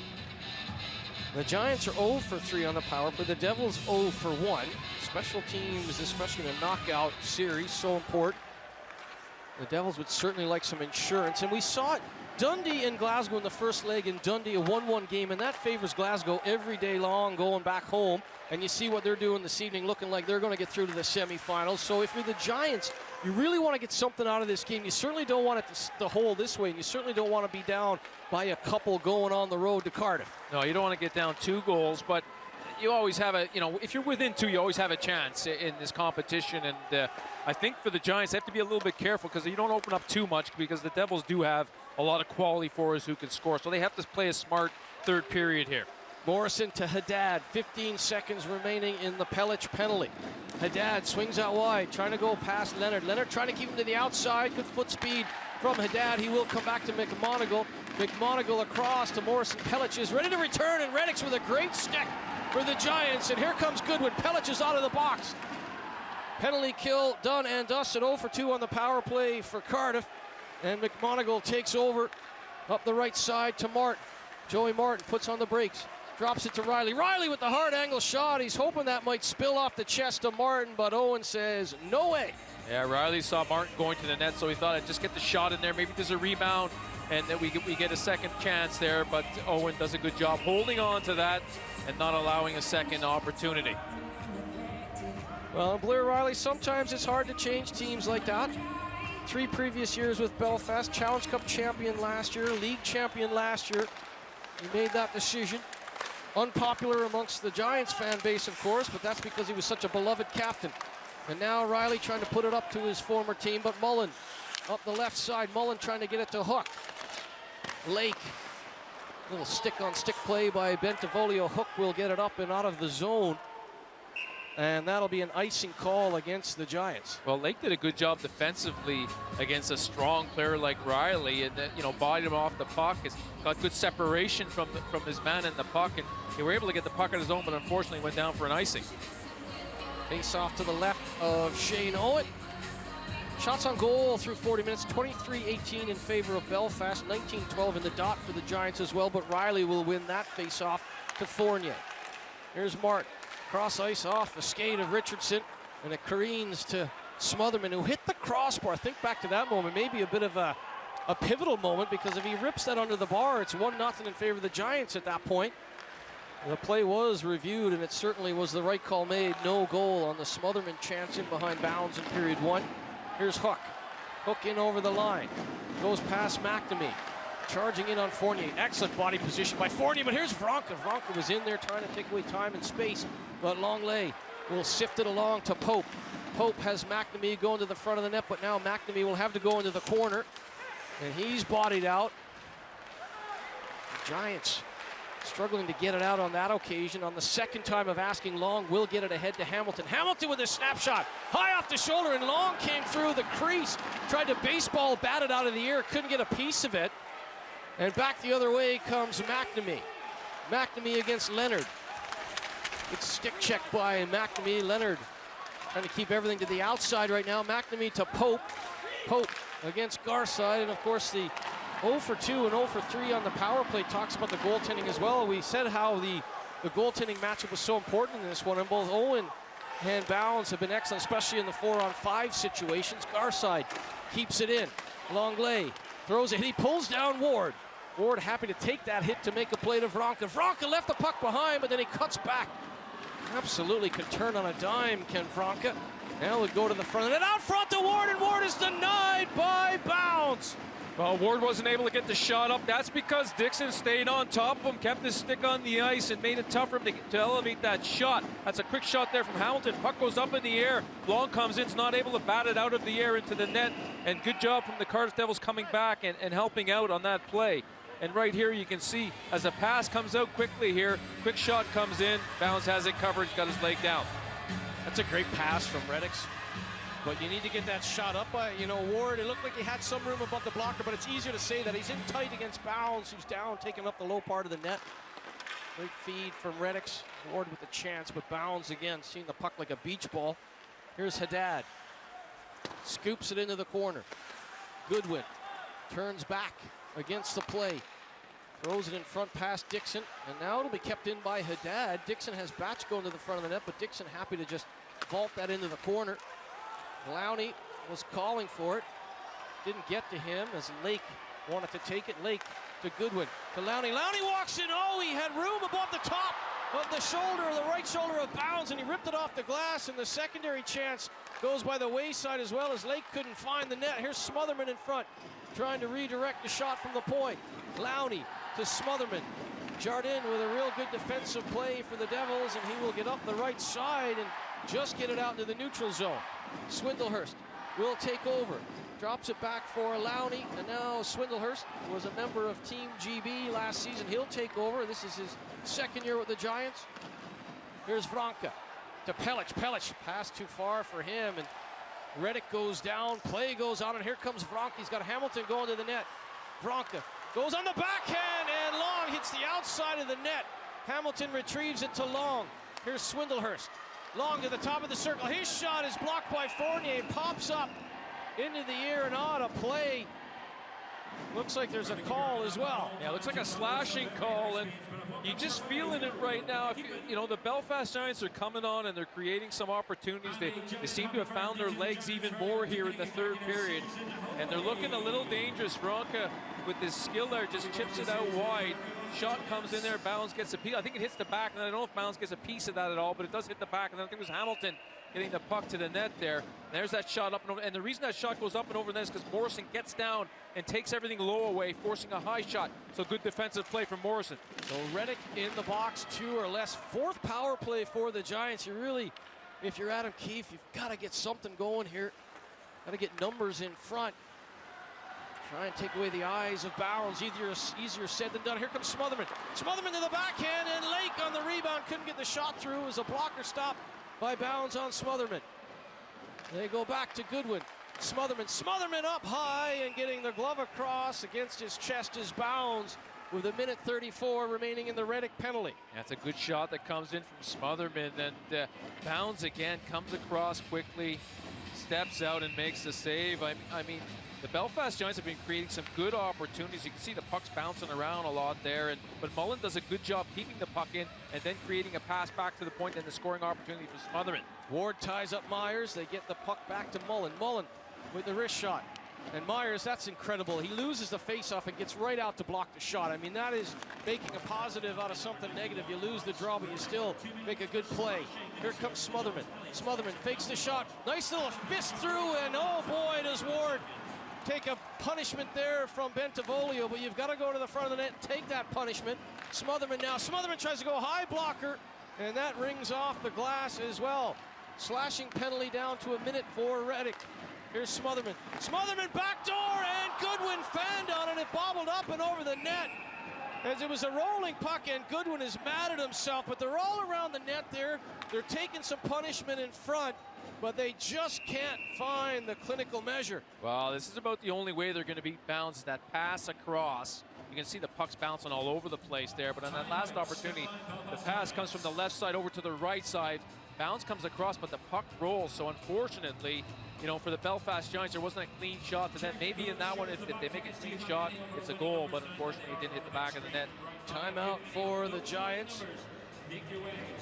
The Giants are 0 for 3 on the power play. The Devils 0 for 1. Special teams, especially in a knockout series, so important. The Devils would certainly like some insurance, and we saw it. Dundee and Glasgow in the first leg, in Dundee a 1-1 game, and that favors Glasgow every day long going back home. And you see what they're doing this evening, looking like they're going to get through to the semifinals. So if you're the Giants, you really want to get something out of this game. You certainly don't want it to hold this way, and you certainly don't want to be down by a couple going on the road to Cardiff. No, you don't want to get down 2 goals, but you always have if you're within 2, you always have a chance in this competition. And I think for the Giants, they have to be a little bit careful because you don't open up too much, because the Devils do have a lot of quality forwards who can score. So they have to play a smart third period here. Morrison to Haddad, 15 seconds remaining in the Pellich penalty. Haddad swings out wide, trying to go past Leonard. Leonard trying to keep him to the outside. Good foot speed from Haddad. He will come back to McMonagle. McMonagle across to Morrison. Pellich is ready to return, and Reddicks with a great stick for the Giants. And here comes Goodwin. Pellich is out of the box. Penalty kill done and dusted. 0 for 2 on the power play for Cardiff. And McMonagle takes over up the right side to Martin. Joey Martin puts on the brakes. Drops it to Riley. Riley with the hard angle shot. He's hoping that might spill off the chest of Martin, but Owen says, no way. Yeah, Riley saw Martin going to the net, so he thought I'd just get the shot in there. Maybe there's a rebound, and then we get a second chance there, but Owen does a good job holding on to that and not allowing a second opportunity. Well, Blair Riley, sometimes it's hard to change teams like that. 3 previous years with Belfast, Challenge Cup champion last year, league champion last year. He made that decision. Unpopular amongst the Giants fan base, of course, but that's because he was such a beloved captain. And now Riley trying to put it up to his former team, but Mullen up the left side. Mullen trying to get it to Hook. Lake. Little stick-on-stick play by Bentivolio. Hook will get it up and out of the zone. And that'll be an icing call against the Giants. Well, Lake did a good job defensively against a strong player like Riley, and bodied him off the puck. He's got good separation from his man in the puck, and they were able to get the puck at his own, but unfortunately went down for an icing. Face off to the left of Shane Owen. Shots on goal through 40 minutes, 23-18 in favor of Belfast, 19-12 in the dot for the Giants as well, but Riley will win that face-off to Fournier. Here's Martin. Cross ice off the skate of Richardson, and it careens to Smotherman, who hit the crossbar. Think back to that moment, maybe a bit of a pivotal moment, because if he rips that under the bar, it's 1-0 in favor of the Giants at that point. The play was reviewed, and it certainly was the right call made. No goal on the Smotherman chance in behind bounds in period 1. Here's Hook. Hook in over the line. Goes past McNamee. Charging in on Fournier. Excellent body position by Fournier, but here's Vronka. Vronka was in there trying to take away time and space, but Longley will sift it along to Pope. Pope has McNamee going to the front of the net, but now McNamee will have to go into the corner, and he's bodied out. The Giants struggling to get it out on that occasion. On the second time of asking, Long will get it ahead to Hamilton. Hamilton with a snapshot. High off the shoulder, and Long came through the crease. Tried to baseball bat it out of the air. Couldn't get a piece of it. And back the other way comes McNamee. McNamee against Leonard. Good stick check by McNamee. Leonard trying to keep everything to the outside right now. McNamee to Pope. Pope against Garside. And of course the 0 for 2 and 0 for 3 on the power play talks about the goaltending as well. We said how the goaltending matchup was so important in this one. And both Owen and Bounds have been excellent, especially in the 4-on-5 situations. Garside keeps it in. Longley throws it. He pulls down Ward. Ward happy to take that hit to make a play to Vronka. Vronka left the puck behind, but then he cuts back. Absolutely can turn on a dime, Ken Vronka. Now we'll go to the front, and out front to Ward, and Ward is denied by Bounds. Well, Ward wasn't able to get the shot up. That's because Dixon stayed on top of him, kept his stick on the ice, and made it tough for him to elevate that shot. That's a quick shot there from Hamilton. Puck goes up in the air. Long comes in, is not able to bat it out of the air into the net. And good job from the Cardiff Devils coming back and helping out on that play. And right here you can see as a pass comes out quickly here, quick shot comes in, Bounds has it covered, he's got his leg down. That's a great pass from Reddicks. But you need to get that shot up by, Ward. It looked like he had some room above the blocker, but it's easier to say that. He's in tight against Bounds, who's down, taking up the low part of the net. Great feed from Reddicks. Ward with a chance, but Bounds again, seeing the puck like a beach ball. Here's Haddad. Scoops it into the corner. Goodwin turns back against the play. Throws it in front past Dixon, and now it'll be kept in by Haddad. Dixon has Batch going to the front of the net, but Dixon happy to just vault that into the corner. Lowney was calling for it. Didn't get to him as Lake wanted to take it. Lake to Goodwin, to Lowney. Lowney walks in. Oh, he had room above the top of the shoulder, the right shoulder of Bounds, and he ripped it off the glass, and the secondary chance goes by the wayside as well as Lake couldn't find the net. Here's Smotherman in front, trying to redirect the shot from the point. Lowney to Smotherman. Jardin with a real good defensive play for the Devils, and he will get up the right side and just get it out into the neutral zone. Swindlehurst will take over. Drops it back for Lowney, and now Swindlehurst was a member of Team GB last season. He'll take over. This is his second year with the Giants. Here's Vranka to Pelic. Pelic pass too far for him, and Reddick goes down. Play goes on, and here comes Vranka. He's got Hamilton going to the net. Vranka goes on the backhand, and Long hits the outside of the net. Hamilton retrieves it to Long. Here's Swindlehurst. Long to the top of the circle. His shot is blocked by Fournier. Pops up into the air and on a play. Looks like there's a call as well. Yeah, it looks like a slashing call, and you're just feeling it right now. If you know, the Belfast Giants are coming on and they're creating some opportunities. They seem to have found their legs even more here in the third period, and they're looking a little dangerous. Vranka, with his skill there, just chips it out wide. Shot comes in there, Bounds gets a piece. I think it hits the back, and I don't know if Bounds gets a piece of that at all, but it does hit the back, and I think it was Hamilton getting the puck to the net there. And there's that shot up and over, and the reason that shot goes up and over the net is because Morrison gets down and takes everything low away, forcing a high shot. So good defensive play from Morrison. So Reddick in the box, 2 or less. 4th power play for the Giants. You really, if you're Adam Keefe, you've got to get something going here. Got to get numbers in front. Try and take away the eyes of Bounds. Easier said than done. Here comes Smotherman. Smotherman to the backhand, and Lake on the rebound. Couldn't get the shot through. It was a blocker stop by Bounds on Smotherman. They go back to Goodwin. Smotherman up high and getting the glove across against his chest is Bounds with 1:34 remaining in the Reddick penalty. That's a good shot that comes in from Smotherman, and Bounds again comes across quickly, steps out and makes the save. I mean, the Belfast Giants have been creating some good opportunities. You can see the puck's bouncing around a lot there, but Mullen does a good job keeping the puck in and then creating a pass back to the point and the scoring opportunity for Smotherman. Ward ties up Myers. They get the puck back to Mullen. Mullen with the wrist shot. And Myers, that's incredible. He loses the faceoff and gets right out to block the shot. I mean, that is making a positive out of something negative. You lose the draw, but you still make a good play. Here comes Smotherman. Smotherman fakes the shot. Nice little fist through, and oh boy, does Ward take a punishment there from Bentivolio, but you've got to go to the front of the net and take that punishment. Smotherman now. Smotherman tries to go high blocker, and that rings off the glass as well. Slashing penalty down to 1 minute for Reddick. Here's Smotherman. Smotherman backdoor, and Goodwin fanned on it. It bobbled up and over the net as it was a rolling puck, and Goodwin is mad at himself, but they're all around the net there. They're taking some punishment in front, but they just can't find the clinical measure. Well, this is about the only way they're going to beat Bounds, that pass across. You can see the puck's bouncing all over the place there, but on that last opportunity, the pass comes from the left side over to the right side. Bounds comes across, but the puck rolls. So unfortunately, you know, for the Belfast Giants, there wasn't a clean shot to them. Maybe in that one, if they make a clean shot, it's a goal, but unfortunately it didn't hit the back of the net. Timeout for the Giants. We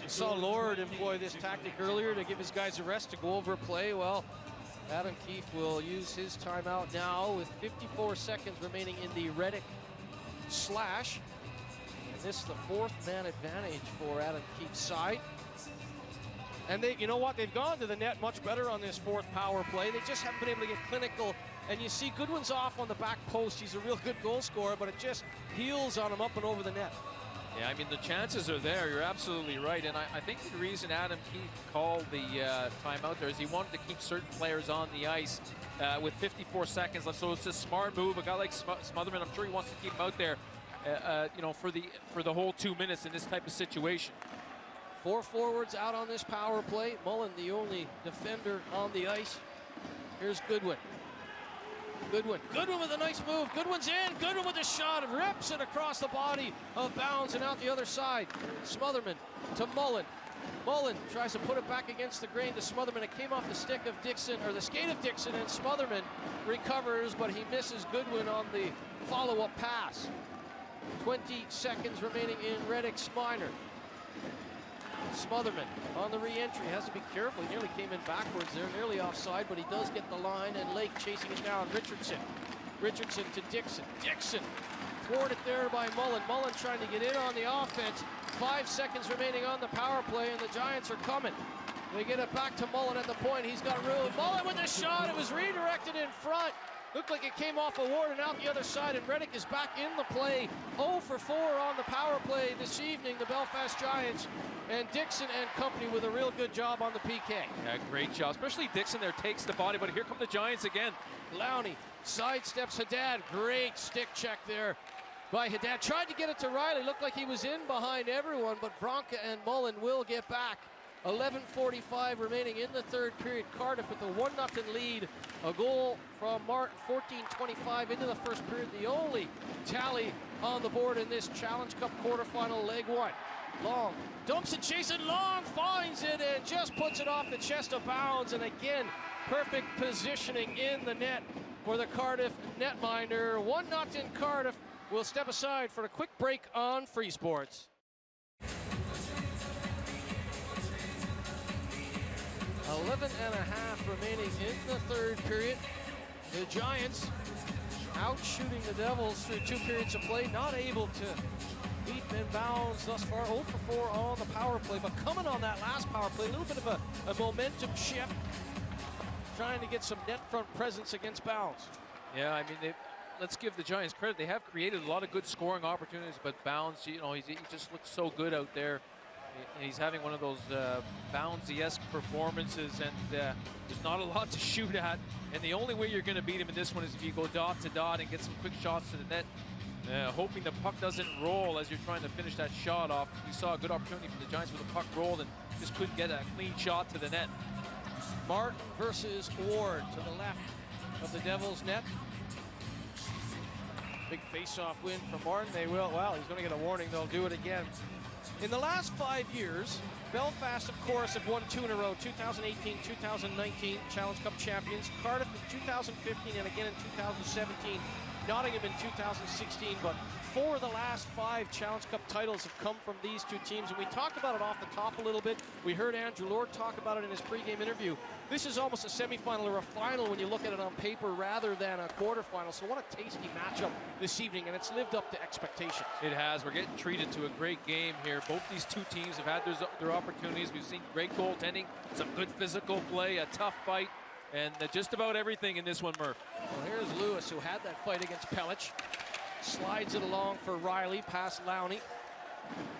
saw Lord employ this tactic earlier to give his guys a rest to go over a play. Well, Adam Keefe will use his timeout now with 54 seconds remaining in the Reddick slash. And this is the 4th man advantage for Adam Keefe's side. And they, you know what, they've gone to the net much better on this 4th power play. They just haven't been able to get clinical. And you see Goodwin's off on the back post. He's a real good goal scorer, but it just heals on him up and over the net. Yeah, I mean, the chances are there. You're absolutely right. And I think the reason Adam Keefe called the timeout there is he wanted to keep certain players on the ice with 54 seconds left. So it's a smart move. A guy like Smotherman, I'm sure he wants to keep him out there, you know, for the whole 2 minutes in this type of situation. 4 forwards out on this power play. Mullen, the only defender on the ice. Here's Goodwin. Goodwin with a nice move. Goodwin's in. Goodwin with a shot. Rips it across the body of Bounds and out the other side. Smotherman to Mullen. Mullen tries to put it back against the grain to Smotherman. It came off the stick of Dixon, or the skate of Dixon, and Smotherman recovers, but he misses Goodwin on the follow-up pass. 20 seconds remaining in Reddick's minor. Smotherman on the re-entry, has to be careful. He nearly came in backwards there, nearly offside, but he does get the line, and Lake chasing it down. Richardson to Dixon. Dixon thwarted there by Mullen. Mullen trying to get in on the offense. 5 seconds remaining on the power play, and the Giants are coming. They get it back to Mullen at the point. He's got room. Mullen with the shot. It was redirected in front. Looked like it came off a Ward and out the other side, and Reddick is back in the play. 0 for 4 on the power play this evening, the Belfast Giants. And Dixon and company with a real good job on the PK. Yeah, great job. Especially Dixon there takes the body, but here come the Giants again. Lowney sidesteps Haddad. Great stick check there by Haddad. Tried to get it to Riley. Looked like he was in behind everyone, but Bronca and Mullen will get back. 11:45 remaining in the third period. Cardiff with a 1-0 lead. A goal from Martin, 14:25 into the first period. The only tally on the board in this Challenge Cup quarterfinal, leg one. Long dumps it, Jason Long finds it and just puts it off the chest of bounds. And again, perfect positioning in the net for the Cardiff netminder. 1-0 Cardiff. We'll step aside for a quick break on Free Sports. 11.5 remaining in the third period. The Giants out shooting the Devils through 2 periods of play, not able to beat Ben Bounds thus far. 0 for 4 on the power play, but coming on that last power play, a little bit of a momentum shift, trying to get some net front presence against Bounds. Yeah, I mean, let's give the Giants credit. They have created a lot of good scoring opportunities, but Bounds, you know, he just looks so good out there. He's having one of those Boundsy-esque performances, and there's not a lot to shoot at. And the only way you're going to beat him in this one is if you go dot to dot and get some quick shots to the net, hoping the puck doesn't roll as you're trying to finish that shot off. We saw a good opportunity for the Giants with the puck rolled and just couldn't get a clean shot to the net. Martin versus Ward to the left of the Devils' net. Big face-off win from Martin. They will, well, he's going to get a warning. They'll do it again. In the last 5 years, Belfast, of course, have won 2 in a row, 2018, 2019 Challenge Cup champions. Cardiff in 2015 and again in 2017. Nottingham in 2016, but 4 of the last 5 Challenge Cup titles have come from these 2 teams, and we talked about it off the top a little bit. We heard Andrew Lord talk about it in his pregame interview. This is almost a semifinal or a final when you look at it on paper rather than a quarterfinal, so what a tasty matchup this evening, and it's lived up to expectations. It has. We're getting treated to a great game here. Both these 2 teams have had their opportunities. We've seen great goaltending, some good physical play, a tough fight, and just about everything in this one, Murph. Well, here's Lewis, who had that fight against Pellich. Slides it along for Riley, past Lowney.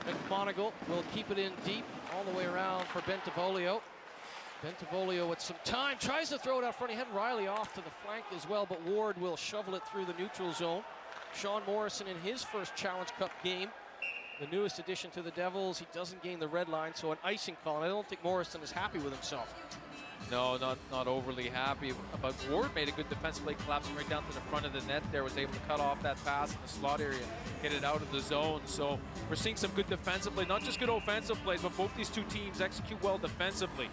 McMonigal will keep it in deep all the way around for Bentivolio. Bentivolio with some time, tries to throw it out front. He had Riley off to the flank as well, but Ward will shovel it through the neutral zone. Sean Morrison in his first Challenge Cup game. The newest addition to the Devils. He doesn't gain the red line, so an icing call. And I don't think Morrison is happy with himself. No, not overly happy. But Ward made a good defensive play, collapsing right down to the front of the net there, was able to cut off that pass in the slot area, get it out of the zone. So we're seeing some good defensive play, not just good offensive plays, but both these 2 teams execute well defensively.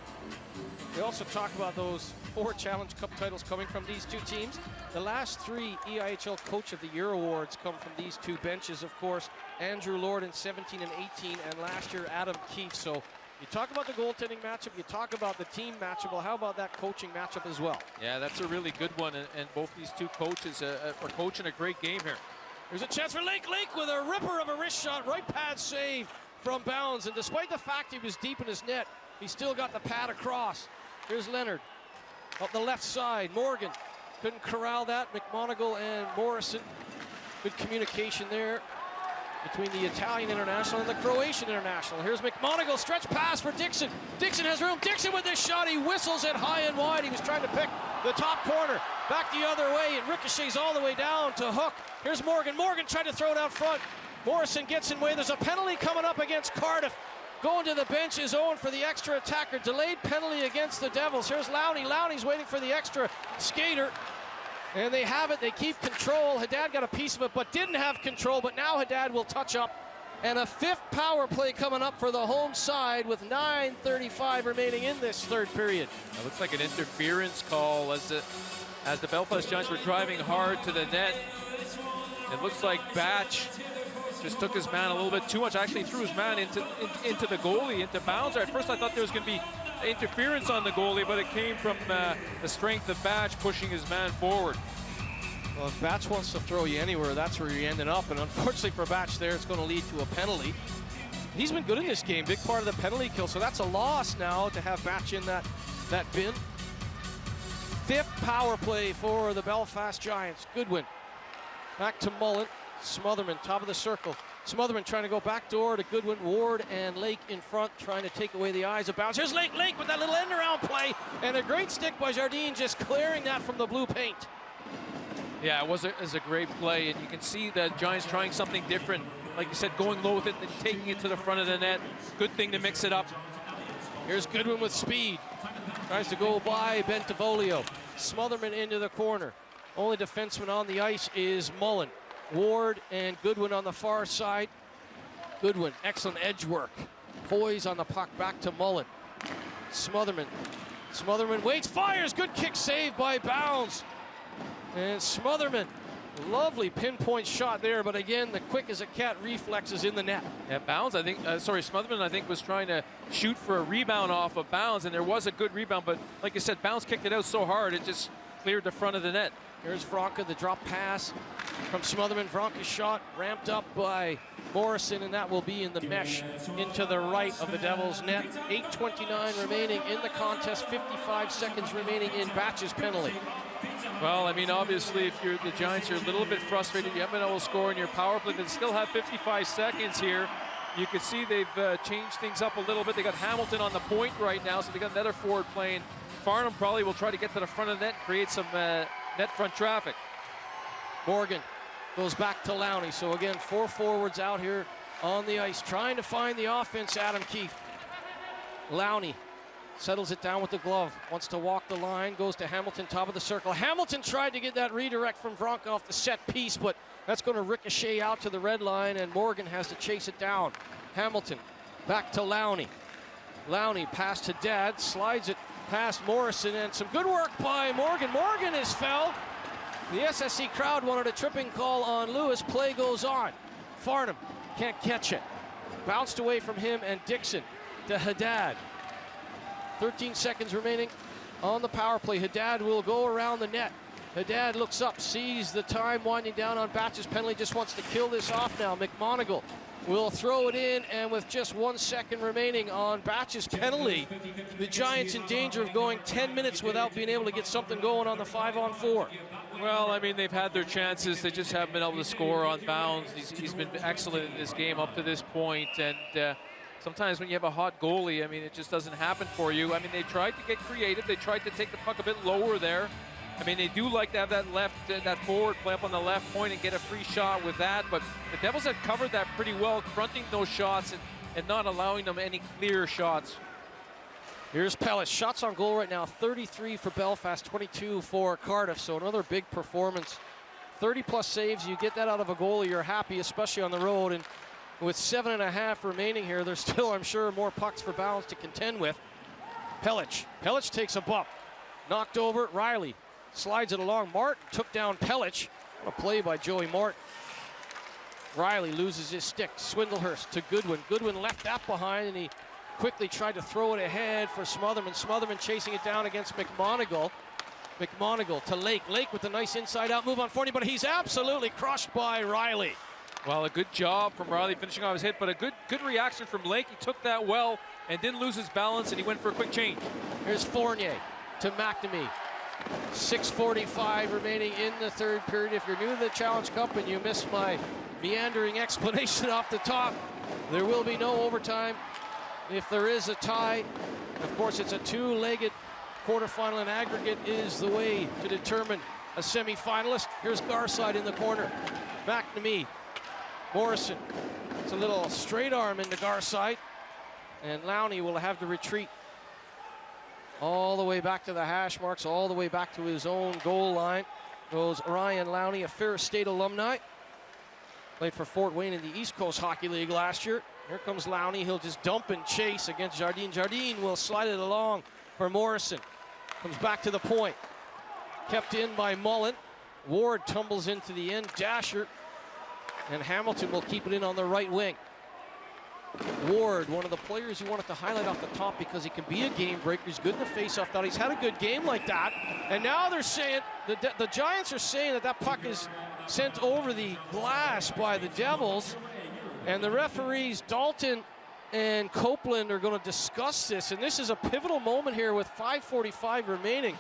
We also talk about those 4 Challenge Cup titles coming from these 2 teams. The last 3 EIHL Coach of the Year awards come from these 2 benches, of course. Andrew Lord in 17 and 18, and last year Adam Keefe. So you talk about the goaltending matchup, you talk about the team matchup. Well, how about that coaching matchup as well? Yeah, that's a really good one, and both these 2 coaches are coaching a great game here. There's a chance for Lake. Lake with a ripper of a wrist shot, right pad save from Bounds, and despite the fact he was deep in his net, he still got the pad across. Here's Leonard up the left side. Morgan couldn't corral that. McMonigal and Morrison. Good communication there between the Italian international and the Croatian international. Here's McMonigal, stretch pass for Dixon. Dixon has room. Dixon with this shot. He whistles it high and wide. He was trying to pick the top corner. Back the other way. It ricochets all the way down to Hook. Here's Morgan. Morgan tried to throw it out front. Morrison gets in way. There's a penalty coming up against Cardiff. Going to the bench is Owen for the extra attacker. Delayed penalty against the Devils. Here's Lowney. Lowney's waiting for the extra skater. And they have it. They keep control. Haddad got a piece of it, but didn't have control. But now Haddad will touch up And a 5th power play coming up for the home side with 9:35 remaining in this third period. It looks like an interference call as the Belfast Giants were driving hard to the net. It looks like Batch just took his man a little bit too much. Actually threw his man into the goalie, into bounds. At first I thought there was going to be interference on the goalie, but it came from the strength of Batch pushing his man forward. Well, if Batch wants to throw you anywhere, that's where you're ending up. And unfortunately for Batch there, it's going to lead to a penalty. He's been good in this game, big part of the penalty kill. So that's a loss now to have Batch in that bin. 5th power play for the Belfast Giants. Goodwin back to Mullen. Smotherman, top of the circle. Smotherman trying to go backdoor to Goodwin. Ward and Lake in front, trying to take away the eyes of Bounce. Here's Lake with that little end around play. And a great stick by Jardine, just clearing that from the blue paint. Yeah, it was a great play, and you can see the Giants trying something different. Like you said, going low with it and taking it to the front of the net. Good thing to mix it up. Here's Goodwin with speed. Tries to go by Bentivolio. Smotherman into the corner. Only defenseman on the ice is Mullen. Ward and Goodwin on the far side. Goodwin, excellent edge work. Poise on the puck, back to Mullen. Smotherman. Smotherman waits, fires. Good kick save by Bounds. And Smotherman, lovely pinpoint shot there, but again, the quick as a cat reflexes in the net. Yeah, Bounds, I think, Smotherman, I think, was trying to shoot for a rebound off of Bounds, and there was a good rebound, but like you said, Bounds kicked it out so hard, it just cleared the front of the net. Here's Vronka, the drop pass from Smotherman. Vronka's shot ramped up by Morrison, and that will be in the mesh into the right of the Devils' net. 8:29 remaining in the contest, 55 seconds remaining in Batch's penalty. Well, I mean, obviously, if you're the Giants, you're a little bit frustrated. You haven't been able to score in your power play, but still have 55 seconds here. You can see they've changed things up a little bit. They got Hamilton on the point right now, so they got another forward playing. Farnham probably will try to get to the front of the net and create some net front traffic. Morgan goes back to Lowney. So again, 4 forwards out here on the ice, trying to find the offense, Adam Keefe. Lowney settles it down with the glove, wants to walk the line, goes to Hamilton, top of the circle. Hamilton tried to get that redirect from Vronka off the set piece, but that's going to ricochet out to the red line, and Morgan has to chase it down. Hamilton back to Lowney. Lowney pass to Dad, slides it past Morrison, and some good work by Morgan. Morgan is fouled. The SSC crowd wanted a tripping call on Lewis. Play goes on. Farnham can't catch it. Bounced away from him and Dixon to Haddad. 13 seconds remaining on the power play. Haddad will go around the net. Haddad looks up, sees the time winding down on Batch's penalty, just wants to kill this off now. McMonigal will throw it in, and with just 1 second remaining on Batch's penalty, the Giants in danger of going 10 minutes without being able to get something going on the 5-on-4. Well, I mean, they've had their chances. They just haven't been able to score on Bounds. He's been excellent in this game up to this point, and sometimes when you have a hot goalie, I mean, it just doesn't happen for you. I mean, they tried to get creative. They tried to take the puck a bit lower there. I mean, they do like to have that forward play up on the left point and get a free shot with that, but the Devils have covered that pretty well, fronting those shots and not allowing them any clear shots. Here's Pellis, shots on goal right now, 33 for Belfast, 22 for Cardiff, so another big performance. 30-plus saves, you get that out of a goalie, you're happy, especially on the road, and with 7.5 remaining here, there's still, I'm sure, more pucks for Bounds to contend with. Pellich takes a bump, knocked over, Riley slides it along. Martin took down Pellich. What a play by Joey Martin. Riley loses his stick. Swindlehurst to Goodwin. Goodwin left that behind, and he quickly tried to throw it ahead for Smotherman. Smotherman chasing it down against McMonigal. McMonigal to Lake. Lake with a nice inside-out move on Forney, but he's absolutely crushed by Riley. Well, a good job from Riley finishing off his hit, but a good reaction from Lake. He took that well and didn't lose his balance, and he went for a quick change. Here's Fournier to McNamee. 6:45 remaining in the third period. If you're new to the Challenge Cup and you missed my meandering explanation off the top, there will be no overtime. If there is a tie, of course, it's a two-legged quarterfinal, and aggregate is the way to determine a semifinalist. Here's Garside in the corner. McNamee. Morrison. It's a little straight arm into Garside, and Lowney will have to retreat all the way back to the hash marks, all the way back to his own goal line. Goes Ryan Lowney, a Ferris State alumni. Played for Fort Wayne in the East Coast Hockey League last year. Here comes Lowney. He'll just dump and chase against Jardine. Jardine will slide it along for Morrison. Comes back to the point. Kept in by Mullen. Ward tumbles into the end. Dasher. And Hamilton will keep it in on the right wing. Ward, one of the players you wanted to highlight off the top because he can be a game breaker. He's good in the faceoff. Thought he's had a good game like that. And now they're saying, the Giants are saying that puck is sent over the glass by the Devils. And the referees, Dalton and Copeland, are going to discuss this. And this is a pivotal moment here with 5:45 remaining.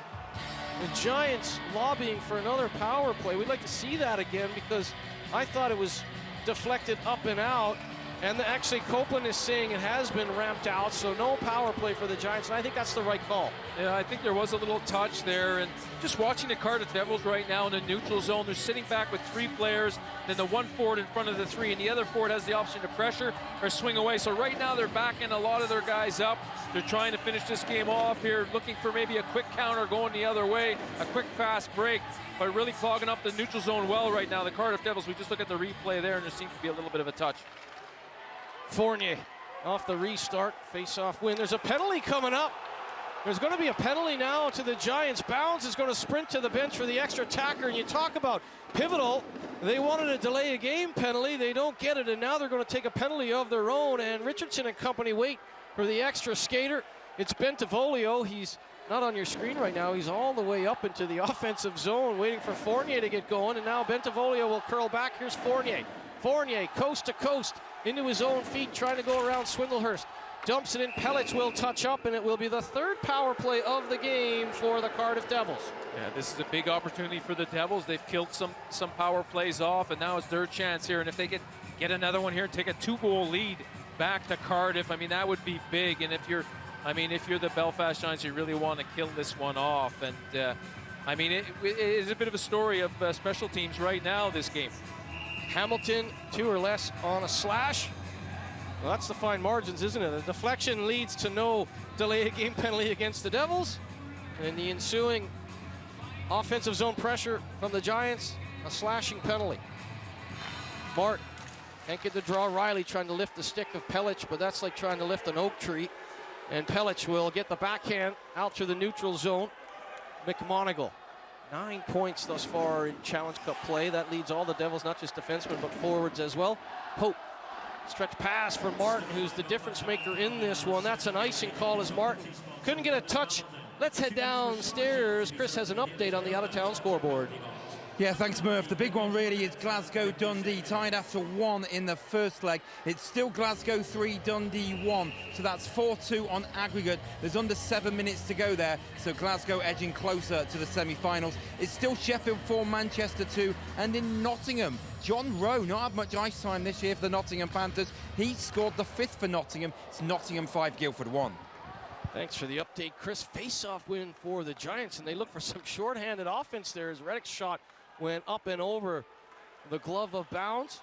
The Giants lobbying for another power play. We'd like to see that again because I thought it was deflected up and out. And actually, Copeland is saying it has been ramped out, so no power play for the Giants, and I think that's the right call. Yeah, I think there was a little touch there, and just watching the Cardiff Devils right now in the neutral zone, they're sitting back with 3 players, then the 1 forward in front of the 3, and the other forward has the option to pressure or swing away. So right now they're backing a lot of their guys up. They're trying to finish this game off here, looking for maybe a quick counter going the other way, a quick fast break, but really clogging up the neutral zone well right now. The Cardiff Devils, we just look at the replay there, and there seems to be a little bit of a touch. Fournier off the restart, face-off win. There's a penalty coming up. There's going to be a penalty now to the Giants. Bounds is going to sprint to the bench for the extra attacker, and you talk about pivotal. They wanted a delay a game penalty. They don't get it, and now they're going to take a penalty of their own, and Richardson and company wait for the extra skater. It's Bentivolio. He's not on your screen right now. He's all the way up into the offensive zone waiting for Fournier to get going, and now Bentivolio will curl back. Here's Fournier. Fournier, coast to coast, into his own feet, trying to go around Swindlehurst. Dumps it in. Pellets will touch up, and it will be the 3rd power play of the game for the Cardiff Devils. Yeah, this is a big opportunity for the Devils. They've killed some power plays off, and now it's their chance here. And if they get another one here, take a 2-goal lead back to Cardiff, I mean, that would be big. And if you're the Belfast Giants, you really want to kill this one off. And I mean, it is a bit of a story of special teams right now, this game. Hamilton, 2 or less on a slash. Well, that's the fine margins, isn't it? A deflection leads to no delay a game penalty against the Devils. And the ensuing offensive zone pressure from the Giants, a slashing penalty. Martin can't get the draw. Riley trying to lift the stick of Pellich, but that's like trying to lift an oak tree. And Pellich will get the backhand out to the neutral zone. McMonigal. 9 points thus far in Challenge Cup play. That leads all the Devils, not just defensemen, but forwards as well. Pope, stretch pass for Martin, who's the difference maker in this one. That's an icing call as Martin couldn't get a touch. Let's head downstairs. Chris has an update on the out-of-town scoreboard. Yeah, thanks, Murph. The big one really is Glasgow-Dundee, tied after 1 in the first leg. It's still Glasgow 3, Dundee 1, so that's 4-2 on aggregate. There's under 7 minutes to go there, so Glasgow edging closer to the semi-finals. It's still Sheffield 4, Manchester 2, and in Nottingham, John Rowe not had much ice time this year for the Nottingham Panthers. He scored the 5th for Nottingham. It's Nottingham 5, Guildford 1. Thanks for the update, Chris. Face-off win for the Giants, and they look for some short-handed offense there as Reddick's shot went up and over the glove of Bounds.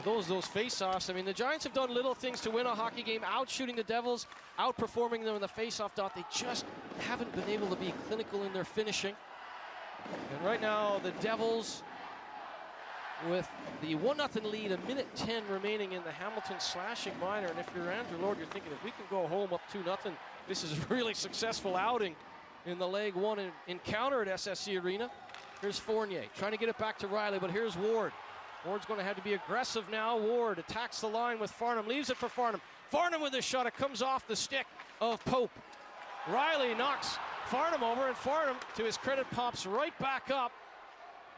Those face-offs, I mean, the Giants have done little things to win a hockey game, out-shooting the Devils, outperforming them in the face-off dot. They just haven't been able to be clinical in their finishing. And right now, the Devils, with the 1-0 lead, 1:10 remaining in the Hamilton slashing minor. And if you're Andrew Lord, you're thinking, if we can go home up 2-0, this is a really successful outing in the leg 1 encounter at SSC Arena. Here's Fournier trying to get it back to Riley, but here's Ward. Ward's going to have to be aggressive now. Ward attacks the line with Farnham, leaves it for Farnham. Farnham with a shot, it comes off the stick of Pope. Riley knocks Farnham over, and Farnham, to his credit, pops right back up.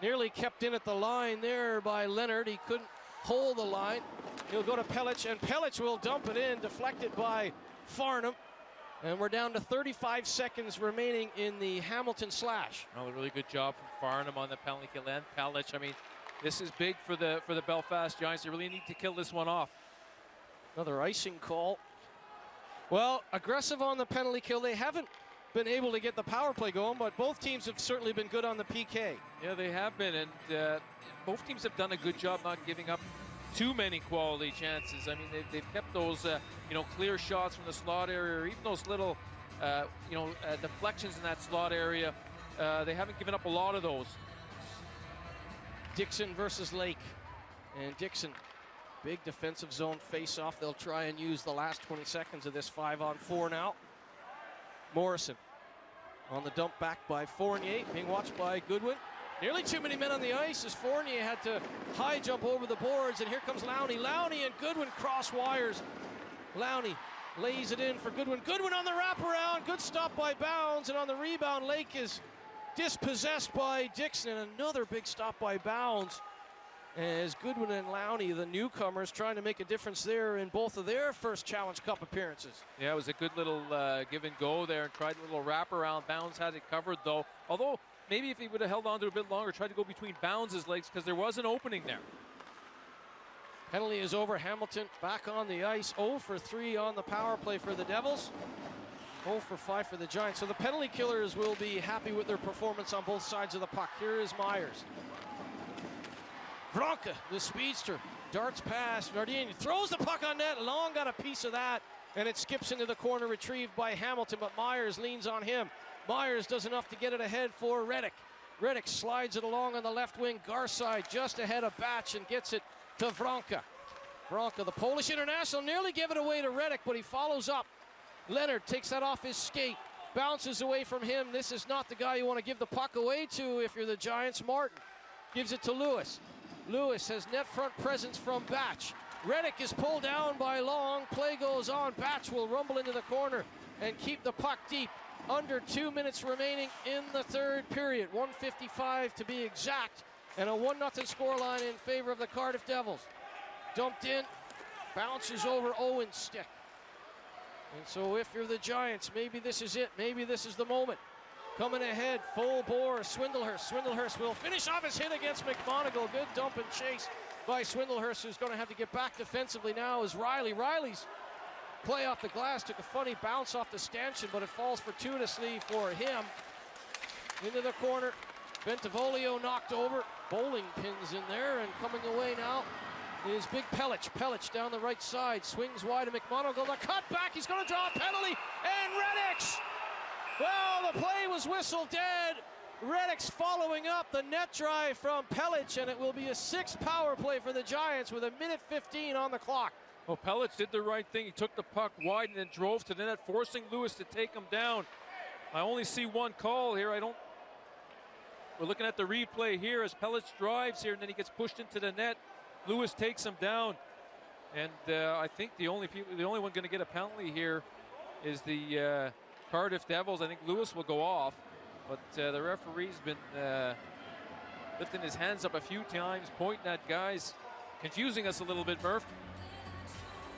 Nearly kept in at the line there by Leonard. He couldn't hold the line. He'll go to Pellich, and Pellich will dump it in, deflected by Farnham. And we're down to 35 seconds remaining in the Hamilton slash. Well, a really good job from Farnham on the penalty kill and Pellich. I mean, this is big for the Belfast Giants. They really need to kill this one off. Another icing call. Well, aggressive on the penalty kill. They haven't been able to get the power play going, but both teams have certainly been good on the PK. Yeah, they have been, and both teams have done a good job not giving up too many quality chances. I mean, they've kept those, clear shots from the slot area, or even those little, deflections in that slot area. They haven't given up a lot of those. Dixon versus Lake. And Dixon, big defensive zone face-off. They'll try and use the last 20 seconds of this 5-on-4 now. Morrison on the dump back by Fournier, being watched by Goodwin. Nearly too many men on the ice as Fournier had to high jump over the boards, and here comes Lowney. Lowney and Goodwin cross wires. Lowney lays it in for Goodwin. Goodwin on the wraparound. Good stop by Bounds, and on the rebound, Lake is dispossessed by Dixon. And another big stop by Bounds as Goodwin and Lowney, the newcomers, trying to make a difference there in both of their first Challenge Cup appearances. Yeah, it was a good little give and go there, and tried a little wraparound. Bounds had it covered though. Although maybe if he would have held on to it a bit longer, tried to go between Bounds' legs, because there was an opening there. Penalty is over. Hamilton back on the ice. 0 for 3 on the power play for the Devils. 0 for 5 for the Giants. So the penalty killers will be happy with their performance on both sides of the puck. Here is Myers. Vronka, the speedster, darts past. Nardini throws the puck on net. Long got a piece of that, and it skips into the corner, retrieved by Hamilton, but Myers leans on him. Myers does enough to get it ahead for Reddick. Reddick slides it along on the left wing. Garside just ahead of Batch and gets it to Vronka. Vronka, the Polish international, nearly gave it away to Reddick, but he follows up. Leonard takes that off his skate, bounces away from him. This is not the guy you want to give the puck away to if you're the Giants. Martin gives it to Lewis. Lewis has net front presence from Batch. Reddick is pulled down by Long. Play goes on. Batch will rumble into the corner and keep the puck deep. Under 2 minutes remaining in the third period. 1:55 to be exact. And a 1-0 scoreline in favor of the Cardiff Devils. Dumped in, bounces over Owen's stick. And so if you're the Giants, maybe this is it. Maybe this is the moment. Coming ahead, full bore, Swindlehurst. Swindlehurst will finish off his hit against McMonagle. Good dump and chase by Swindlehurst, who's going to have to get back defensively now as Riley. Riley's play off the glass took a funny bounce off the stanchion, but it falls fortuitously for him. Into the corner, Bentivolio knocked over. Bowling pins in there, and coming away now is Big Pellich. Pellich down the right side, swings wide to McMonagle. The cut back, he's going to draw a penalty, and Reddick's! Well, the play was whistled dead. Reddick's following up the net drive from Pellich, and it will be a 6th power play for the Giants with 1:15 on the clock. Well, Pellich did the right thing. He took the puck wide and then drove to the net, forcing Lewis to take him down. I only see one call here. We're looking at the replay here as Pellich drives here, and then he gets pushed into the net. Lewis takes him down, and I think the only one going to get a penalty here is the Cardiff Devils. I think Lewis will go off, but the referee's been lifting his hands up a few times, pointing at guys, confusing us a little bit, Murph.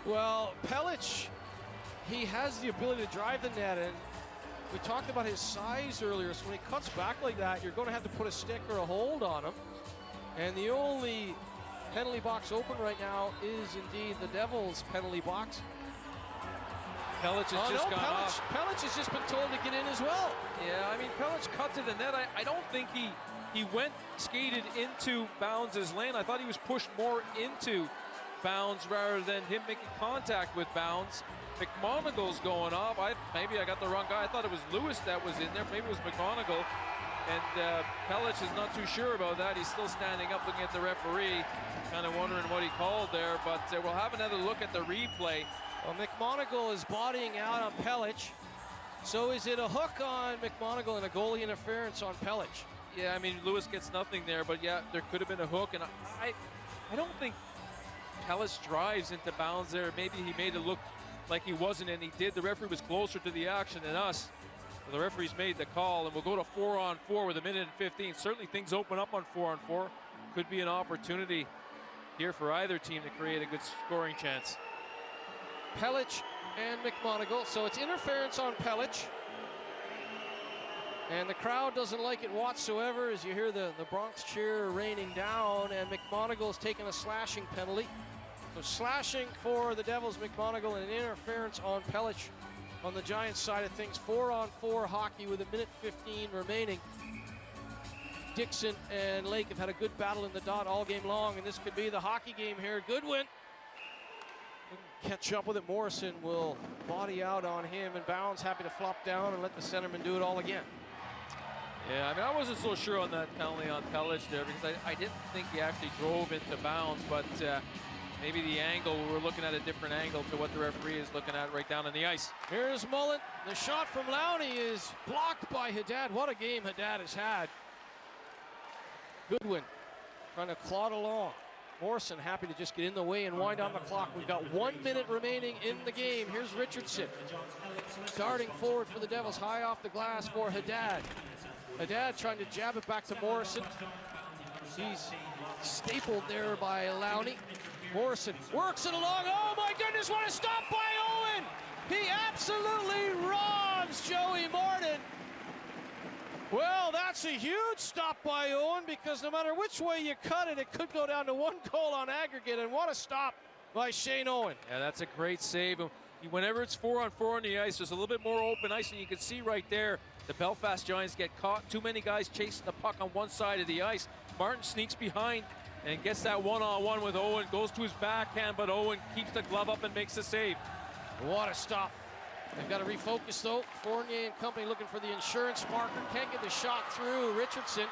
Well, Pellich, he has the ability to drive the net, and we talked about his size earlier, so when he cuts back like that, you're going to have to put a stick or a hold on him. And the only penalty box open right now is indeed the Devils' penalty box. Pellich has just gone off. Pellich has just been told to get in as well. Yeah, I mean, Pellich cut to the net. I don't think he went skated into Bounds' lane. I thought he was pushed more into Bounds rather than him making contact with Bounds. McMonagle's going off. Maybe I got the wrong guy. I thought it was Lewis that was in there. Maybe it was McMonagle. And Pellich is not too sure about that. He's still standing up looking at the referee, kind of wondering what he called there. But we'll have another look at the replay. Well, McMonagle is bodying out on Pellich. So is it a hook on McMonagle and a goalie interference on Pellich? Yeah, I mean, Lewis gets nothing there, but yeah, there could have been a hook. And I don't think Pellich drives into Bounds there. Maybe he made it look like he wasn't, and he did. The referee was closer to the action than us. So the referee's made the call, and we'll go to 4-on-4 with 1:15. Certainly things open up on 4-on-4. Could be an opportunity here for either team to create a good scoring chance. Pellich and McMonagle. So it's interference on Pellich. And the crowd doesn't like it whatsoever as you hear the Bronx cheer raining down, and McMonagle's taking a slashing penalty. So slashing for the Devils, McMonagle, and an interference on Pellich on the Giants side of things. 4-on-4 hockey with 1:15 remaining. Dixon and Lake have had a good battle in the dot all game long, and this could be the hockey game here. Goodwin catch up with it. Morrison will body out on him, and Bounds happy to flop down and let the centerman do it all again. Yeah, I mean, I wasn't so sure on that penalty on Pellich there because I didn't think he actually drove into bounds, but maybe the angle, we were looking at a different angle to what the referee is looking at right down on the ice. Here's Mullen. The shot from Lowney is blocked by Haddad. What a game Haddad has had. Goodwin trying to claw along. Morrison happy to just get in the way and wind down the clock. We've got 1 minute remaining in the game. Here's Richardson. Darting forward for the Devils, high off the glass for Haddad. Haddad trying to jab it back to Morrison. He's stapled there by Lowney. Morrison works it along. Oh my goodness, what a stop by Owen! He absolutely robs Joey Martin. Well, that's a huge stop by Owen because no matter which way you cut it, it could go down to 1 goal on aggregate, and what a stop by Shane Owen. Yeah, that's a great save. Whenever it's 4-on-4 on the ice, there's a little bit more open ice, and you can see right there the Belfast Giants get caught. Too many guys chasing the puck on one side of the ice. Martin sneaks behind and gets that one-on-one with Owen, goes to his backhand, but Owen keeps the glove up and makes the save. What a stop. They've got to refocus though. Fournier and company looking for the insurance marker. Can't get the shot through. Richardson.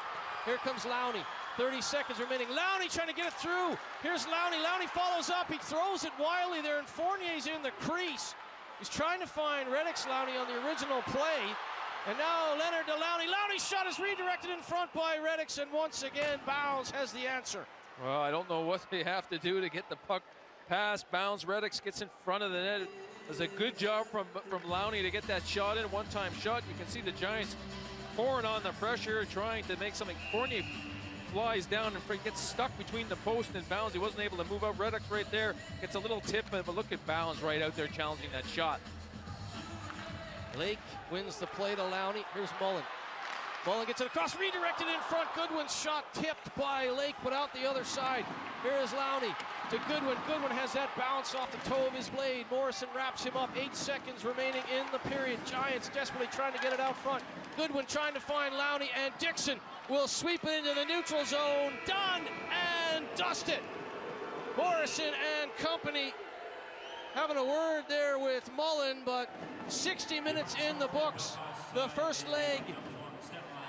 Here comes Lowney. 30 seconds remaining. Lowney trying to get it through. Here's Lowney. Lowney follows up. He throws it wildly there, and Fournier's in the crease. He's trying to find Reddick's Lowney on the original play. And now Leonard to Lowney. Lowney's shot is redirected in front by Reddick's, and once again, Bounds has the answer. Well, I don't know what they have to do to get the puck past Bounds. Reddick's gets in front of the net. Does a good job from Lowney to get that shot in. One-time shot. You can see the Giants pouring on the pressure, trying to make something. Fournier flies down and gets stuck between the post and Bounds. He wasn't able to move up. Reddick's right there. Gets a little tip, but look at Bounds right out there challenging that shot. Lake wins the play to Lowney. Here's Mullen. Mullen gets it across, redirected in front. Goodwin's shot tipped by Lake, but out the other side. Here is Lowney to Goodwin. Goodwin has that bounce off the toe of his blade. Morrison wraps him up. 8 seconds remaining in the period. Giants desperately trying to get it out front. Goodwin trying to find Lowney, and Dixon will sweep it into the neutral zone. Done and dusted. Morrison and company having a word there with Mullen, but 60 minutes in the books. The first leg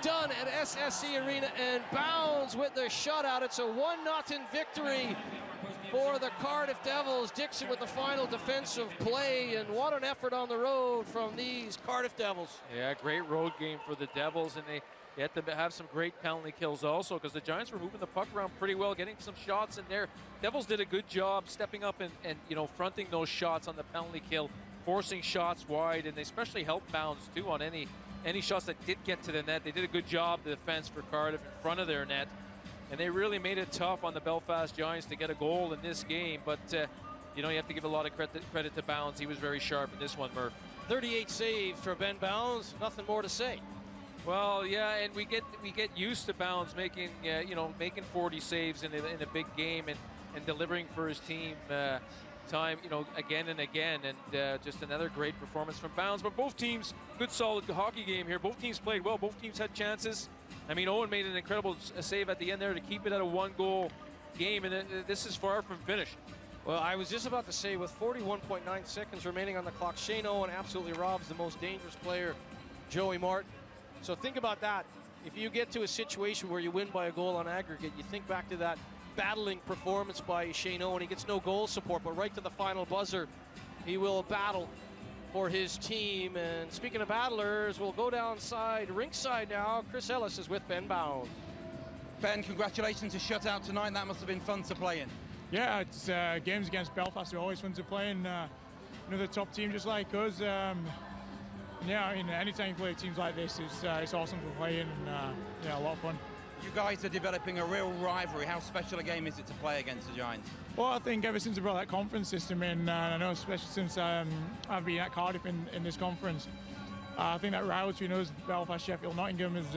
done at SSC Arena, and Bounds with the shutout. It's a 1-0 victory for the Cardiff Devils. Dixon with the final defensive play, and what an effort on the road from these Cardiff Devils. Yeah, great road game for the Devils, and they had to have some great penalty kills also, because the Giants were moving the puck around pretty well, getting some shots in there. Devils did a good job stepping up and you know, fronting those shots on the penalty kill, forcing shots wide, and they especially helped Bounds too on any shots that did get to the net. They did a good job, the defense for Cardiff, in front of their net, and they really made it tough on the Belfast Giants to get a goal in this game. But you know, you have to give a lot of credit to Bounds. He was very sharp in this one, Murph. 38 saves for Ben Bounds. Nothing more to say. Well, yeah, and we get used to Bounds making making 40 saves in a big game and delivering for his team time, you know, again and again, and just another great performance from Bounds. But both teams, good solid hockey game here. Both teams played well. Both teams had chances. I mean, Owen made an incredible save at the end there to keep it at a 1-goal game, and this is far from finished. Well, I was just about to say, with 41.9 seconds remaining on the clock, Shane Owen absolutely robs the most dangerous player, Joey Martin. So think about that. If you get to a situation where you win by a goal on aggregate, you think back to that battling performance by Shane Owen. He gets no goal support, but right to the final buzzer, he will battle for his team. And speaking of battlers, we'll go ringside now. Chris Ellis is with Ben Bounds. Ben, congratulations to shutout tonight. That must have been fun to play in. Yeah, it's games against Belfast are always fun to play, and another top team just like us. Yeah, I mean, anytime you play teams like this, it's awesome to play in, and yeah, a lot of fun. You guys are developing a real rivalry. How special a game is it to play against the Giants? Well, I think ever since I brought that conference system in, I know especially since I've been at Cardiff in this conference, I think that rivalry between us, Belfast, Sheffield, Nottingham, is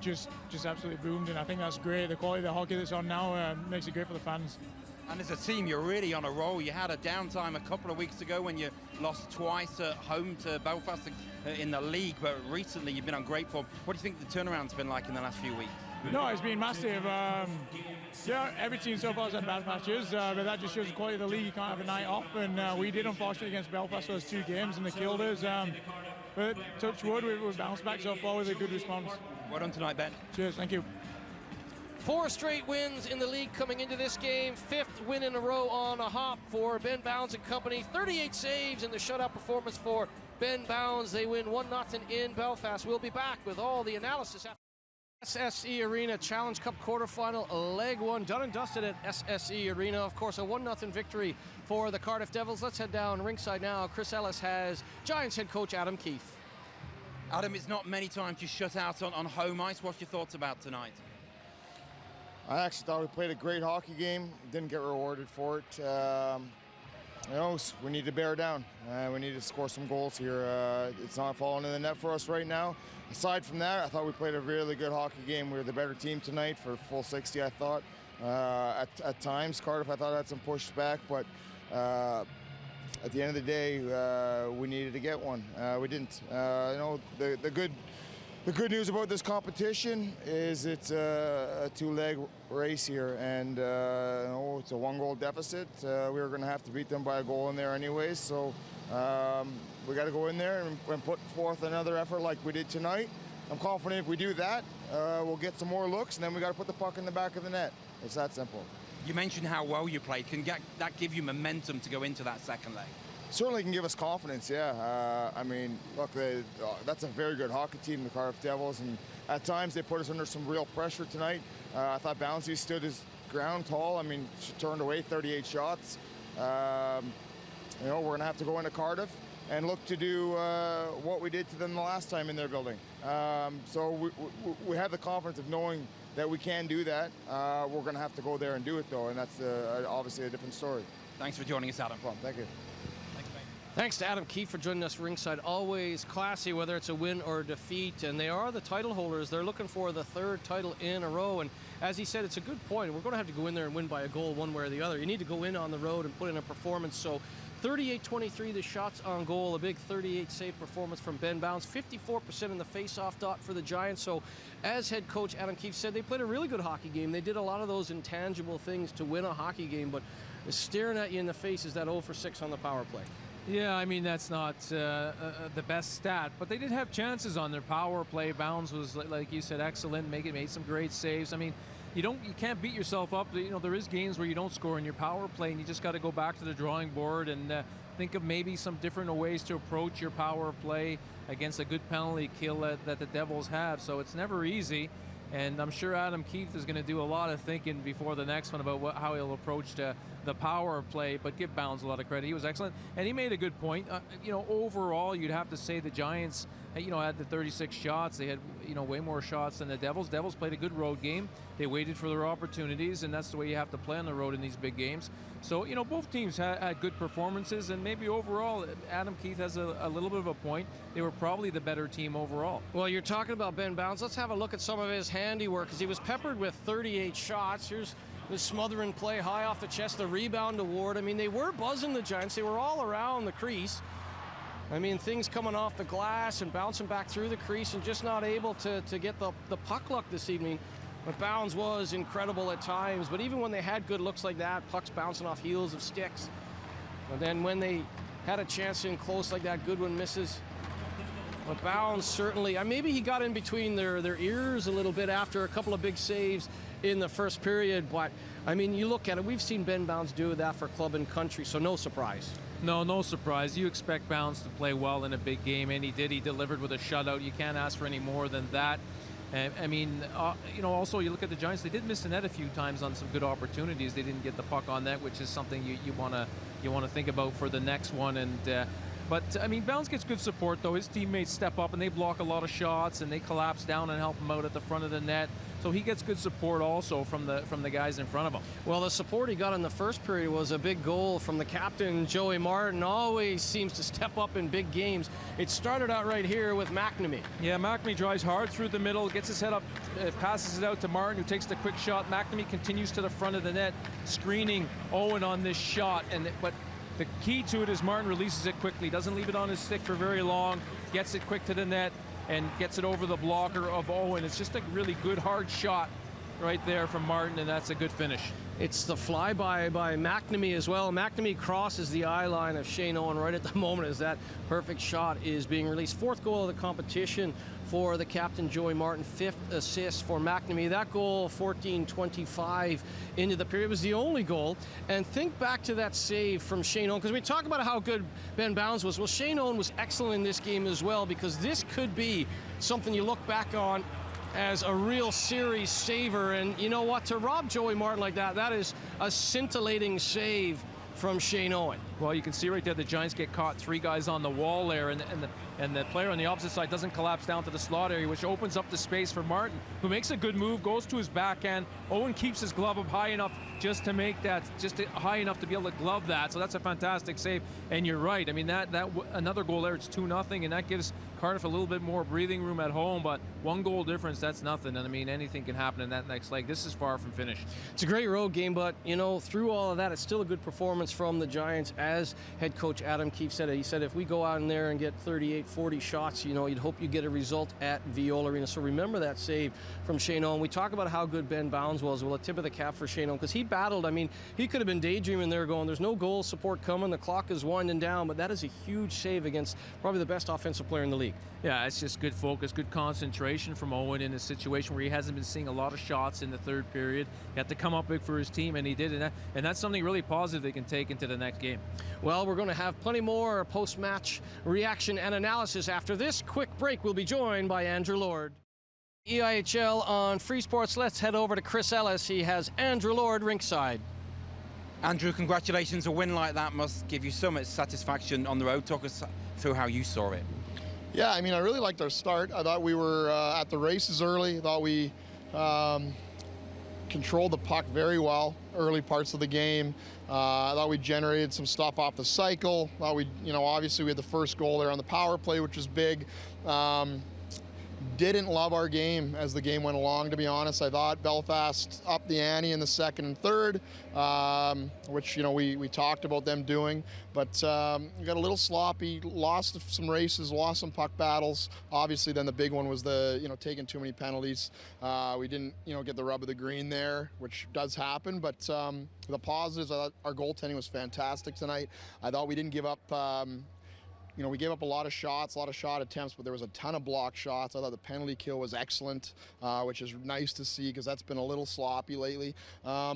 just absolutely boomed, and I think that's great. The quality of the hockey that's on now makes it great for the fans. And as a team, you're really on a roll. You had a downtime a couple of weeks ago when you lost twice at home to Belfast in the league, but recently you've been on great form. What do you think the turnaround's been like in the last few weeks? No, it's been massive. Yeah, every team so far has had bad matches, but that just shows the quality of the league. You can't have a night off, and we did, unfortunately, against Belfast those 2 games, and they killed us. But touch wood, we've bounced back so far with a good response. Well done tonight, Ben. Cheers, thank you. 4 straight wins in the league coming into this game. 5th win in a row on a hop for Ben Bounds and company. 38 saves in the shutout performance for Ben Bounds. They win 1-0 in Belfast. We'll be back with all the analysis after. SSE Arena Challenge Cup quarterfinal, leg 1, done and dusted at SSE Arena. Of course, a 1-0 victory for the Cardiff Devils. Let's head down ringside now. Chris Ellis has Giants head coach Adam Keefe. Adam, it's not many times you shut out on home ice. What's your thoughts about tonight? I actually thought we played a great hockey game. Didn't get rewarded for it. You know, we need to bear down. We need to score some goals here. It's not falling in the net for us right now. Aside from that, I thought we played a really good hockey game. We were the better team tonight for full 60, I thought. At times, Cardiff, I thought, had some pushback, but at the end of the day, we needed to get one. We didn't. You know, the good news about this competition is it's a 2-leg race here, and you know, it's a 1-goal deficit. We were going to have to beat them by a goal in there anyways, so we got to go in there and put forth another effort like we did tonight. I'm confident if we do that, we'll get some more looks, and then we got to put the puck in the back of the net. It's that simple. You mentioned how well you played. Can that give you momentum to go into that second leg? Certainly can give us confidence, yeah. I mean, look, that's a very good hockey team, the Cardiff Devils, and at times they put us under some real pressure tonight. I thought Bouncy stood his ground tall. I mean, she turned away 38 shots. You know, we're going to have to go into Cardiff and look to do what we did to them the last time in their building. So we have the confidence of knowing that we can do that. We're going to have to go there and do it, though, and that's obviously a different story. Thanks for joining us, Adam. Well, thank you. Thanks to Adam Keefe for joining us ringside. Always classy, whether it's a win or a defeat. And they are the title holders. They're looking for the 3rd title in a row. And as he said, it's a good point. We're going to have to go in there and win by a goal one way or the other. You need to go in on the road and put in a performance. So 38-23, the shots on goal. A big 38-save performance from Ben Bounds. 54% in the face-off dot for the Giants. So as head coach Adam Keefe said, they played a really good hockey game. They did a lot of those intangible things to win a hockey game. But staring at you in the face is that 0 for 6 on the power play. Yeah, I mean, that's not the best stat, but they did have chances on their power play. Bounds was, like you said, excellent, made some great saves. I mean, you can't beat yourself up. You know, there is games where you don't score in your power play, and you just got to go back to the drawing board and think of maybe some different ways to approach your power play against a good penalty kill that the Devils have. So it's never easy. And I'm sure Adam Keefe is going to do a lot of thinking before the next one about how he'll approach the power play, but give Bounds a lot of credit. He was excellent, and he made a good point. You know, overall, you'd have to say the Giants, you know, had the 36 shots. They had, you know, way more shots than the Devils. Devils played a good road game. They waited for their opportunities, and that's the way you have to play on the road in these big games. So, you know, both teams had good performances, and maybe overall, Adam Keefe has a little bit of a point. They were probably the better team overall. Well, you're talking about Ben Bounds. Let's have a look at some of his handiwork, because he was peppered with 38 shots. Here's the smothering play, high off the chest, the rebound award. I mean, they were buzzing the Giants. They were all around the crease. I mean, things coming off the glass and bouncing back through the crease and just not able to get the puck luck this evening. But Bounds was incredible at times. But even when they had good looks like that, pucks bouncing off heels of sticks. And then when they had a chance in close like that, Goodwin misses. But Bounds certainly, maybe he got in between their ears a little bit after a couple of big saves in the first period. But, I mean, you look at it, we've seen Ben Bounds do that for club and country, so no surprise. No surprise. You expect Bounds to play well in a big game, and he did. He delivered with a shutout. You can't ask for any more than that. I mean, you know, also you look at the Giants, they did miss the net a few times on some good opportunities. They didn't get the puck on net, which is something you want to think about for the next one. And but I mean, Bounds gets good support though. His teammates step up and they block a lot of shots, and they collapse down and help him out at the front of the net. So he gets good support also from the guys in front of him. Well, the support he got in the first period was a big goal from the captain, Joey Martin. Always seems to step up in big games. It started out right here with McNamee. Yeah, McNamee drives hard through the middle, gets his head up, passes it out to Martin, who takes the quick shot. McNamee continues to the front of the net, screening Owen on this shot. But the key to it is Martin releases it quickly, doesn't leave it on his stick for very long, gets it quick to the net, and gets it over the blocker of Owen. It's just a really good hard shot right there from Martin, and that's a good finish. It's the flyby by McNamee as well. McNamee crosses the eye line of Shane Owen right at the moment as that perfect shot is being released. 4th goal of the competition for the captain, Joey Martin. 5th assist for McNamee. That goal, 14:25 into the period, was the only goal. And think back to that save from Shane Owen, because we talk about how good Ben Bounds was. Well, Shane Owen was excellent in this game as well, because this could be something you look back on as a real series saver. And you know what, to rob Joey Martin like that, that is a scintillating save from Shane Owen. Well, you can see right there the Giants get caught, 3 guys on the wall there, and the player on the opposite side doesn't collapse down to the slot area, which opens up the space for Martin, who makes a good move, goes to his backhand. Owen keeps his glove up high enough just to make that, high enough to be able to glove that. So that's a fantastic save. And you're right. I mean, another goal there, it's 2-0, and that gives Cardiff a little bit more breathing room at home. But 1 goal difference, that's nothing. And I mean, anything can happen in that next leg. This is far from finished. It's a great road game, but you know, through all of that, it's still a good performance from the Giants. As head coach Adam Keefe said it, he said if we go out in there and get 38, 40 shots, you know, you'd hope you get a result at Viola Arena. So remember that save from Shane Owen. We talk about how good Ben Bounds was. Well, a tip of the cap for Shane Owen, because he battled. I mean, he could have been daydreaming there going, there's no goal support coming, the clock is winding down, but that is a huge save against probably the best offensive player in the league. Yeah, it's just good focus, good concentration from Owen in a situation where he hasn't been seeing a lot of shots in the 3rd period. He had to come up big for his team, and he did, and that's something really positive they can take into the next game. Well, we're going to have plenty more post-match reaction and analysis after this quick break. We'll be joined by Andrew Lord. EIHL on Free Sports. Let's head over to Chris Ellis. He has Andrew Lord ringside. Andrew, congratulations. A win like that must give you so much satisfaction on the road. Talk us through how you saw it. Yeah, I mean, I really liked our start. I thought we were at the races early. I thought we controlled the puck very well early parts of the game. I thought we generated some stuff off the cycle. I thought we, you know, obviously we had the first goal there on the power play, which was big. Didn't love our game as the game went along, to be honest. I thought Belfast upped the ante in the 2nd and 3rd, which, you know, we talked about them doing. But we got a little sloppy, lost some races, lost some puck battles. Obviously, then the big one was the, you know, taking too many penalties. We didn't, you know, get the rub of the green there, which does happen. But the positives, I thought our goaltending was fantastic tonight. I thought we didn't give up. You know, we gave up a lot of shots, a lot of shot attempts, but there was a ton of block shots. I thought the penalty kill was excellent, which is nice to see because that's been a little sloppy lately. All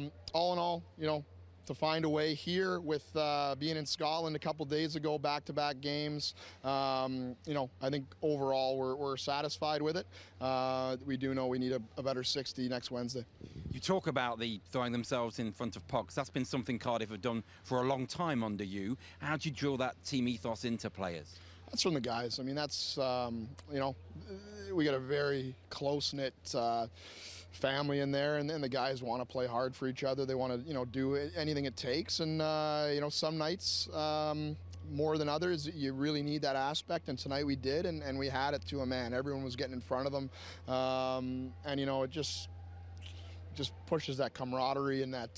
in all, you know, to find a way here with being in Scotland a couple days ago, back-to-back games, you know, I think overall we're satisfied with it. We do know we need a better 60 next Wednesday. You talk about the throwing themselves in front of pucks. That's been something Cardiff have done for a long time under you. How do you drill that team ethos into players? That's from the guys. I mean, that's, you know, we got a very close-knit family in there, and the guys want to play hard for each other. They want to, you know, do anything it takes. And, you know, some nights, more than others, you really need that aspect. And tonight we did, and we had it to a man. Everyone was getting in front of them. And, you know, it just pushes that camaraderie and that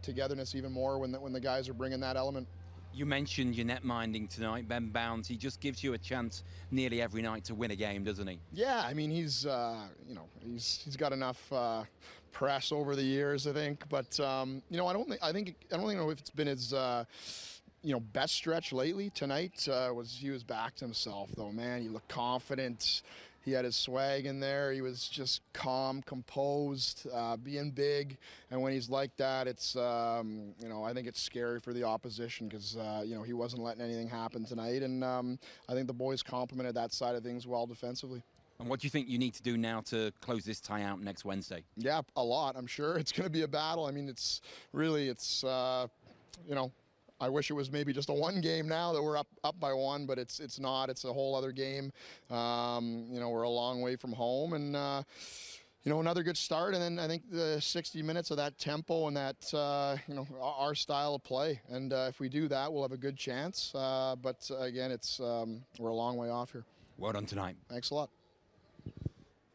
togetherness even more when the guys are bringing that element. You mentioned your net minding tonight, Ben Bounds. He just gives you a chance nearly every night to win a game, doesn't he? Yeah, I mean, he's you know, he's got enough press over the years, I think. But you know, I don't know if it's been his you know, best stretch lately. Tonight he was back to himself though, man. He looked confident. He had his swag in there. He was just calm, composed, being big. And when he's like that, it's, you know, I think it's scary for the opposition because, you know, he wasn't letting anything happen tonight. And I think the boys complimented that side of things well defensively. And what do you think you need to do now to close this tie out next Wednesday? Yeah, a lot, I'm sure. It's going to be a battle. I mean, it's really, you know, I wish it was maybe just a 1 game now that we're up by 1, but it's not. It's a whole other game. You know, we're a long way from home, and you know, another good start. And then I think the 60 minutes of that tempo and that you know, our style of play. And if we do that, we'll have a good chance. But again, it's we're a long way off here. Well done tonight. Thanks a lot.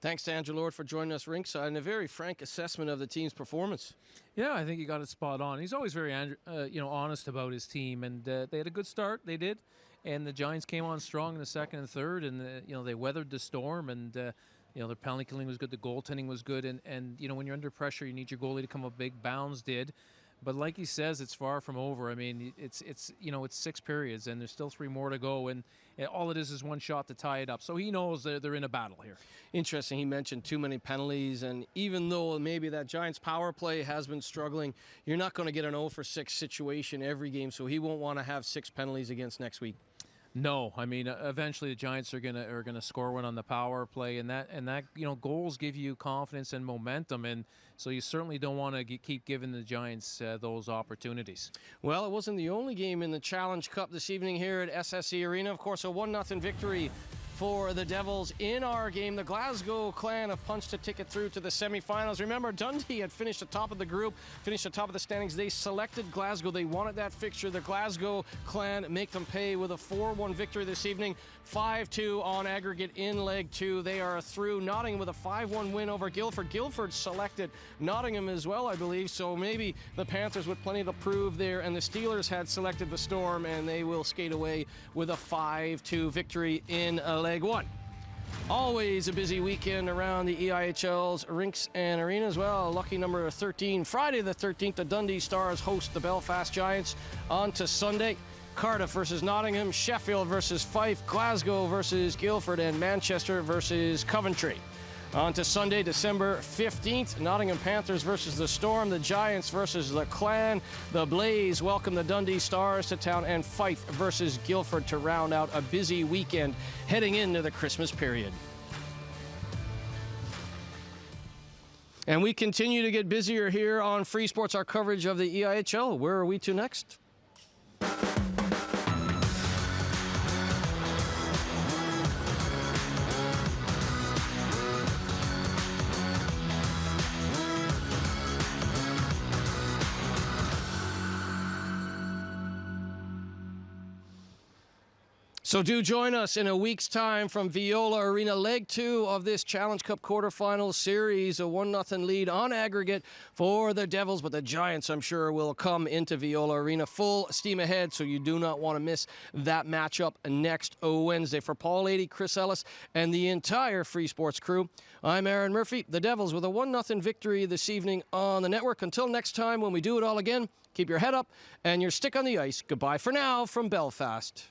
Thanks to Andrew Lord for joining us ringside and a very frank assessment of the team's performance. Yeah, I think he got it spot on. He's always very, you know, honest about his team, and they had a good start. They did, and the Giants came on strong in the 2nd and 3rd, and you know, they weathered the storm, and You know, their penalty killing was good, the goaltending was good, and you know, when you're under pressure, you need your goalie to come up big. Bounds did. But like he says, it's far from over. I mean, it's you know, it's 6 periods, and there's still 3 more to go, and all it is one shot to tie it up. So he knows they're in a battle here. Interesting, he mentioned too many penalties, and even though maybe that Giants power play has been struggling, you're not going to get an 0 for 6 situation every game, so he won't want to have 6 penalties against next week. No, I mean, eventually the Giants are gonna score one on the power play, and that you know, goals give you confidence and momentum, and so you certainly don't want to keep giving the Giants those opportunities. Well, it wasn't the only game in the Challenge Cup this evening here at SSE Arena. Of course, a 1-0 victory for the Devils in our game. The Glasgow Clan have punched a ticket through to the semifinals. Remember, Dundee had finished atop of the group, finished atop of the standings. They selected Glasgow. They wanted that fixture. The Glasgow Clan make them pay with a 4-1 victory this evening. 5-2 on aggregate in leg 2. They are through. Nottingham with a 5-1 win over Guildford. Guildford selected Nottingham as well, I believe, so maybe the Panthers with plenty to prove there, and the Steelers had selected the Storm, and they will skate away with a 5-2 victory in leg 1. Always a busy weekend around the EIHL's rinks and arenas. Well, lucky number 13, Friday the 13th, the Dundee Stars host the Belfast Giants. On to Sunday, Cardiff versus Nottingham, Sheffield versus Fife, Glasgow versus Guildford, and Manchester versus Coventry. On to Sunday, December 15th, Nottingham Panthers versus the Storm, the Giants versus the Clan, the Blaze welcome the Dundee Stars to town, and Fife versus Guildford to round out a busy weekend heading into the Christmas period. And we continue to get busier here on Free Sports, our coverage of the EIHL. Where are we to next? So do join us in a week's time from Viola Arena, leg 2 of this Challenge Cup quarterfinal series. A 1-0 lead on aggregate for the Devils, but the Giants, I'm sure, will come into Viola Arena full steam ahead, so you do not want to miss that matchup next Wednesday. For Paul Lady, Chris Ellis, and the entire Free Sports crew, I'm Aaron Murphy. The Devils with a 1-0 victory this evening on the network. Until next time when we do it all again, keep your head up and your stick on the ice. Goodbye for now from Belfast.